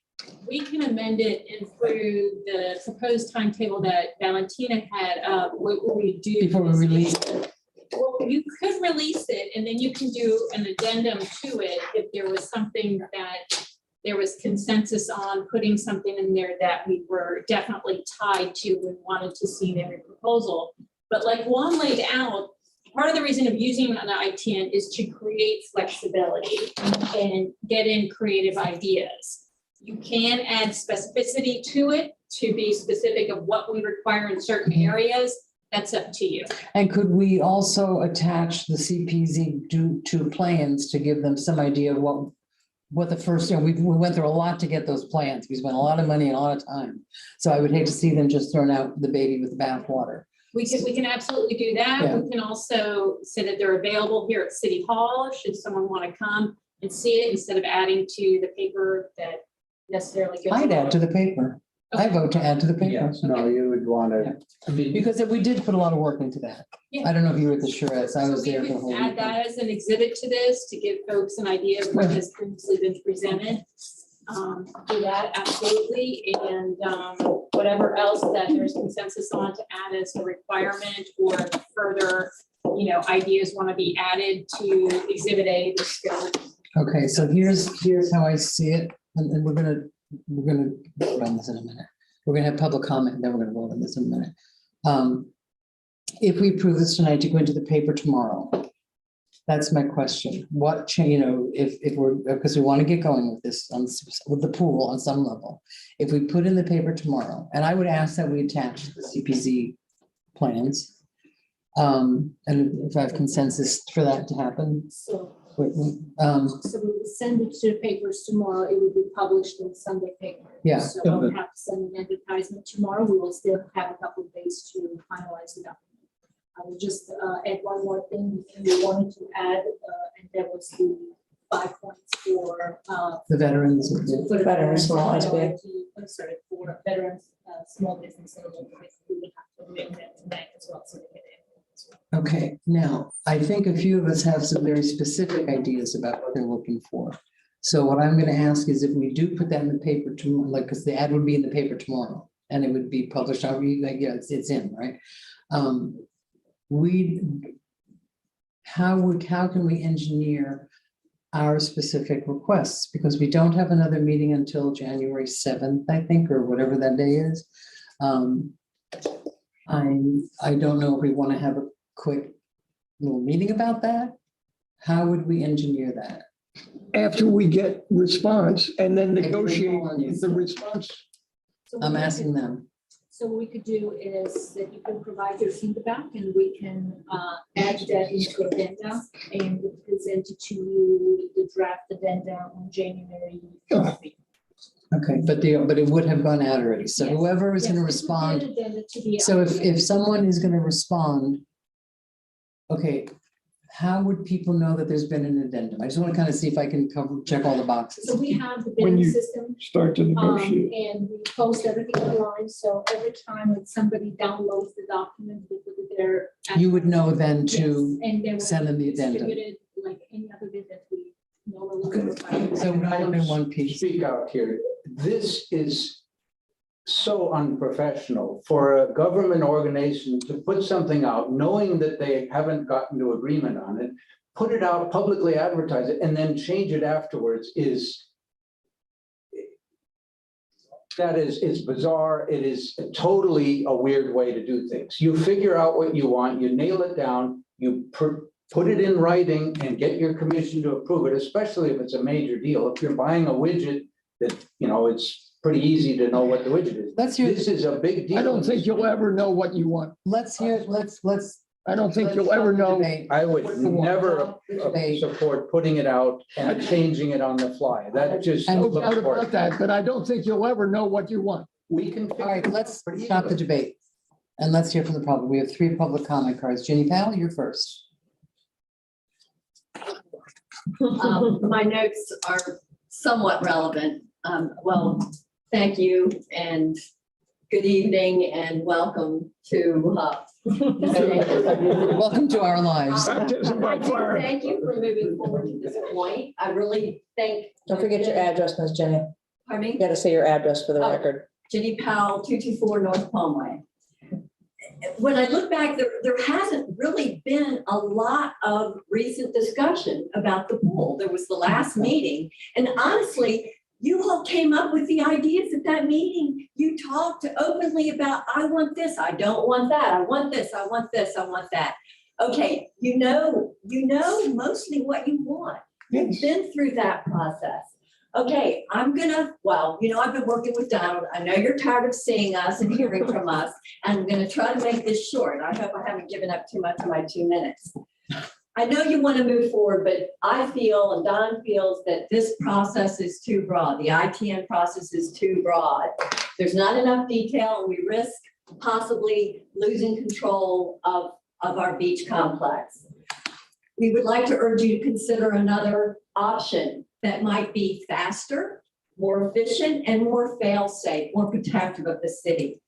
We can amend it and through the proposed timetable that Valentina had, what will we do? Before we release it? Well, you could release it and then you can do an addendum to it if there was something that there was consensus on putting something in there that we were definitely tied to and wanted to see in every proposal. But like Juan laid out, part of the reason of using an ITN is to create flexibility and get in creative ideas. You can add specificity to it to be specific of what we require in certain areas. That's up to you. And could we also attach the CPZ to plans to give them some idea of what the first, we went through a lot to get those plans. We spent a lot of money and a lot of time. So I would hate to see them just thrown out the baby with the bathwater. We can absolutely do that. Yeah. We can also say that they're available here at City Hall, should someone want to come and see it, instead of adding to the paper that necessarily goes. I'd add to the paper. I vote to add to the paper. Yes, no, you would want to. Because we did put a lot of work into that. Yeah. I don't know if you were at the Surettes. I was So we there the could whole add week. that as an exhibit to this, to give folks an idea of what has previously been presented. Do that, absolutely, and whatever else that there's consensus on to add as a requirement, or further, ideas want to be added to Exhibit A, the scope. Okay, so here's how I see it, and we're gonna vote on this in a minute. We're gonna have public comment, and then we're gonna vote on this in a minute. If we approve this tonight to go into the paper tomorrow, that's my question. What change, if we're, because we want to get going with this with the pool on some level. If we put in the paper tomorrow, and I would ask that we attach the CPZ plans. And if I have consensus for that to happen. So So we will send it to the papers tomorrow. It will be published in Sunday paper. Yeah. So we don't have to send an advertisement tomorrow. We will still have a couple of days to finalize the document. I will just add one more thing we wanted to add, and that was the 5 points for the veterans. for the Veterans, small SBA. Sorry, for veterans, small business owners. We would have to amend that tonight as well, so they get it. Okay, now, I think a few of us have some very specific ideas about what they're looking for. So what I'm gonna ask is if we do put that in the paper tomorrow, like, because the ad would be in the paper tomorrow, and it would be published, I'll read, like, yeah, it's in, right? How can we engineer our specific requests? Because we don't have another meeting until January 7th, I think, or whatever that day is. I don't know if we want to have a quick little meeting about that. How would we engineer that? After we get response and then negotiate the response. So I'm we asking could- them. So what we could do is that you can provide your feedback and we can add that into addenda and we'll present it to you, the draft addenda on January. Okay, but it would have gone out already. So Yes, whoever is yes, gonna we respond. prepared addenda to be So out. if someone is gonna respond, okay, how would people know that there's been an addendum? I just want to kind of see if I can check all the boxes. So we have the When bidding you system. start to negotiate. And we post everything online, so every time that somebody downloads the document, we put it there. You would know then Yes, to and then send them the addendum. distributed like any other bid that we normally. Okay. provide. So it would all have been one piece. Speak out here. This is so unprofessional for a government organization to put something out, knowing that they haven't gotten to agreement on it, put it out, publicly advertise it, and then change it afterwards is bizarre. It is totally a weird way to do things. You figure out what you want, you nail it down, you put it in writing and get your commission to approve it, especially if it's a major deal. If you're buying a widget that, it's pretty easy to know what the widget is. Let's hear. This is a big deal. I don't think you'll ever know what you want. Let's hear, let's. I don't think you'll ever know. I would never support putting it out and changing it on the fly. That just. No doubt about that, but I don't think you'll ever know what you want. We can. All right, let's stop the debate. And let's hear from the public. We have 3 public comment cards. Jenny Powell, you're first. My notes are somewhat relevant. Well, thank you and good evening and welcome to. Welcome to our lives. Thank you for moving forward to this point. I really think. Don't forget your address, Ms. Jenny. Pardon me? You gotta say your address for the Oh. record. Jenny Powell, 224 North Palmway. When I look back, there hasn't really been a lot of recent discussion about the pool. There was the last meeting. And honestly, you all came up with the ideas at that meeting. You talked openly about, I want this, I don't want that, I want this, I want this, I want that. Okay, you know mostly what you want. You've been through that process. Okay, I've been working with Donald. I know you're tired of seeing us and hearing from us. And I'm gonna try to make this short. I hope I haven't given up too much of my 2 minutes. I know you want to move forward, but I feel and Don feels that this process is too broad. The ITN process is too broad. There's not enough detail and we risk possibly losing control of our beach complex. We would like to urge you to consider another option that might be faster, more efficient, and more fail-safe, more protective of the city.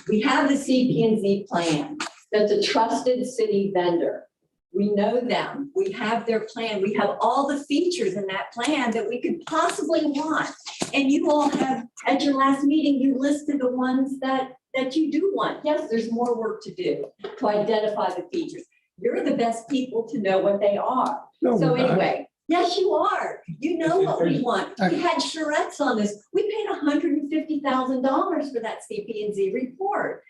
We have the CP&Z plan. That's a trusted city vendor. We know them. We have their plan. We have all the features in that plan that we could possibly want. And you all have, at your last meeting, you listed the ones that you do want. Yes, there's more work to do to identify the features. You're the best people to know what they are. No, So we're not. anyway, yes, you are. You know what we want. We had charrettes on this. We paid $150,000 for that CP&Z report.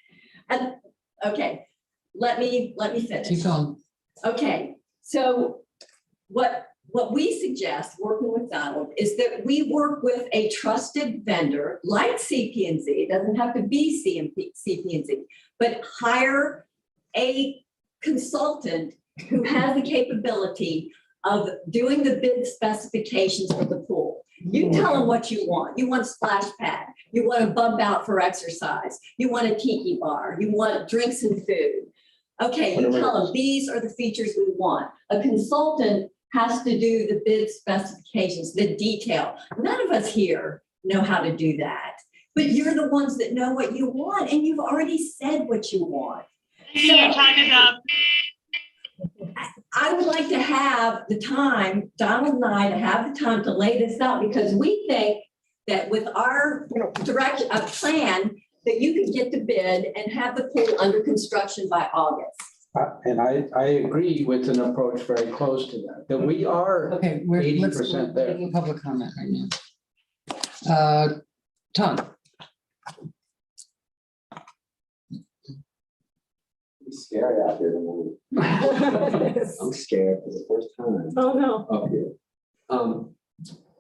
And okay, let me finish. Keep going. Okay, so what we suggest, working with Donald, is that we work with a trusted vendor like CP&Z. It doesn't have to be CP&Z, but hire a consultant who has the capability of doing the bid specifications for the pool. You tell them what you want. You want a splash pad. You want a bump out for exercise. You want a tiki bar. You want drinks and food. Okay, you tell them these are the features we want. A consultant has to do the bid specifications, the detail. None of us here know how to do that, but you're the ones that know what you want and you've already said what you want. Your time is up. I would like to have the time, Donald and I, to have the time to lay this out because we think that with our direction, a plan, that you can get the bid and have the pool under construction by August. And I agree with an approach very close to that we are Okay, we're 80% there. taking public comment right now. Tom. It's scary out here. I'm scared for the first time Oh, no. up here.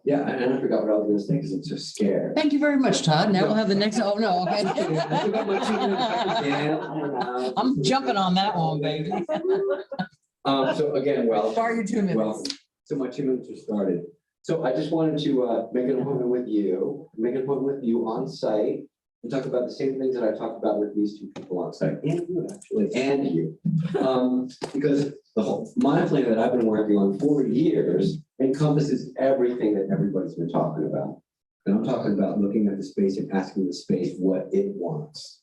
Yeah, and I forgot what I was gonna say because I'm so scared. Thank you very much, Todd. Now we'll have the next, oh, no, okay. I'm jumping on that one, baby. So again, well. Start your 2 minutes. Well, so my 2 minutes are started. So I just wanted to make an appointment with you on site and talk about the same things that I talked about with these two people on site and you actually, and you. Because my plan that I've been working on for years encompasses everything that everybody's been talking about. And I'm talking about looking at the space and asking the space what it wants.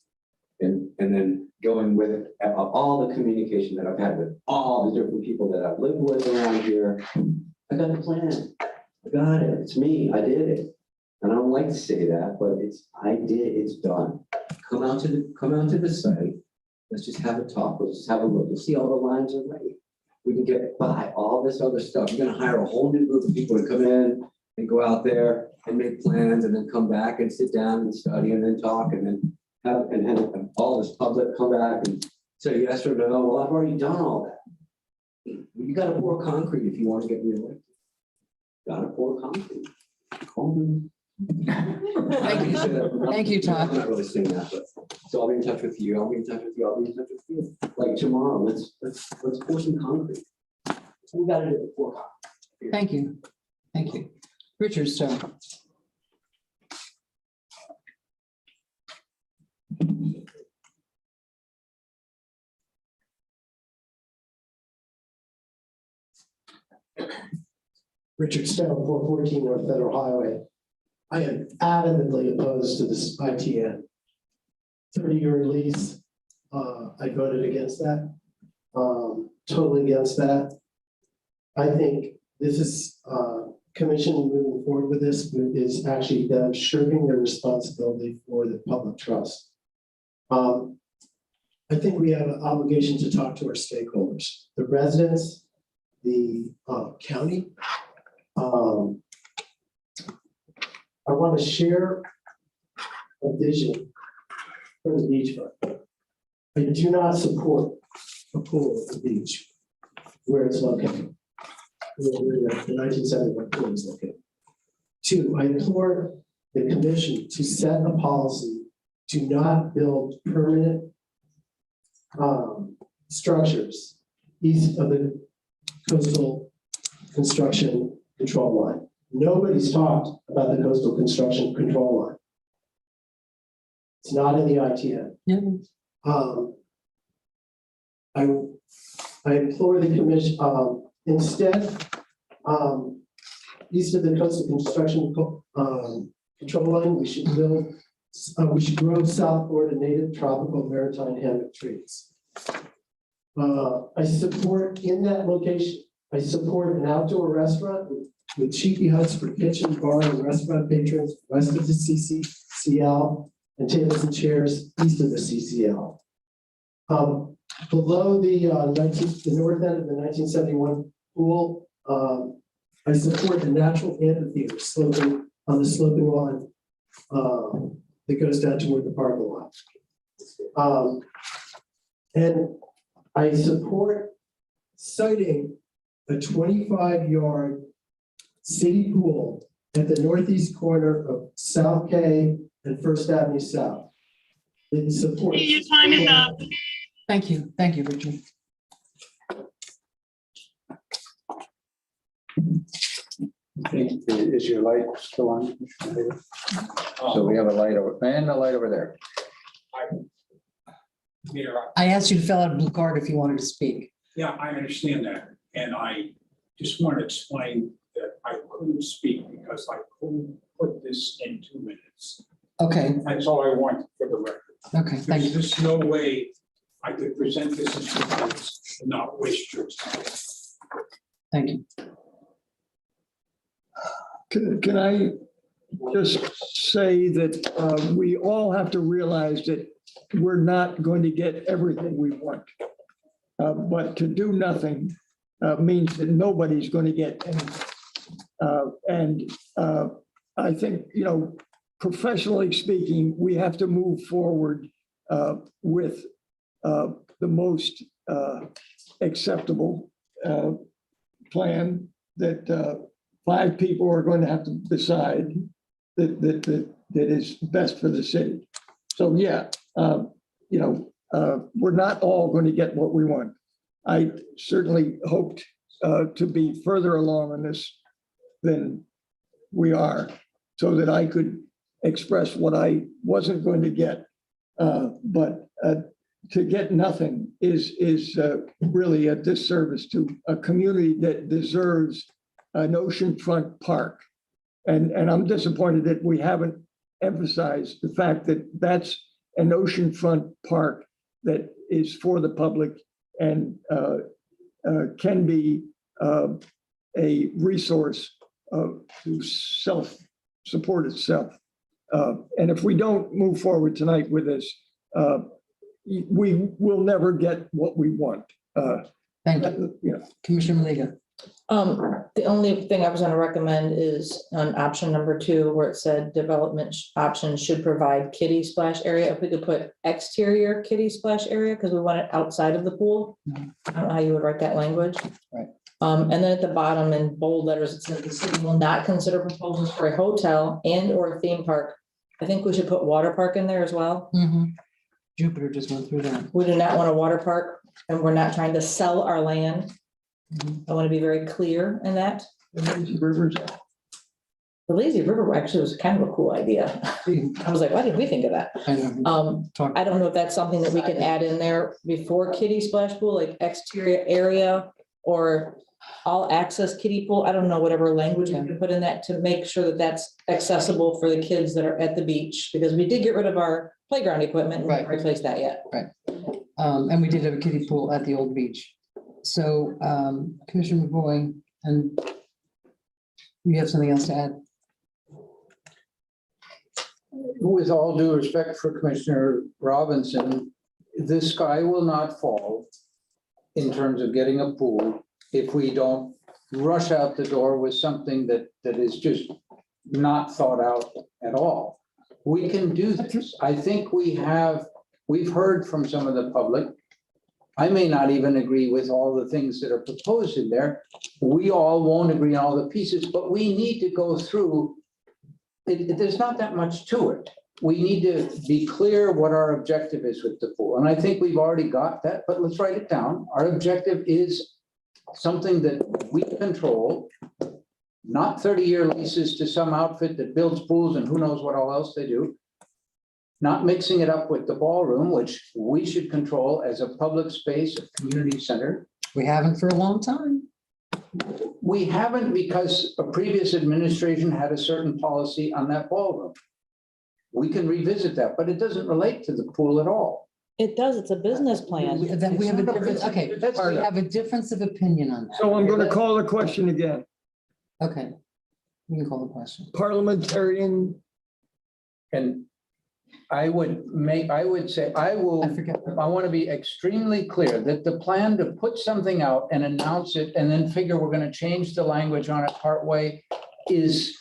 And then going with all the communication that I've had with all the different people that I've lived with around here. I got the plan. I got it. It's me. I did it. And I don't like to say that, but I did. It's done. Come out to the site. Let's just have a talk. Let's just have a look. You'll see all the lines are ready. We can get by all this other stuff. You're gonna hire a whole new group of people to come in and go out there and make plans and then come back and sit down and study and then talk and then have all this public come back and say yes or no. Well, I've already done all that. You gotta pour concrete if you want to get reelected. Gotta pour concrete. Call me. Thank you, Todd. I'm not really saying that, but so I'll be in touch with you. I'll be in touch with you. Like tomorrow, let's pour some concrete. We gotta do it. Pour concrete. Thank you. Thank you. Richard Stone. Richard Stone, 414 North Federal Highway. I am adamantly opposed to this ITN 30-year lease. I voted against that, totally against that. I think this is commission moving forward with this is actually them shirking their responsibility for the public trust. I think we have an obligation to talk to our stakeholders, the residents, the county. I want to share a vision for the beachfront. I do not support a pool at the beach where it's located, where the 1971 pool is located. Two, I implore the commission to set a policy to not build permanent structures east of the coastal construction control line. Nobody's talked about the coastal construction control line. It's not in the ITN. I implore the commission, instead, east of the coastal construction control line, we should grow South Florida native tropical maritime hammock trees. I support in that location, I support an outdoor restaurant with cheapy huts for kitchen, bar, and restaurant patrons west of the CCL and tables and chairs east of the CCL. Below the north end of the 1971 pool, I support the natural amphitheater sloping on the sloping lawn that goes down toward the parking lot. And I support citing a 25-yard city pool at the northeast corner of South K and First Avenue South. It supports. Your time is up. Thank you, Richard. Is your light still on? So we have a light over, and a light over there. I asked you to fill out a blue card if you wanted to speak. Yeah, I understand that. And I just want to explain that I couldn't speak because I couldn't put this in 2 minutes. Okay. That's all I want for the record. Okay, thank you. There's no way I could present this in 2 minutes and not waste your time. Thank you. Can I just say that we all have to realize that we're not going to get everything we want. But to do nothing means that nobody's going to get anything. I think, professionally speaking, we have to move forward with the most acceptable plan that 5 people are going to have to decide that is best for the city. So yeah, we're not all going to get what we want. I certainly hoped to be further along on this than we are, so that I could express what I wasn't going to get. But to get nothing is really a disservice to a community that deserves an oceanfront park. And I'm disappointed that we haven't emphasized the fact that that's an oceanfront park that is for the public and can be a resource to support itself. And if we don't move forward tonight with this, we will never get what we want. Thank you. Commissioner Maliga. The only thing I was going to recommend is on option number 2, where it said development options should provide kiddie splash area. If we could put exterior kiddie splash area, because we want it outside of the pool. I don't know how you would write that language. Right. And then at the bottom in bold letters, it says the city will not consider proposals for a hotel and or a theme park. I think we should put water park in there as well. Jupiter just went through that. We do not want a water park, and we're not trying to sell our land. I want to be very clear in that. The lazy river actually was kind of a cool idea. I was like, why did we think of that? I don't know if that's something that we can add in there before kiddie splash pool, like exterior area or all access kiddie pool. I don't know, whatever language we can put in that to make sure that that's accessible for the kids that are at the beach, because we did get rid of our playground equipment and we haven't replaced that yet. Right. And we did have a kiddie pool at the old beach. So Commissioner McBoy, and you have something else to add? With all due respect for Commissioner Robinson, the sky will not fall in terms of getting a pool if we don't rush out the door with something that is just not thought out at all. We can do this. I think we've heard from some of the public. I may not even agree with all the things that are proposed in there. We all won't agree on all the pieces, but we need to go through. There's not that much to it. We need to be clear what our objective is with the pool. And I think we've already got that, but let's write it down. Our objective is something that we control, not 30-year leases to some outfit that builds pools and who knows what all else they do. Not mixing it up with the ballroom, which we should control as a public space, a community center. We haven't for a long time. We haven't because a previous administration had a certain policy on that ballroom. We can revisit that, but it doesn't relate to the pool at all. It does, it's a business plan. Then we have a It's not a difference, okay, that's- we have a difference of opinion on that. So I'm going to call the question again. Okay, you can call the question. Parliamentarian, And I would say, I want to be extremely clear that the plan to put something out and announce it and then figure we're going to change the language on it partway is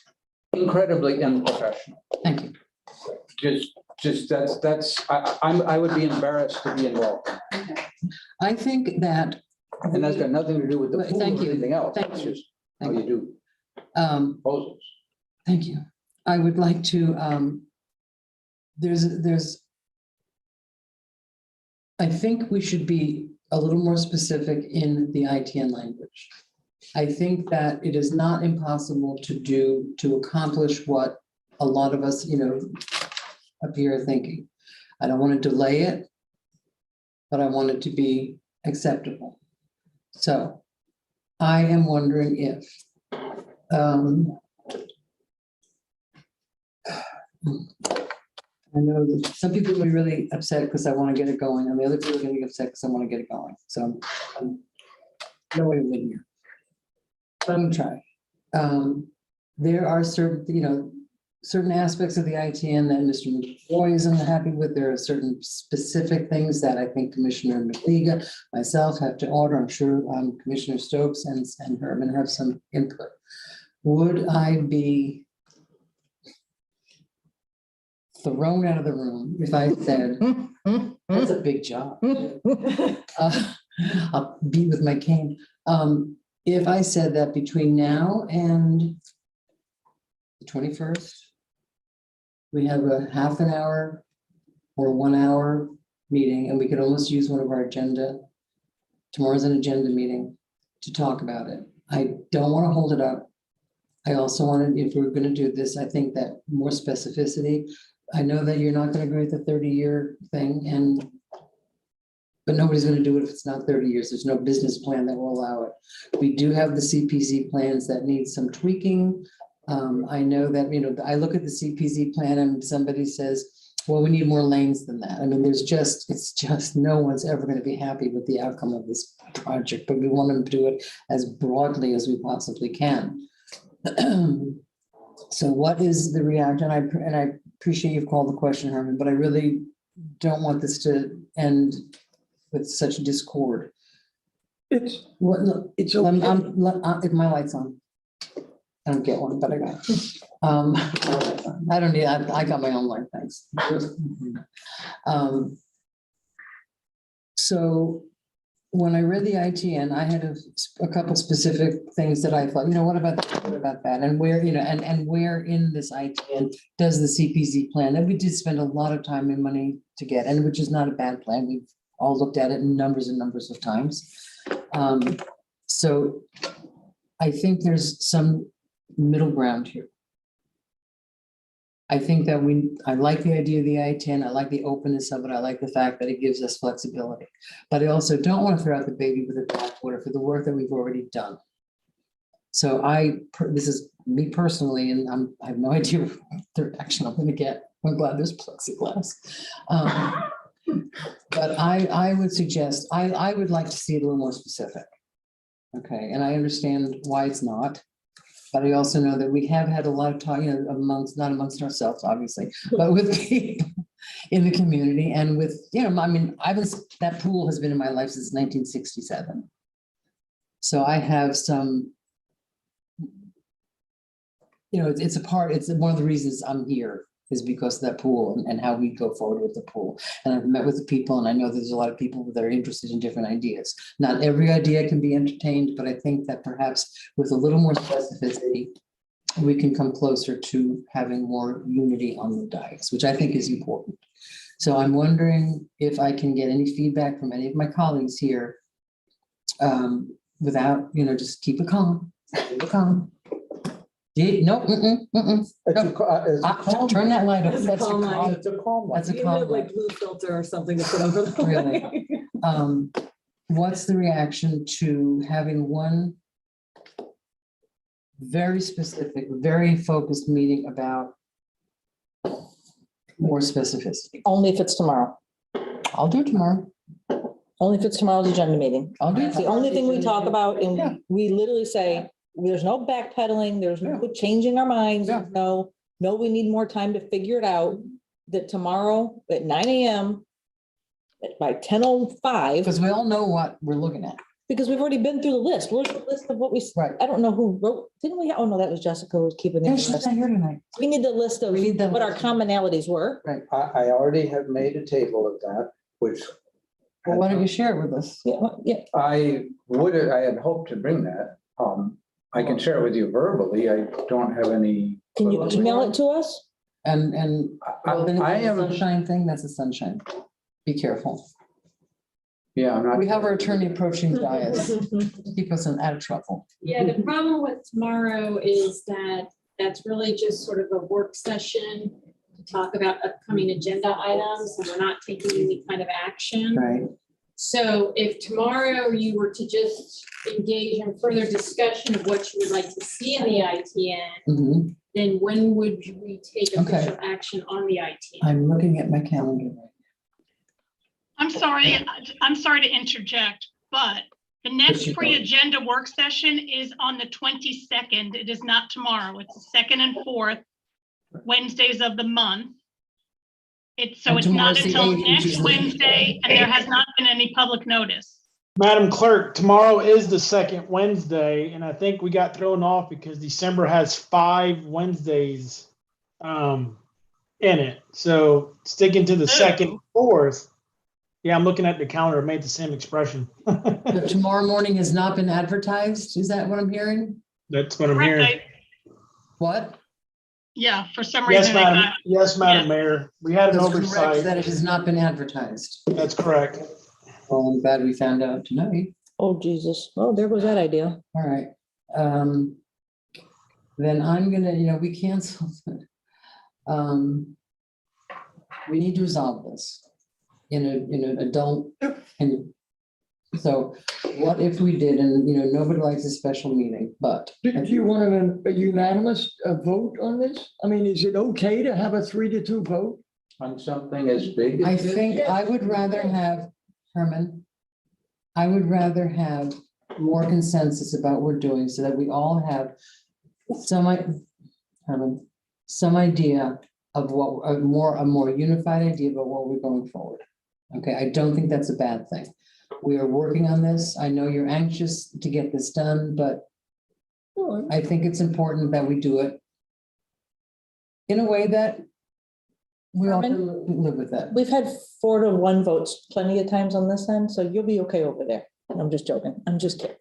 incredibly unprofessional. Thank you. I would be embarrassed to be involved. I think that. And that's got nothing to do with the pool Thank or you. anything else. Thank It's you. just how you do proposals. Thank you. I would like to, I think we should be a little more specific in the ITN language. I think that it is not impossible to accomplish what a lot of us, up here are thinking. I don't want to delay it, but I want it to be acceptable. So I am wondering if, I know that some people will be really upset because I want to get it going, and the other people are going to be upset because I want to get it going. So no way to win here. But I'm gonna try. There are certain aspects of the ITN that Mr. McCoy isn't happy with. There are certain specific things that I think Commissioner McLeod, myself have to order. I'm sure Commissioner Stokes and Herman have some input. Would I be thrown out of the room if I said, that's a big job. I'll be with my cane. If I said that between now and the 21st, we have a half an hour or 1 hour meeting, and we could almost use one of our tomorrow's an agenda meeting to talk about it. I don't want to hold it up. I also wanted, if we're going to do this, I think that more specificity. I know that you're not going to agree with the 30-year thing, but nobody's going to do it if it's not 30 years. There's no business plan that will allow it. We do have the CPZ plans that need some tweaking. I know that, I look at the CPZ plan and somebody says, well, we need more lanes than that. I mean, it's just no one's ever going to be happy with the outcome of this project, but we want to do it as broadly as we possibly can. So what is the reaction? And I appreciate you've called the question, Herman, but I really don't want this to end with such discord. it's If my light's on. I don't get one, but I got it. I don't need, I got my own light, thanks. So when I read the ITN, I had a couple specific things that I thought, what about that? And where, and where in this ITN does the CPZ plan? And we did spend a lot of time and money to get, and which is not a bad plan. We've all looked at it in numbers and numbers of times. So I think there's some middle ground here. I think that I like the idea of the ITN. I like the openness of it. I like the fact that it gives us flexibility. But I also don't want to throw out the baby with the bathwater for the work that we've already done. So this is me personally, and I have no idea what direction I'm going to get. I'm glad there's plexiglass. But I would suggest, I would like to see it a little more specific. Okay, and I understand why it's not. But I also know that we have had a lot of talk, not amongst ourselves, obviously, but with people in the community and with, that pool has been in my life since 1967. So I have some, it's one of the reasons I'm here is because of that pool and how we go forward with the pool. And I've met with the people, and I know there's a lot of people that are interested in different ideas. Not every idea can be entertained, but I think that perhaps with a little more specificity, we can come closer to having more unity on the dais, which I think is important. So I'm wondering if I can get any feedback from any of my colleagues here without, just keep it calm, keep it calm. No, turn that light up. It's a That's a calm light. calm, It's a calm one. that's a You calm have light. like blue filter or something to put over the. Really? What's the reaction to having one very specific, very focused meeting about more specificity? Only if it's tomorrow. I'll do it tomorrow. Only if it's tomorrow's agenda meeting. I'll do it. It's the only thing we talk about, and we literally say, there's no backpedaling, there's no changing our minds, no, we need more time to figure it out. That tomorrow at 9 AM, by 10:05. Because we all know what we're looking at. Because we've already been through the list. Where's the list of what we, Right. I don't know who wrote, didn't we? Oh, no, that was Jessica who was keeping Yeah, it. she's not here tonight. We need the list of We need the what our list. commonalities were. Right. I already have made a table of that, which Well, why don't you share it with us? Yeah. I had hoped to bring that. I can share it with you verbally. I don't have any. Can you email it to us? And well, then I the am, sunshine thing, that's a sunshine. Be careful. yeah, I'm not. We have our attorney approaching dais. Keep us out of trouble. Yeah, the problem with tomorrow is that that's really just sort of a work session to talk about upcoming agenda items, and we're not taking any kind of action. Right. So if tomorrow you were to just engage in further discussion of what you would like to see in the ITN, Mhm. then when would we take Okay. official action on the ITN? I'm looking at my calendar. I'm sorry to interject, but the next you go. pre-agenda work session is on the 22nd. It is not tomorrow. It's the second and fourth Wednesdays of the month. It's And not tomorrow's the until 8th, which next is the- Wednesday, and there has not been any public notice. Madam Clerk, tomorrow is the second Wednesday, and I think we got thrown off because December has 5 Wednesdays in it. So sticking to the second, fourth. Yeah, I'm looking at the calendar, it made the same expression. But tomorrow morning has not been advertised? Is that what I'm hearing? That's what I'm Correct, hearing. What? Yeah, for some Yes, reason. I Madam. got- Yes, Madam Mayor. We had an That's correct oversight. that it has not been advertised. That's correct. Well, I'm glad we found out tonight. Oh, Jesus. Oh, there goes that idea. All right. Then I'm gonna, we canceled it. We need to resolve this in an adult, and so what if we did, and nobody likes a special meeting, but. Do you want a unanimous vote on this? I mean, is it okay to have a 3-2 vote? On something as big I as this? think I would rather have, Herman, I would rather have more consensus about what we're doing so that we all have some idea of what, a more unified idea about what we're going forward. Okay, I don't think that's a bad thing. We are working on this. I know you're anxious to get this done, but I think it's important that we do it in a way that we all can live with that. We've had 4-1 votes plenty of times on this end, so you'll be okay over there. I'm just joking. I'm just kidding.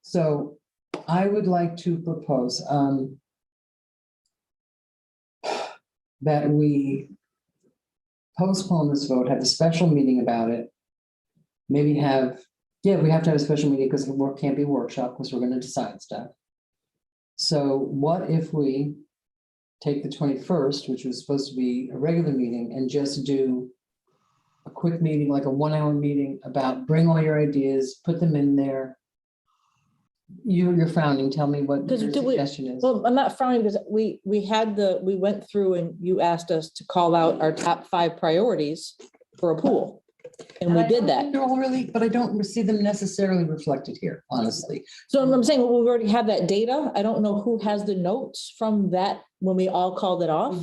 So I would like to propose that we postpone this vote, have a special meeting about it. Maybe we have to have a special meeting because the work can't be a workshop because we're going to decide stuff. So what if we take the 21st, which was supposed to be a regular meeting, and just do a quick meeting, like a 1-hour meeting about bring all your ideas, put them in there. You're frowning. Tell me what your suggestion is. Well, I'm not frowning because we went through and you asked us to call out our top 5 priorities for a pool. And we did that. They're all really, but I don't see them necessarily reflected here, honestly. So I'm saying, well, we already have that data. I don't know who has the notes from that when we all called it off.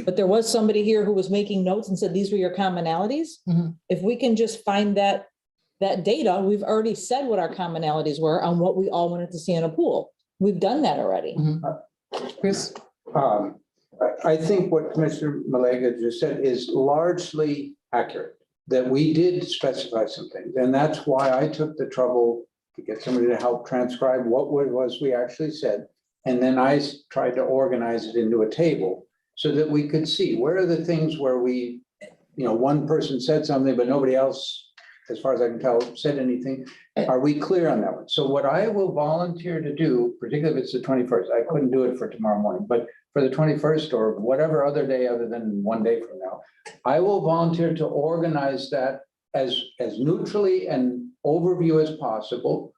But there was somebody here who was making notes and said, these were your commonalities. If we can just find that data, we've already said what our commonalities were on what we all wanted to see in a pool. We've done that already. Chris? I think what Commissioner Malega just said is largely accurate, that we did specify some things. And that's why I took the trouble to get somebody to help transcribe what it was we actually said. And then I tried to organize it into a table so that we could see where are the things where we, one person said something, but nobody else as far as I can tell, said anything. Are we clear on that one? So what I will volunteer to do, particularly if it's the 21st, I couldn't do it for tomorrow morning, but for the 21st or whatever other day other than one day from now, I will volunteer to organize that as neutrally and overview as possible.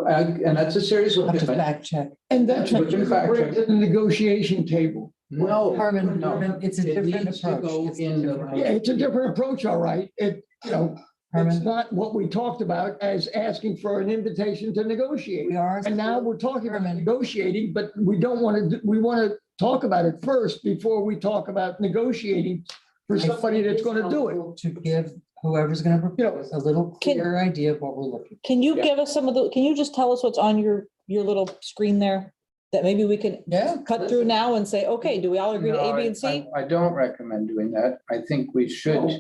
And that's a serious commitment. Fact check. And that's what Would you you fact bring check? to the negotiation table. No, Herman, no. Herman, it's a It different needs to approach. go It's in the different. Yeah, it's a different approach, all right. It, you know, it's Herman, not what we talked about as asking for an invitation to negotiate. we are. And now we're talking about negotiating, but we don't want to, we want to talk about it first before we talk about negotiating for somebody that's going to do it. To give whoever's going to propose a little clearer idea of what we're looking for. Can you give us some of the, can you just tell us what's on your little screen there? That maybe we can cut through now and say, okay, do we all agree to A, B, and C? I don't recommend doing that. I think we should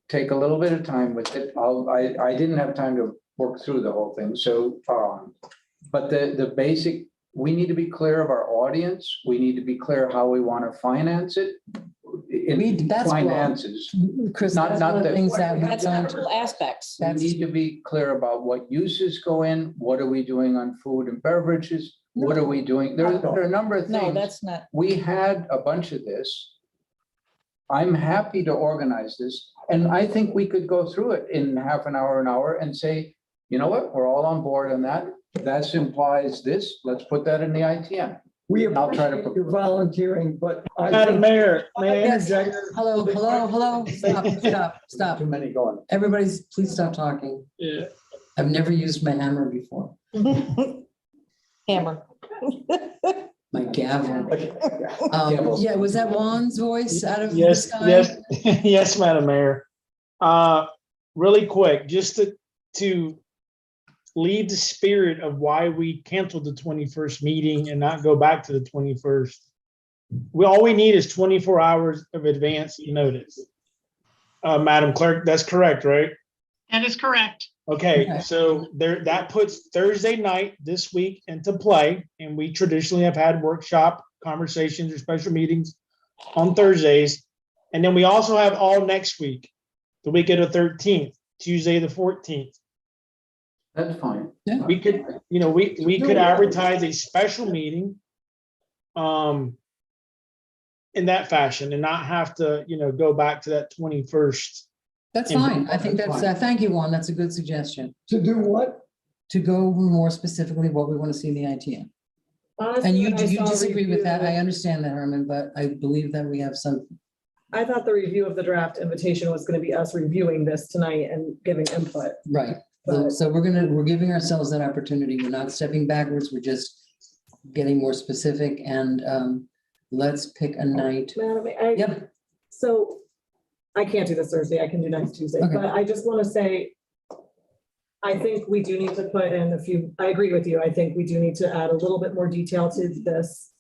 take a little bit of time with it. I didn't have time to work through the whole thing, so, but the basic, we need to be clear of our audience. We need to be clear how we want to finance it. That's Finances. Chris, Not that's one of the the- things that we That's don't. actual aspects. We need to be clear about what uses go in, what are we doing on food and beverages? What are we doing? There are a number of things. No, that's not. We had a bunch of this. I'm happy to organize this, and I think we could go through it in half an hour, and say, you know what, we're all on board on that. That implies this, let's put that in the ITM. I'll try to. You're volunteering, but. Madam Mayor, may I Yes. interject? Hello. Stop. Too many going. Everybody's, please stop talking. Yeah. I've never used my hammer before. Hammer. My gavel. Yeah, was that Juan's voice out of the Yes, sky? yes, yes, Madam Mayor. Really quick, just to leave the spirit of why we canceled the 21st meeting and not go back to the 21st. All we need is 24 hours of advance notice. Madam Clerk, that's correct, right? That is correct. Okay, so that puts Thursday night this week into play, and we traditionally have had workshop conversations or special meetings on Thursdays. And then we also have all next week, the week of the 13th, Tuesday, the 14th. That's fine. We could, we could advertise a special meeting in that fashion and not have to, go back to that 21st. That's fine. I think that's, thank you, Juan. That's a good suggestion. To do what? To go over more specifically what we want to see in the ITM. Honestly, And you when I saw disagree with that. review- I understand that, Herman, but I believe that we have some. I thought the review of the draft invitation was going to be us reviewing this tonight and giving input. Right. So we're giving ourselves that opportunity. We're not stepping backwards. We're just getting more specific and let's pick a night. Madam, so I can't do this Thursday. I can do next Tuesday, Okay. but I just want to say, I think we do need to put in a few, I agree with you. I think we do need to add a little bit more detail to this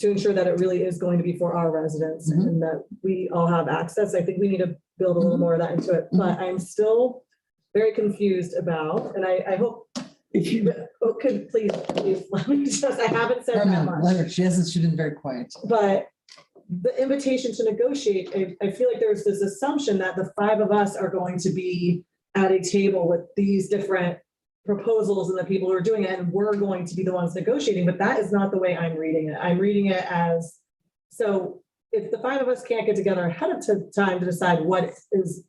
to ensure that it really is going to be for our residents and that we all have access. I think we need to build a little more of that into it, but I'm still very confused about, and I hope if you could please let me just, I haven't said that Herman, much. let her, she's been very quiet. But the invitation to negotiate, I feel like there's this assumption that the five of us are going to be at a table with these different proposals and the people who are doing it, and we're going to be the ones negotiating, but that is not the way I'm reading it. I'm reading it as, so if the five of us can't get together ahead of time to decide what is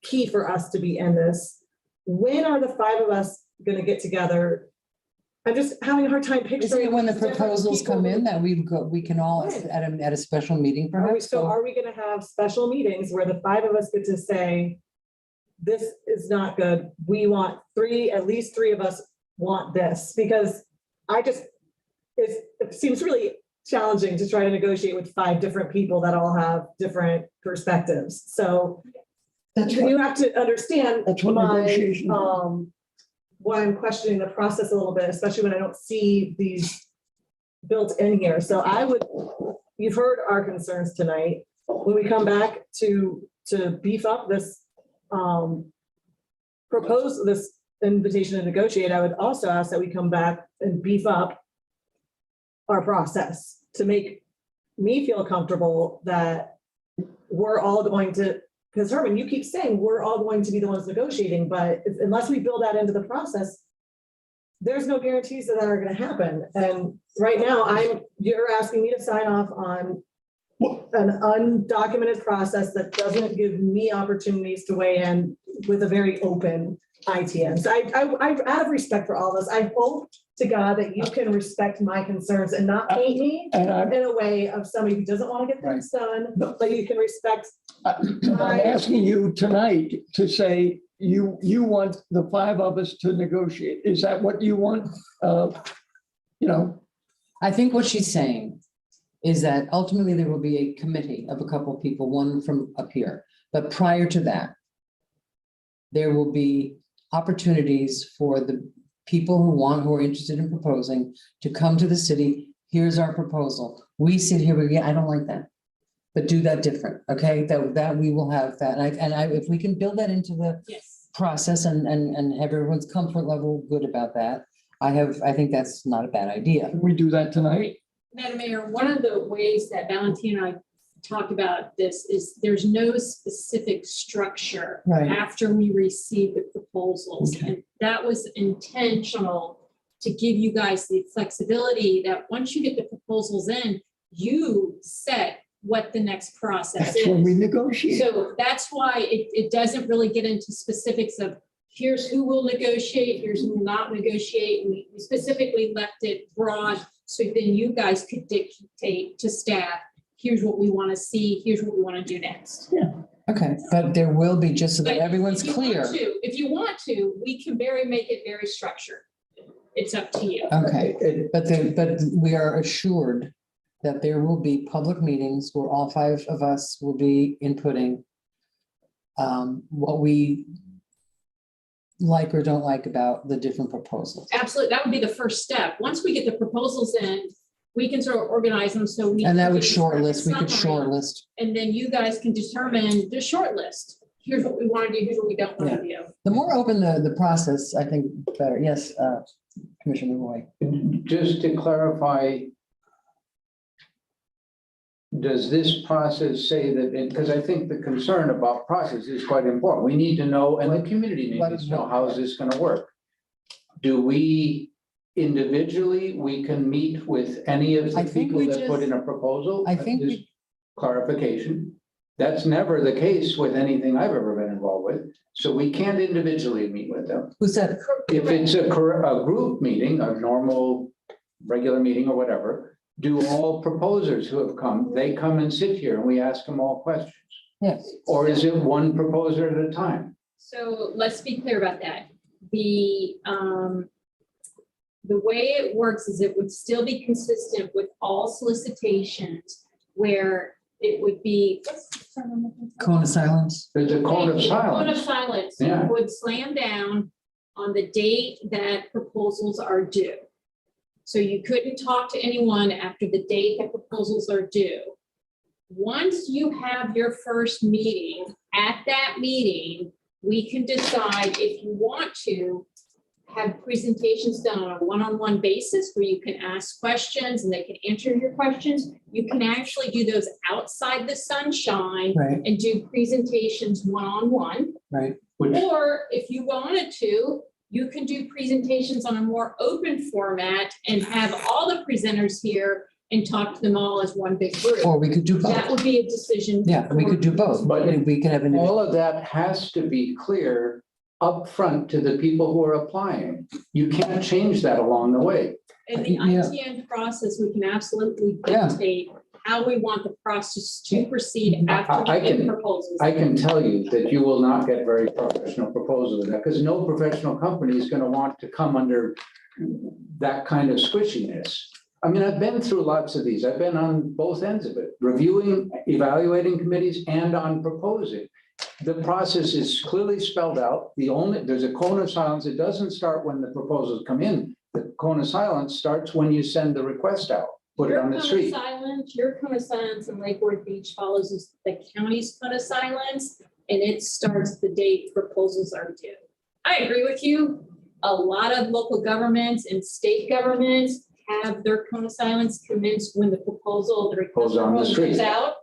key for us to be in this, when are the five of us gonna get together? I'm just having a hard time Isn't picturing. it when the these different proposals come people in that we can all at a special meeting perhaps? Are we gonna have special meetings where the five of us get to say, this is not good, we want at least three of us want this? Because it seems really challenging to try to negotiate with five different people that all have different perspectives. So you have to understand why I'm questioning the process a little bit, especially when I don't see these built in here. So you've heard our concerns tonight. When we come back to beef up this, propose this invitation to negotiate, I would also ask that we come back and beef up our process to make me feel comfortable that we're all going to because Herman, you keep saying we're all going to be the ones negotiating, but unless we build that into the process, there's no guarantees that are gonna happen. And right now, you're asking me to sign off on an undocumented process that doesn't give me opportunities to weigh in with a very open ITN. So I out of respect for all of us, I hope to God that you can respect my concerns and not paint me in a way of somebody who doesn't want to get things done, but you can respect. I'm asking you tonight to say you want the 5 of us to negotiate. Is that what you want? I think what she's saying is that ultimately there will be a committee of a couple of people, one from up here. But prior to that, there will be opportunities for the people who are interested in proposing to come to the city. Here's our proposal. We sit here, I don't like that, but do that different, okay? That we will have that. And if we can build that into the process and have everyone's comfort level good about that, I think that's not a bad idea. Can we do that tonight? Madam Mayor, one of the ways that Valentina and I talked about this is there's no specific structure after we receive the proposals. Okay. And that was intentional to give you guys the flexibility that once you get the proposals in, you set what the next process That's is. when we negotiate. So that's why it doesn't really get into specifics of here's who will negotiate, here's who will not negotiate. And we specifically left it broad so then you guys could dictate to staff, here's what we want to see, here's what we want to do next. Yeah. Okay, but there will be, just so that But everyone's if you clear. want to, if you want to, we can make it very structured. It's up to you. Okay, but we are assured that there will be public meetings where all 5 of us will be inputting what we like or don't like about the different proposals. Absolutely, that would be the first step. Once we get the proposals in, we can sort of organize them so we. And that can would do shortlist, we could summary, shortlist. And then you guys can determine the short list. Here's what we want to do, here's what we don't want to do. The more open the process, I think, better. Yes, Commissioner Roy. Just to clarify, does this process say that, because I think the concern about process is quite important. We need to know, and the community needs to know, how is this going to work? Do we individually, we can meet with any of the people that put in a proposal? I think Just clarification. That's never the case with anything I've ever been involved with. So we can't individually meet with them. Who said? If it's a group meeting, a normal, regular meeting or whatever, do all proposers who have come, they come and sit here and we ask them all questions? Yes. Or is it one proposer at a time? So let's be clear about that. The way it works is it would still be consistent with all solicitations where it would be. Cone of silence. There's a cone of silence. Cone of silence Yeah. would slam down on the date that proposals are due. So you couldn't talk to anyone after the date that proposals are due. Once you have your first meeting, at that meeting, we can decide if you want to have presentations done on a one-on-one basis where you can ask questions and they can answer your questions. You can actually do those outside the sunshine and do presentations one-on-one. Right. Or if you wanted to, you can do presentations on a more open format and have all the presenters here and talk to them all as one big group. Or we could do both. That would be a decision. Yeah, we could do both, but we can have an. All of that has to be clear upfront to the people who are applying. You can't change that along the way. In the ITN process, we can absolutely dictate how we want the process to proceed after we get proposals. I can tell you that you will not get very professional proposals in that, because no professional company is going to want to come under that kind of squishiness. I mean, I've been through lots of these. I've been on both ends of it, reviewing, evaluating committees and on proposing. The process is clearly spelled out. There's a cone of silence. It doesn't start when the proposals come in. The cone of silence starts when you send the request out, put it on the street. Your cone of silence in Lake Worth Beach follows the county's cone of silence, and it starts the date proposals are due. I agree with you. A lot of local governments and state governments have their cone of silence commence when the proposal, the request Goes on the proposal street. goes out.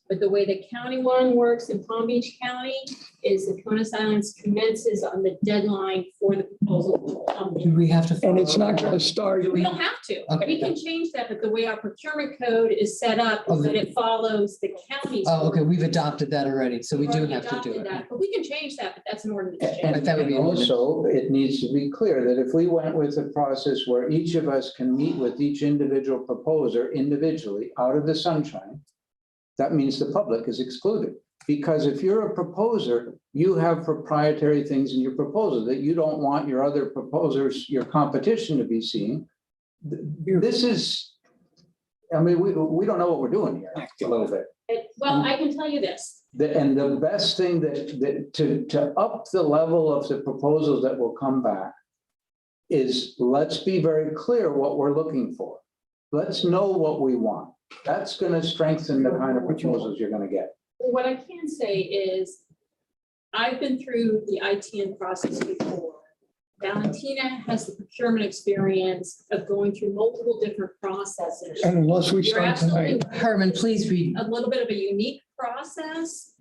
But the way the county one works in Palm Beach County is the cone of silence commences on the deadline for the proposal to come Do in. we have to? And it's not gonna start. We don't have to. Okay. We can change that, but the way our procurement code is set up is that it follows the county's. Oh, okay, we've adopted that already, so we We've do already have to do adopted it. that, but we can change that, but that's an ordinance change. And that would be an ordinance. also, it needs to be clear that if we went with a process where each of us can meet with each individual proposer individually out of the sunshine, that means the public is excluded. Because if you're a proposer, you have proprietary things in your proposal that you don't want your other proposers, your competition to be seeing. This is, I mean, we don't know what we're doing here a little bit. Well, I can tell you this. And the best thing to up the level of the proposals that will come back is, let's be very clear what we're looking for. Let's know what we want. That's going to strengthen the kind of proposals you're going to get. What I can say is, I've been through the ITN process before. Valentina has the procurement experience of going through multiple different processes. And unless we You're start absolutely tonight. Herman, please read. a little bit of a unique process.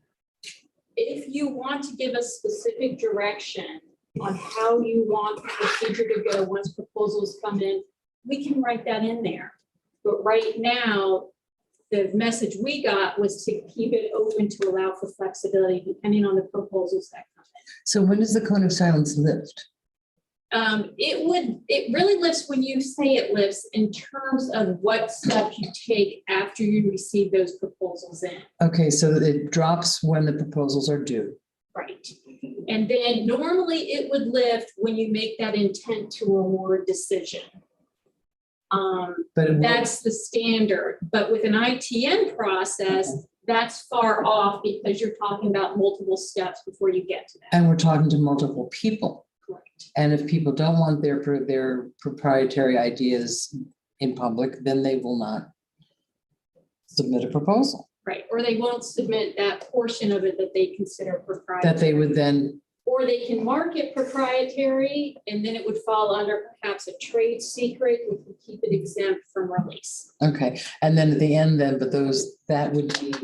If you want to give us specific direction on how you want the procedure to go once proposals come in, we can write that in there. But right now, the message we got was to keep it open to allow for flexibility depending on the proposals that come in. So when does the cone of silence lift? It really lifts when you say it lifts in terms of what steps you take after you receive those proposals in. Okay, so it drops when the proposals are due. Right. And then normally it would lift when you make that intent to award decision. But it won't- That's the standard, but with an ITN process, that's far off because you're talking about multiple steps before you get to that. And we're talking to multiple people. Correct. And if people don't want their proprietary ideas in public, then they will not submit a proposal Right, or they won't submit that portion of it that they consider proprietary. that they would then, Or they can mark it proprietary, and then it would fall under perhaps a trade secret, which would keep it exempt from release. okay. And then at the end then, but that would be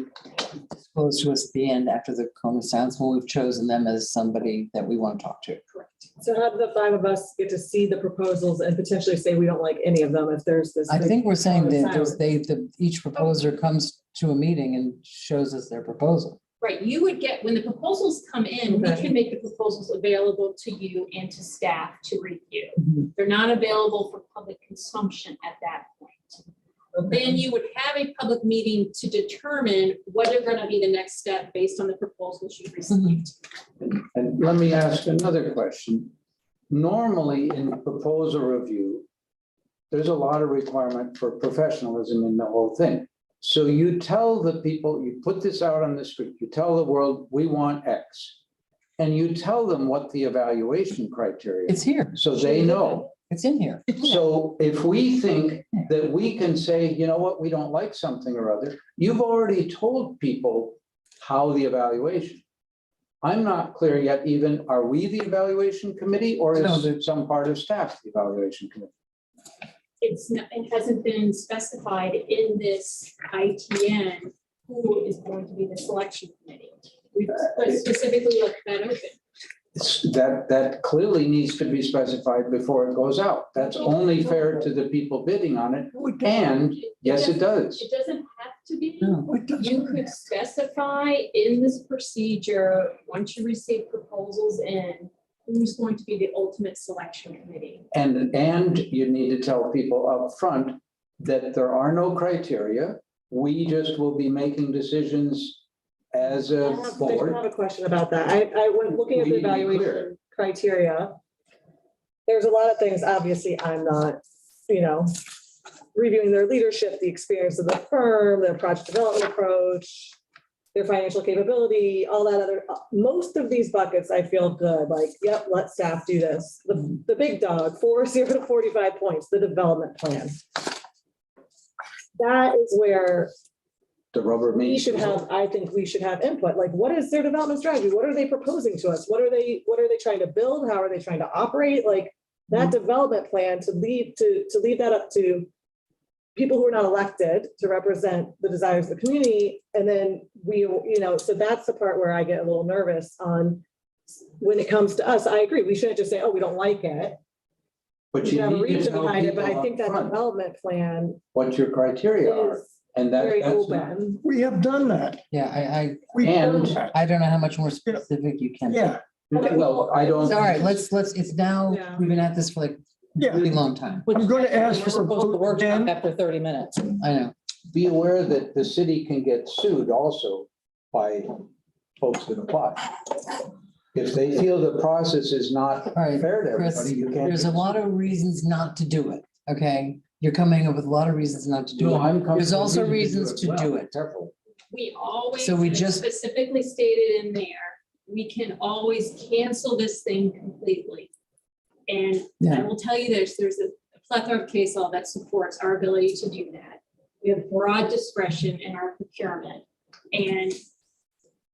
disclosed to us at the end after the cone of silence when we've chosen them as somebody that we want to talk to. Correct. So how do the five of us get to see the proposals and potentially say we don't like any of them if there's this? I think we're saying big that each proposer comes to a meeting and shows us their proposal. Right, you would get, when the proposals come in, we Okay. can make the proposals available to you and to staff to review. Mhm. They're not available for public consumption at that point. Then you would have a public meeting to determine what are going to be the next step based on the proposals you've received. And let me ask another question. Normally in proposal review, there's a lot of requirement for professionalism in the whole thing. So you tell the people, you put this out on the street, you tell the world, we want X. And you tell them what the evaluation criteria is. It's here. So they know. It's in here. So if we think that we can say, you know what, we don't like something or other, you've already told people how the evaluation. I'm not clear yet even, are we the evaluation committee or No, is it some part of staff the evaluation committee? It hasn't been specified in this ITN who is going to be the selection committee. We specifically left that open. That clearly needs to be specified before it goes out. That's only fair to the people bidding on it. And yes, it does. It doesn't have to be. No, You could specify in this procedure, once you receive proposals in, who's going to be the ultimate selection committee. And you need to tell people up front that there are no criteria. We just will be making decisions as a I board. have a question about that. I went looking at We the need to be clear. evaluation criteria. There's a lot of things, obviously, I'm not, reviewing their leadership, the experience of the firm, their project development approach, their financial capability, all that other, most of these buckets, I feel good, like, yep, let staff do this. The big dog, 0 to 45 points, the development plan. That is where The rubber we meets. should have, I think we should have input, like, what is their development strategy? What are they proposing to us? What are they trying to build? How are they trying to operate? Like, that development plan to leave that up to people who are not elected to represent the desires of the community. And then so that's the part where I get a little nervous on when it comes to us. I agree. We shouldn't just say, oh, we don't like it. But We you should have a need to reason know behind it, but people I think up that front development plan what your criteria are. is And very that's, open. We have done that. Yeah, We've done And- that. I don't know how much more specific you can. Yeah, well, I don't. All right, let's, it's now, Yeah. we've been at this for like a yeah. really long time. I'm going to ask We're for a supposed to vote work again. after 30 minutes. I know. Be aware that the city can get sued also by folks that apply. If they feel the process is not All right, fair to Chris, everybody, you can't. there's a lot of reasons not to do it, okay? You're coming up with a lot of reasons not to do No, it. I'm coming There's with also reasons reasons to well. do it. Careful. We always So we have just- specifically stated in there, we can always cancel this thing completely. And I Yeah. will tell you, there's a plethora of case law that supports our ability to do that. We have broad discretion in our procurement. And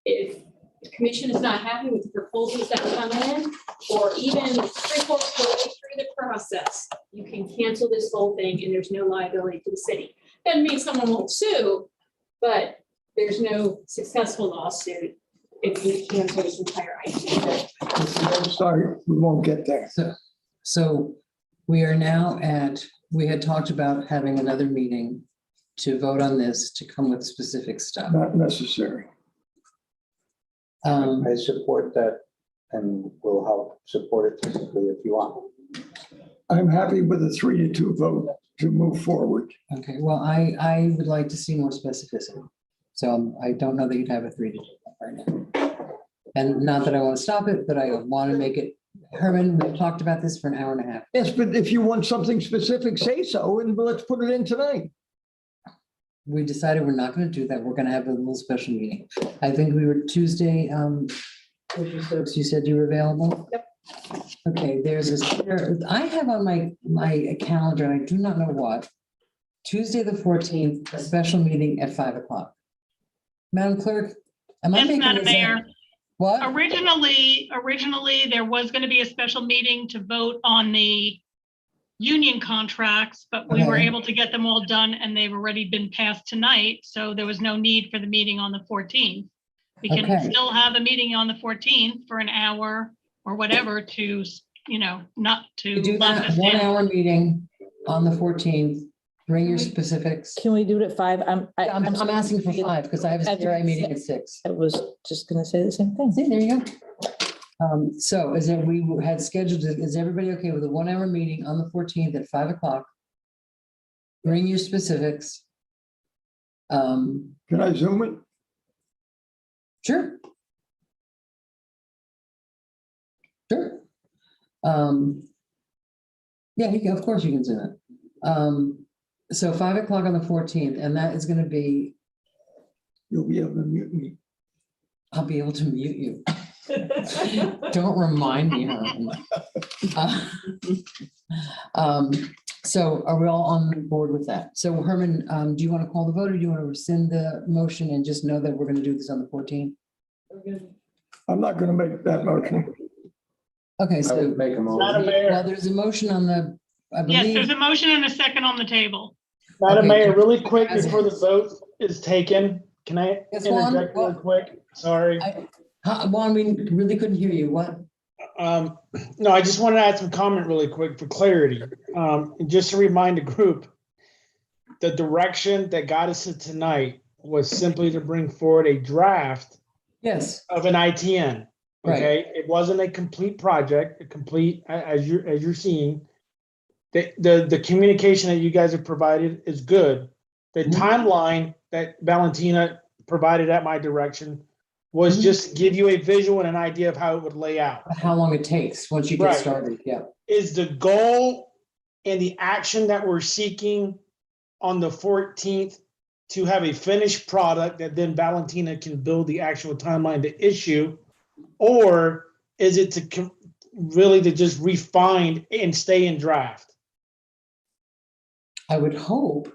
if the commission is not happy with the proposals that come in, or even 3/4 of the way through the process, you can cancel this whole thing and there's no liability to the city. Doesn't mean someone won't sue, but there's no successful lawsuit if we cancel this entire idea. I'm sorry, we won't get there. So we are now we had talked about having another meeting to vote on this, to come with specific stuff. Not necessary. Um, I support that and will help support it physically if you want. I'm happy with a 3-2 vote to move forward. Okay, well, I would like to see more specificity. So I don't know that you'd have a 3-2 right now. And not that I want to stop it, but I want to make it, Herman, we've talked about this for an hour and a half. Yes, but if you want something specific, say so, and let's put it in tonight. We decided we're not going to do that. We're going to have a little special meeting. I think we were Tuesday, you said you were available? Yep. Okay, there's this, I have on my calendar, and I do not know what, Tuesday, the 14th, a special meeting at 5 o'clock. Madam Clerk, am I Yes, making Madam this up? Mayor. What? Originally, there was going to be a special meeting to vote on the union contracts, but we were Okay. able to get them all done and they've already been passed tonight. So there was no need for the meeting on the 14th. We can Okay. still have a meeting on the 14th for an hour or whatever to, not to. We do lock that us 1 in. hour meeting on the 14th. Bring your specifics. Can we do it at 5? I'm asking for 5 because I have a CRI meeting at 6. I was just gonna say the same thing. See, there you go. So is it, we had scheduled, is everybody okay with a 1 hour meeting on the 14th at 5 o'clock? Bring your specifics. Can I zoom it? Sure. Sure. Yeah, of course you can zoom it. So 5 o'clock on the 14th, and that is going to be, You'll be able to mute me. I'll be able to mute you. Don't remind me, Herman. So are we all on board with that? So Herman, do you want to call the vote or do you want to rescind the motion and just know that we're going to do this on the 14th? I'm not going to make that motion. Okay, I so would make a motion. well, there's a motion on the, I Yes, there's believe, a motion and a second on the table. Madam Okay. Mayor, really quick before the vote is taken, can I Yes, Juan, interject really what? quick? Sorry. Juan, we really couldn't hear you. What? No, I just wanted to add some comment really quick for clarity. Just to remind the group, the direction that got us to tonight was simply to bring forward a draft Yes. of an ITN. Right. Okay, it wasn't a complete project, as you're seeing. The communication that you guys have provided is good. The timeline that Valentina provided at my direction was just to give you a visual and an idea of how it would lay out. How long it takes once you get Right. started, yeah. Is the goal and the action that we're seeking on the 14th to have a finished product that then Valentina can build the actual timeline to issue? Or is it to really to just refine and stay in draft? I would hope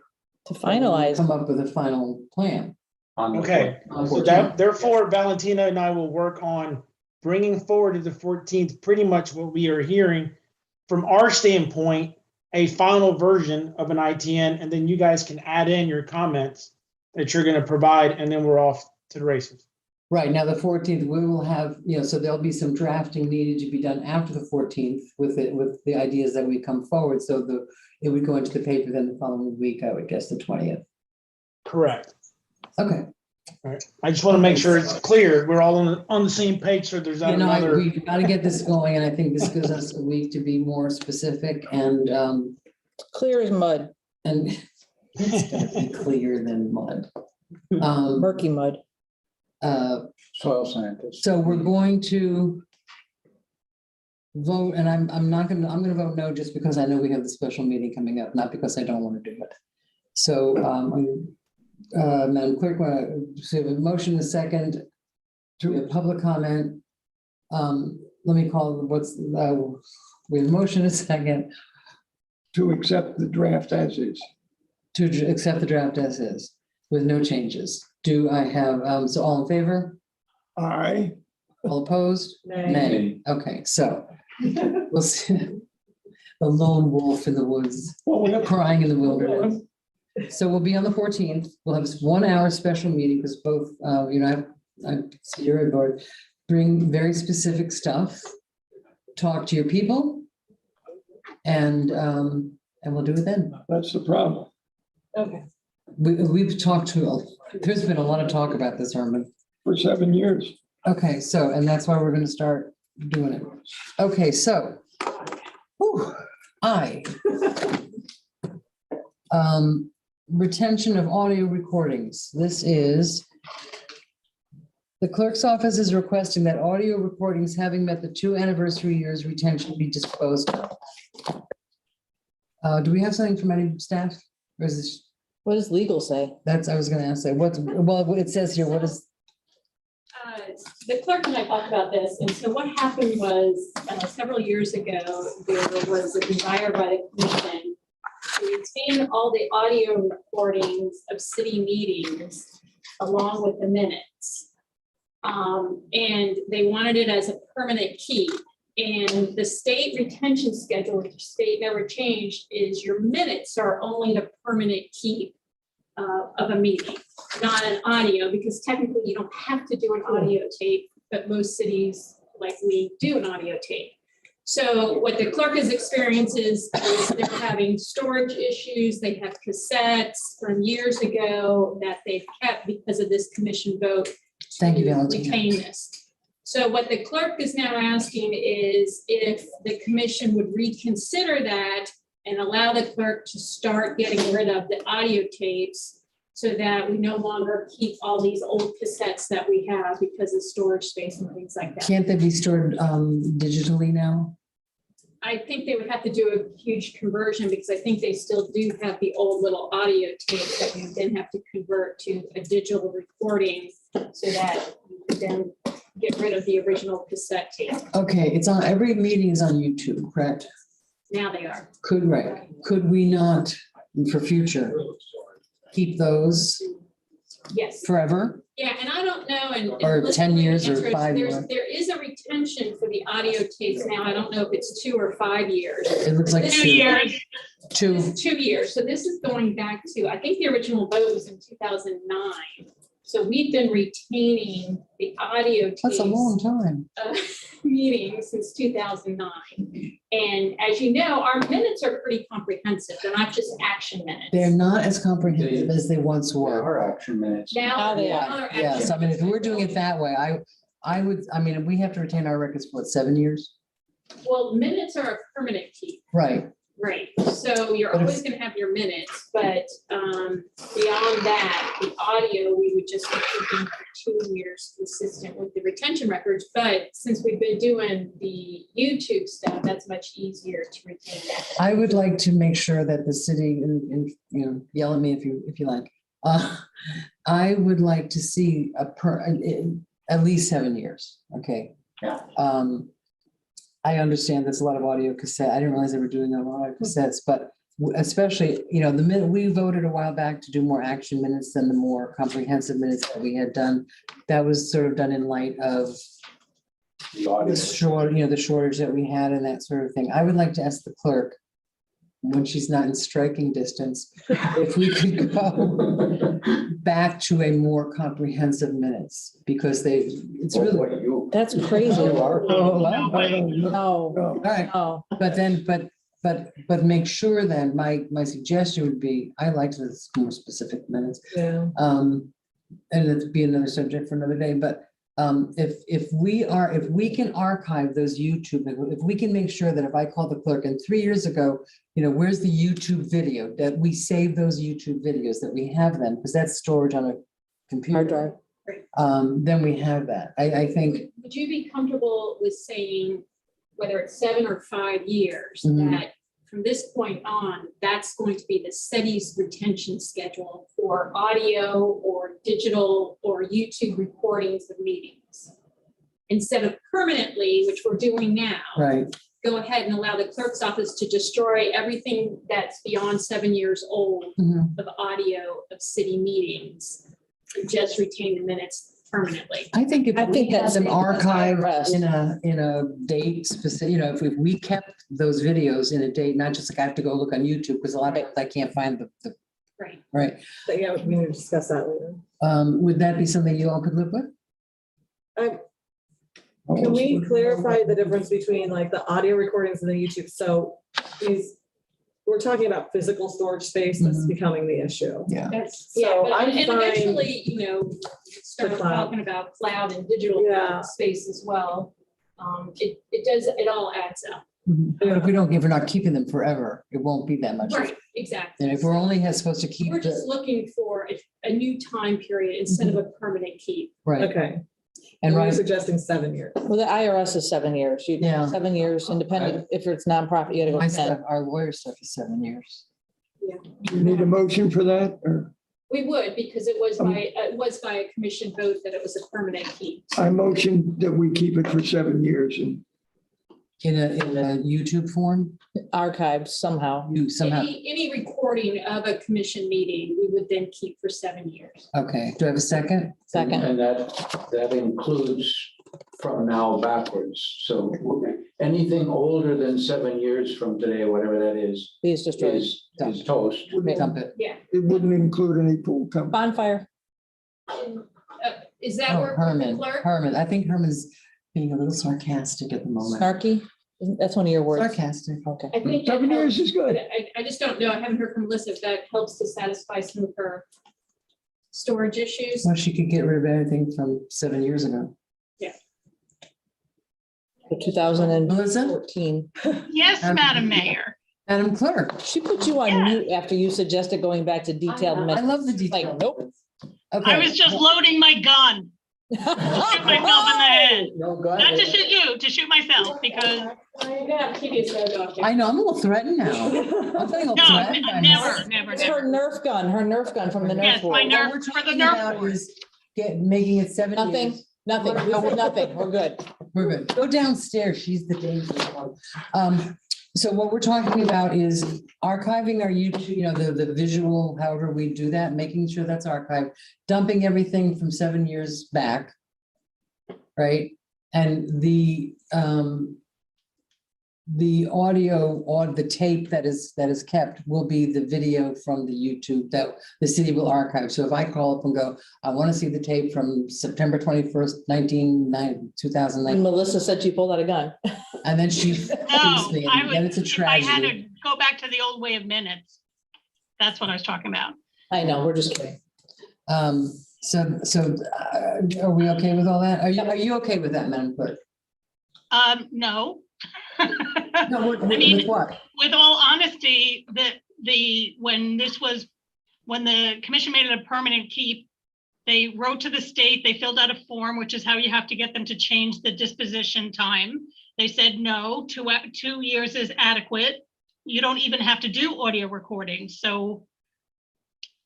To finalize. come up with a final plan. Okay, so that therefore Valentina and I will work on bringing forward to the 14th, pretty much what we are hearing from our standpoint a final version of an ITN, and then you guys can add in your comments that you're gonna provide, and then we're off to the races. Right, now the 14th, we will have, so there'll be some drafting needed to be done after the 14th with the ideas that we come forward, so it would go into the paper then the following week, I would guess, the 20th. Correct. Okay. All right. I just want to make sure it's clear. We're all on the same page, so there's not another. We've got to get this going, and I think this gives us a week to be more specific and Clear as mud, and it's gonna be clearer than mud. murky mud. Soil scientist. So we're going to vote, and I'm gonna vote no, just because I know we have the special meeting coming up, not because I don't want to do it. So, Madam Clerk, so we have a motion, a second, to a public comment. Let me call, we have a motion, a second. To accept the draft as is. To accept the draft as is, with no changes. Do I have, so all in favor? Aye. All opposed? Nay. Okay, so we'll see. The lone wolf in the woods, crying in the wilderness. So we'll be on the 14th. We'll have this 1 hour special meeting because both, I see you're on board. Bring very specific stuff. Talk to your people. And we'll do it then. That's the problem. Okay. We've talked to, there's been a lot of talk about this, Herman. For 7 years. Okay, so, and that's why we're gonna start doing it. Okay, so. Retention of audio recordings. This is. The clerk's office is requesting that audio recordings having met the 2 anniversary years retention be disposed of. Do we have something from any staff? Or is this? What does legal say? That's, I was gonna ask that. Well, it says here, what is? The clerk and I talked about this, and so what happened was, several years ago, there was a desire by the commission to retain all the audio recordings of city meetings along with the minutes. And they wanted it as a permanent keep. And the state retention schedule, which the state never changed, is your minutes are only the permanent keep of a meeting, not an audio, because technically you don't have to do an audio tape, but most cities, like we, do an audio tape. So what the clerk has experienced is they're having storage issues. They have cassettes from years ago that they've kept because of this commission vote. Thank you, to Valentina. retain this. So what the clerk is now asking is if the commission would reconsider that and allow the clerk to start getting rid of the audio tapes so that we no longer keep all these old cassettes that we have because of storage space and things like that. Can't they be stored digitally now? I think they would have to do a huge conversion because I think they still do have the old little audio tapes that you then have to convert to a digital recording so that you can then get rid of the original cassette tape. Okay, it's on, every meeting is on YouTube, correct? Now they are. Could we not, for future, keep those Yes. forever? Yeah, and I don't know, and. Or let's 10 look at years the or answers. 5 years? There is a retention for the audio tapes now. I don't know if it's 2 or 5 years. It looks like This 2 year, Two. it's 2 years. So this is going back to, I think the original vote was in 2009. So we've been retaining the audio tapes. That's a long time. Meetings since 2009. And as you know, our minutes are pretty comprehensive. They're not just action minutes. They're not as comprehensive as they once were. Our action minutes. Now they Yeah, are. yes, I mean, if we're doing it that way, I would, I mean, we have to retain our records for what, 7 years? Well, minutes are a permanent keep. Right. Right, so you're But if- always gonna have your minutes, but beyond that, the audio, we would just be keeping for 2 years consistent with the retention records. But since we've been doing the YouTube stuff, that's much easier to retain that. I would like to make sure that the city, and yell at me if you like. I would like to see at least 7 years, okay? Yeah. I understand there's a lot of audio cassette. I didn't realize they were doing a lot of cassettes, but especially, the minute we voted a while back to do more action minutes than the more comprehensive minutes that we had done. That was sort of done in light of the shortage that we had and that sort of thing. I would like to ask the clerk when she's not in striking distance, if we could go back to a more comprehensive minutes, because it's really. That's crazy. No way. No, All right, no. but then, but make sure then, my suggestion would be, I like this more specific minutes. Yeah. And it'd be another subject for another day, but if we can archive those YouTube, if we can make sure that if I call the clerk and 3 years ago, where's the YouTube video, that we save those YouTube videos, that we have them, because that's storage on a computer. Hard drive. Then we have that. I think, Would you be comfortable with saying, whether it's 7 or 5 years, Mhm. that from this point on, that's going to be the city's retention schedule for audio or digital or YouTube recordings of meetings? Instead of permanently, which we're doing now, right, go ahead and allow the clerk's office to destroy everything that's beyond 7 years old Mhm. of audio of city meetings, and just retain the minutes permanently. I think if I we think had that's them the archived IRS. in a date specific, if we kept those videos in a date, not just like I have to go look on YouTube, because a lot of times I can't find the, Right. right. But yeah, we need to discuss that later. Would that be something you all could live with? Can we clarify the difference between like the audio recordings and the YouTube? So we're talking about physical storage space that's becoming the issue. Yeah. That's, So but I'm and fine- eventually, start cloud. talking about cloud and digital Yeah. space as well. It all adds up. But if we don't, if we're not keeping them forever, it won't be that much. Right, exactly. And if we're only supposed to keep We're just the, looking for a new time period instead of a permanent keep. right, Okay. and We're right, suggesting 7 years. Well, the IRS is 7 years. Yeah. 7 years, independent, if it's nonprofit, you gotta my go 10. stuff, our lawyer stuff is 7 years. Do you need a motion for that, or We would, because it was by a commission vote that it was a permanent keep. I motion that we keep it for 7 years and In a YouTube form, Archived somehow. you somehow, Any recording of a commission meeting, we would then keep for 7 years. okay, do I have a second? Second. And that includes from now backwards. So anything older than 7 years from today, whatever that is, Please destroy. is toast. Dump it. Yeah. it wouldn't include any pool company. Bonfire. Is that Oh, work with the clerk? Herman, I think Herman's being a little sarcastic at the moment. Snarky. That's one of your words. Sarcastic. Okay. I think that 7 years helps, is good. but I just don't know. I haven't heard from Melissa if that helps to satisfy some of her storage issues. Well, she could get rid of anything from 7 years ago. 2014. Yes, Madam Mayor. Madam Clerk, She put you on mute after you suggested going back to detailed I minutes. love the Like, detail. nope. I Okay, was just loading my gun. Shoot myself in the head. No, Not to shoot you, to shoot myself, because You're gonna have to keep your soda off. I know, I'm a little threatened now. I'm feeling a little no, threatened. by this. never. It's her Nerf gun from the Nerf Yes, my war. What Nerf, we're for the talking Nerf about board. is making it 7 years. Nothing. We said nothing. We're good. We're good. Go downstairs. She's the dangerous one. So what we're talking about is archiving our YouTube, the visual, however we do that, making sure that's archived, dumping everything from 7 years back. Right? And the audio or the tape that is kept will be the video from the YouTube that the city will archive. So if I call up and go, I want to see the tape from September 21st, 2009. And Melissa said she pulled out a gun. And then she No, shoots me, I and then would, it's a if I had tragedy. to go back to the old way of minutes. That's what I was talking about. I know, we're just kidding. So are we okay with all that? Are you okay with that, Madam Clerk? No. No, with I mean, what? with all honesty, when the commission made it a permanent keep, they wrote to the state, they filled out a form, which is how you have to get them to change the disposition time. They said, no, 2 years is adequate. You don't even have to do audio recordings. So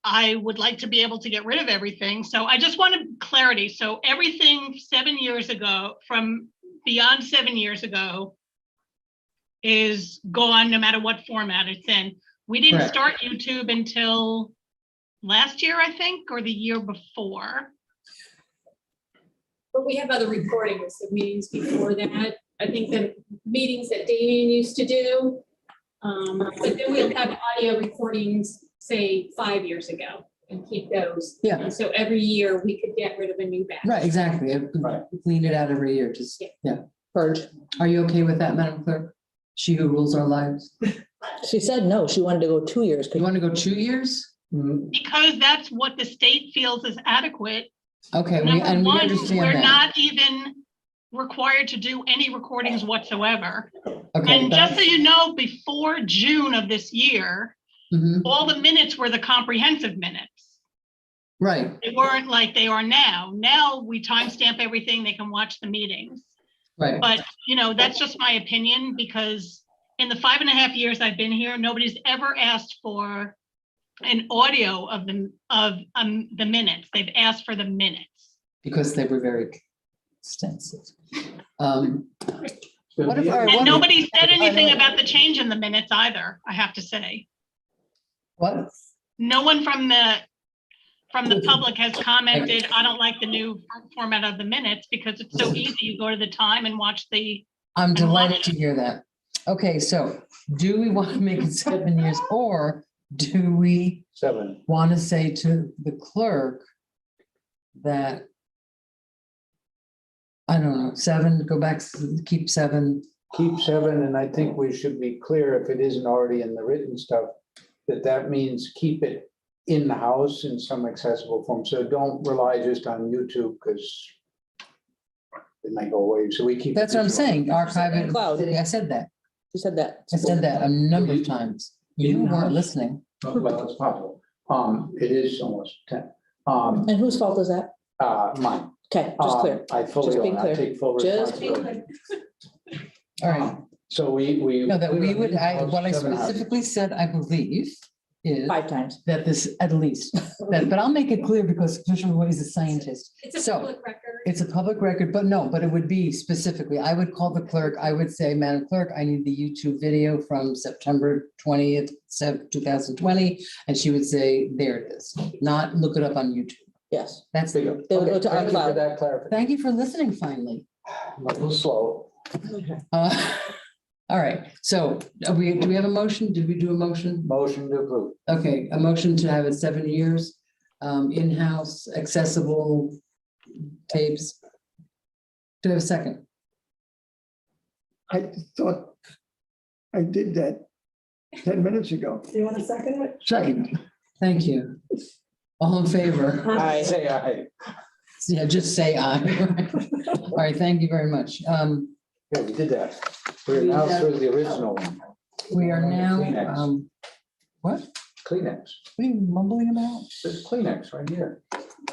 I would like to be able to get rid of everything. So I just wanted clarity. So everything 7 years ago, from beyond 7 years ago, is gone no matter what format it's in. We didn't Correct. start YouTube until last year, I think, or the year before. But we have other recordings of meetings before that. I think the meetings that Damien used to do, But then we'll have audio recordings, say, 5 years ago and keep those. Yeah. And so every year we could get rid of a new batch. Right, exactly. Clean it out every year, just, yeah. Purge. Are you okay with that, Madam Clerk? She who rules our lives. She said no, she wanted to go 2 years. You want to go 2 years? Because that's what the state feels is adequate. Okay, Number and we one, understand we're that. not even required to do any recordings whatsoever. Okay, And just so you know, before June of this year, all the minutes were the comprehensive minutes. Right, They weren't like they are now. Now we timestamp everything, they can watch the meetings. right. But, you know, that's just my opinion, because in the 5.5 years I've been here, nobody's ever asked for an audio of the minutes. They've asked for the minutes. Because they were very extensive. What if And nobody said anything about the change in the minutes either, I have to say. What? No one from the public has commented, I don't like the new format of the minutes, because it's so easy. You go to the time and watch the. I'm delighted to hear that. Okay, so do we want to make it 7 years, or do we want to say to the clerk that, I don't know, 7, go back, keep 7? Keep 7, and I think we should be clear, if it isn't already in the written stuff, that means keep it in the house in some accessible form. So don't rely just on YouTube, because it might go away. So we keep. That's what I'm saying, archive it. Cloud. I said that. You said that. I said that a number of times. You weren't listening. Well, it's possible. It is almost 10. And whose fault is that? Mine. Okay, just clear. I fully Just being own, I clear. take full Just being responsibility. All right. So we. No, that we would, House what I 7 houses. specifically said, I believe, is 5 times. that this, at least, that, but I'll make it clear because Commissioner Roy is a scientist. It's a So, public record. it's a public record, but no, but it would be specifically, I would call the clerk, I would say, Madam Clerk, I need the YouTube video from September 20th, 2020. And she would say, there it is, not look it up on YouTube. Yes. That's They would go to our Thank you for cloud. that clarification. Thank you for listening finally. A little slow. All right, so do we have a motion? Did we do a motion? Motion to approve. Okay, a motion to have it 7 years, in-house, accessible tapes. Do I have a second? I thought I did that 10 minutes ago. Do you want to second it? Second. Thank you. All in favor? I say aye. Yeah, just say aye. All right, thank you very much. Yeah, we did that. We're now through the original one. We are now, Kleenex. what? Kleenex. What are you mumbling about? There's Kleenex right here.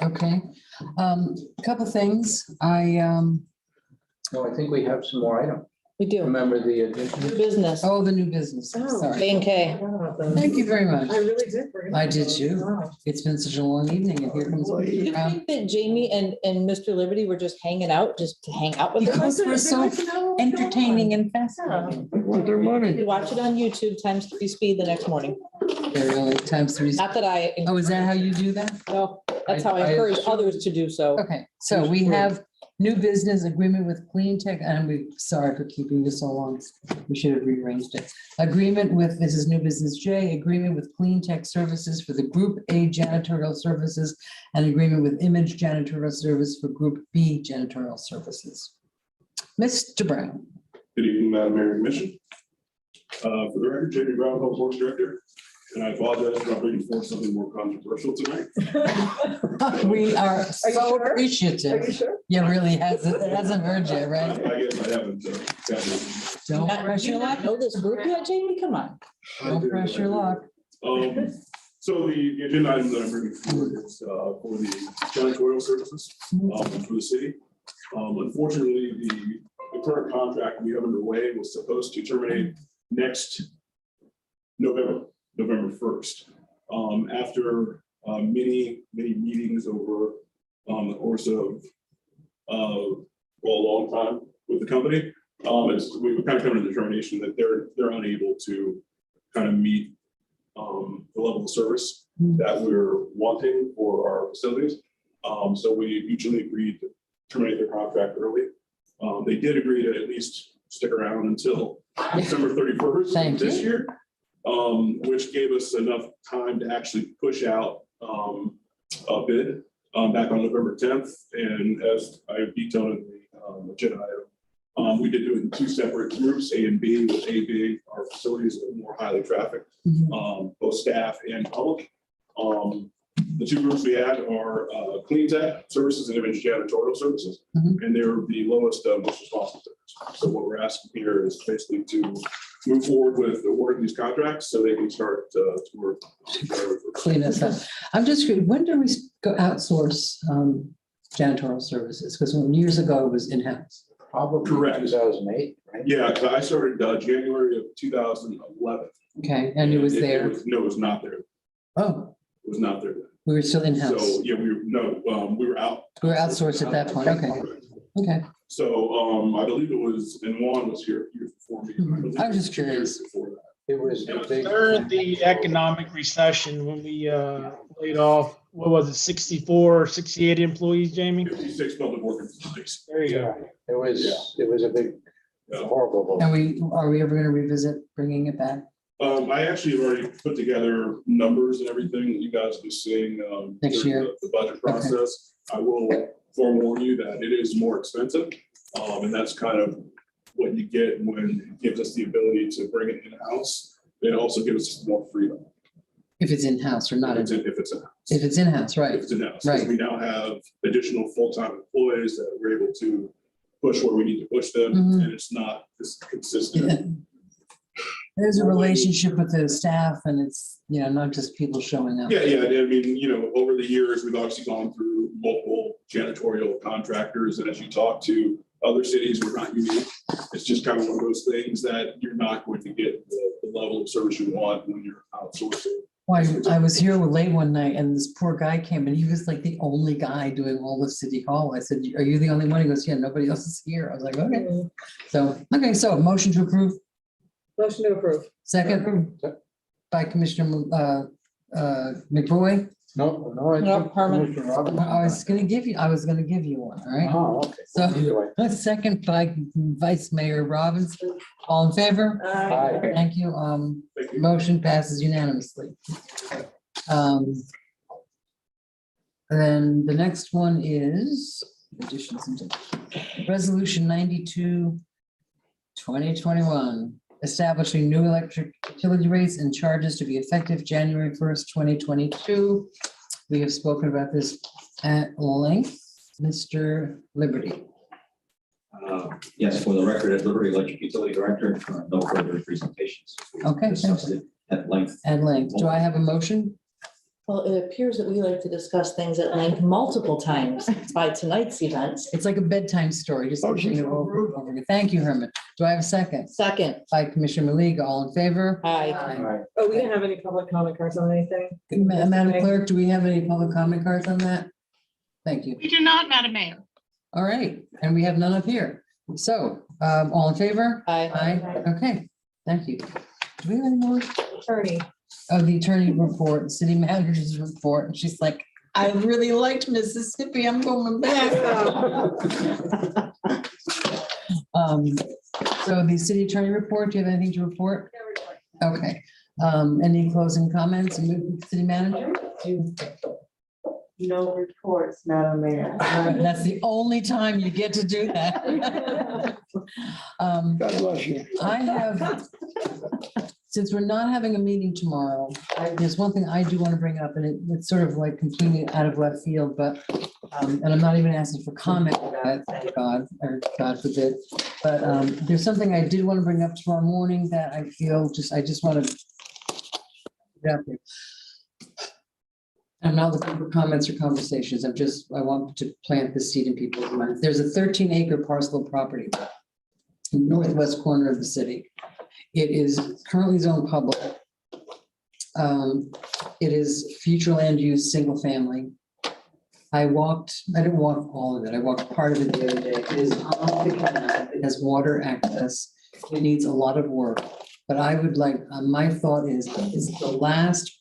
Okay, couple things. No, I think we have some more items. We do. Remember the New business. Oh, the new business, Oh. sorry. K&K. Thank you very much. I really did. forget I about did those. too. Wow. It's been such a long evening and here comes. Do you think that Jamie and Mr. Liberty were just hanging out, just to hang out with us? Because we're so entertaining and fascinating. They want their You money. could watch it on YouTube ×3 speed the next morning. They're only times 3. Not that I, Oh, is that how you do that? no, that's how I I encourage assume- others to do so. Okay, so we have new business agreement with Clean Tech, and we're sorry for keeping this so long. We should have rearranged it. Agreement with, this is new business J, agreement with Clean Tech Services for the Group A janitorial services, and agreement with Image Janitorial Service for Group B janitorial services. Mr. Brown. Good evening, Madam Mayor and Commission. For the record, Jamie Brown, Public Works Director, and I apologize for not bringing forth something more controversial tonight. We are so sure? appreciative. Are you sure? Yeah, really hasn't heard yet, right? I guess I haven't. Don't Do press you your luck. not know this group yet, Jamie? Come on. Don't press your luck. So the agenda item that I'm bringing forward is for the janitorial services for the city. Unfortunately, the current contract we have underway was supposed to terminate next November 1st. After many meetings over the course of well, a long time with the company, we were kind of coming to the determination that they're unable to kind of meet the level of service that we're wanting for our facilities. So we mutually agreed to terminate their contract early. They did agree to at least stick around until December 31st Thank this you. year, which gave us enough time to actually push out a bid back on November 10th. And as I detailed in the agenda item, we did do it in two separate groups, A and B, with A being our facilities that are more highly trafficked, both staff and public. The two groups we had are clean tech services and image janitorial services, and they're the lowest most responsible bidders. So what we're asking here is basically to move forward with awarding these contracts so they can start to work. Clean this up. I'm just curious, when do we go outsource janitorial services? Because years ago it was in-house. Probably Correct. 2008, right? Yeah, 'cause I started January of 2011. Okay, and it was there. No, it was not there. Oh, It was not there then. we were still in-house. So, yeah, we were out. We were outsourced at that point. Okay. Okay. So, I believe it was, and Juan was here before me. believe I was it just curious. before that. It was a big. During the economic recession, when we laid off, what was it, 64, 68 employees, Jamie? 56 public work employees. There you go. It was a big, horrible. And are we ever going to revisit bringing it back? I actually have already put together numbers and everything that you guys will be seeing. Next during year. The budget process. I will forewarn you that it is more expensive. And that's kind of what you get when it gives us the ability to bring it in-house. It also gives us more freedom. If it's in-house or not? If it's in-house. If it's in-house, right. If it's in-house. 'Cause Right. we now have additional full-time employees that we're able to push where we need to push them, and it's not this consistent. There's a relationship with the staff and it's, not just people showing up. Yeah, I mean, over the years, we've obviously gone through multiple janitorial contractors, and as you talk to other cities, we're not unique. It's just kind of one of those things that you're not going to get the level of service you want when you're outsourcing. Why, I was here late one night and this poor guy came and he was like the only guy doing all the city hall. I said, are you the only one? He goes, yeah, nobody else is here. I was like, okay. So motion to approve. Motion to approve. Second by Commissioner McBoy. No, Herman. I was gonna give you one, all right? Oh, okay. So Either way. a second by Vice Mayor Robinson. All in favor? Aye. Thank you. Thank you. Motion passes unanimously. Then the next one is additions and Resolution 92, 2021, establishing new electric utility rates and charges to be effective January 1st, 2022. We have spoken about this at length. Mr. Liberty. Yes, for the record, as Liberty Electric Utility Director, no further presentations. Okay, Discussed it at length. At length. Do I have a motion? Well, it appears that we like to discuss things at length multiple times by tonight's events. It's like a bedtime story, just pushing it over and over again. Thank you, Herman. Do I have a second? Second. By Commissioner Maliga, all in favor? Aye. Oh, we didn't have any public comment cards on anything? Madam Clerk, do we have any public comment cards on that? Thank you. We do not, Madam Mayor. All right, and we have none up here. So, all in favor? Aye. Aye, okay, thank you. Do we have any more? Attorney. Oh, the attorney report, the city manager's report, and she's like, I really liked Mississippi, I'm going back. So the city attorney report, do you have anything to report? Okay, any closing comments, city manager? No reports, Madam Mayor. That's the only time you get to do that. God bless you. I have, since we're not having a meeting tomorrow, there's one thing I do want to bring up, and it's sort of like completely out of left field, but, and I'm not even asking for comment about it, thank God, or God forbid. But there's something I did want to bring up tomorrow morning that I feel I just want to get out there. I'm not looking for comments or conversations. I want to plant the seed in people's minds. There's a 13-acre parcel of property in the northwest corner of the city. It is currently zoned public. It is future land use, single family. I didn't walk all of it. I walked part of it the other day. It is on the canal. It has water access. It needs a lot of work. But I would like, my thought is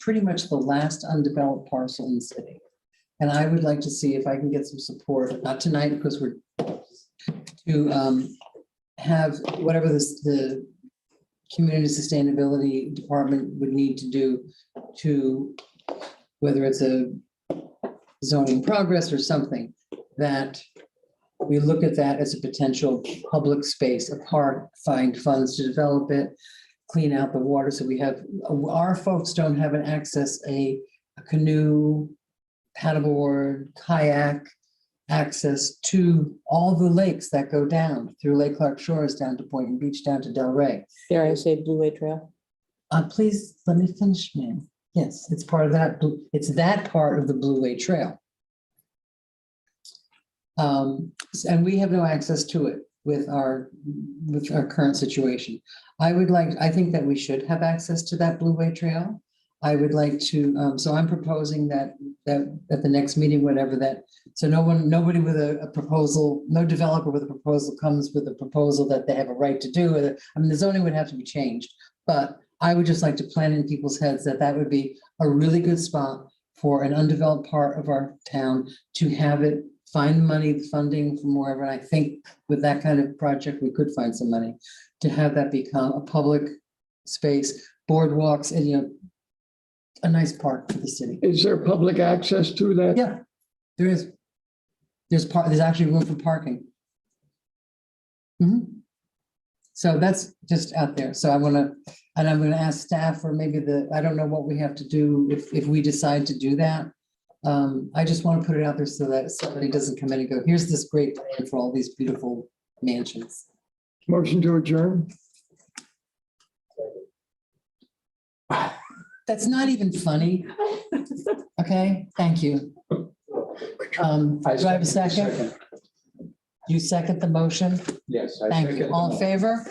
pretty much the last undeveloped parcel in the city. And I would like to see if I can get some support, not tonight, because we're to have whatever the community sustainability department would need to do to, whether it's a zoning progress or something, that we look at that as a potential public space, a park, find funds to develop it, clean out the water. So we have, our folks don't have an access, a canoe, paddleboard, kayak, access to all the lakes that go down through Lake Clark Shores, down to Point Beach, down to Del Rey. Dare I say Blue Way Trail? Please, let me finish, ma'am. Yes, it's part of that, it's that part of the Blue Way Trail. And we have no access to it with our current situation. I think that we should have access to that Blue Way Trail. I would like to, so I'm proposing that at the next meeting, whatever that, so nobody with a proposal, no developer with a proposal comes with a proposal that they have a right to do it. I mean, the zoning would have to be changed, but I would just like to plant in people's heads that that would be a really good spot for an undeveloped part of our town to have it, find money, funding from wherever. And I think with that kind of project, we could find some money to have that become a public space, boardwalks, and, you know, a nice park for the city. Is there public access to that? Yeah, there is. There's actually room for parking. So that's just out there. So I'm gonna ask staff, or maybe I don't know what we have to do if we decide to do that. I just want to put it out there so that somebody doesn't come in and go, here's this great plan for all these beautiful mansions. Motion to adjourn? That's not even funny. Okay, thank you. Do I have a second? You second the motion? Yes. Thank you. All in favor?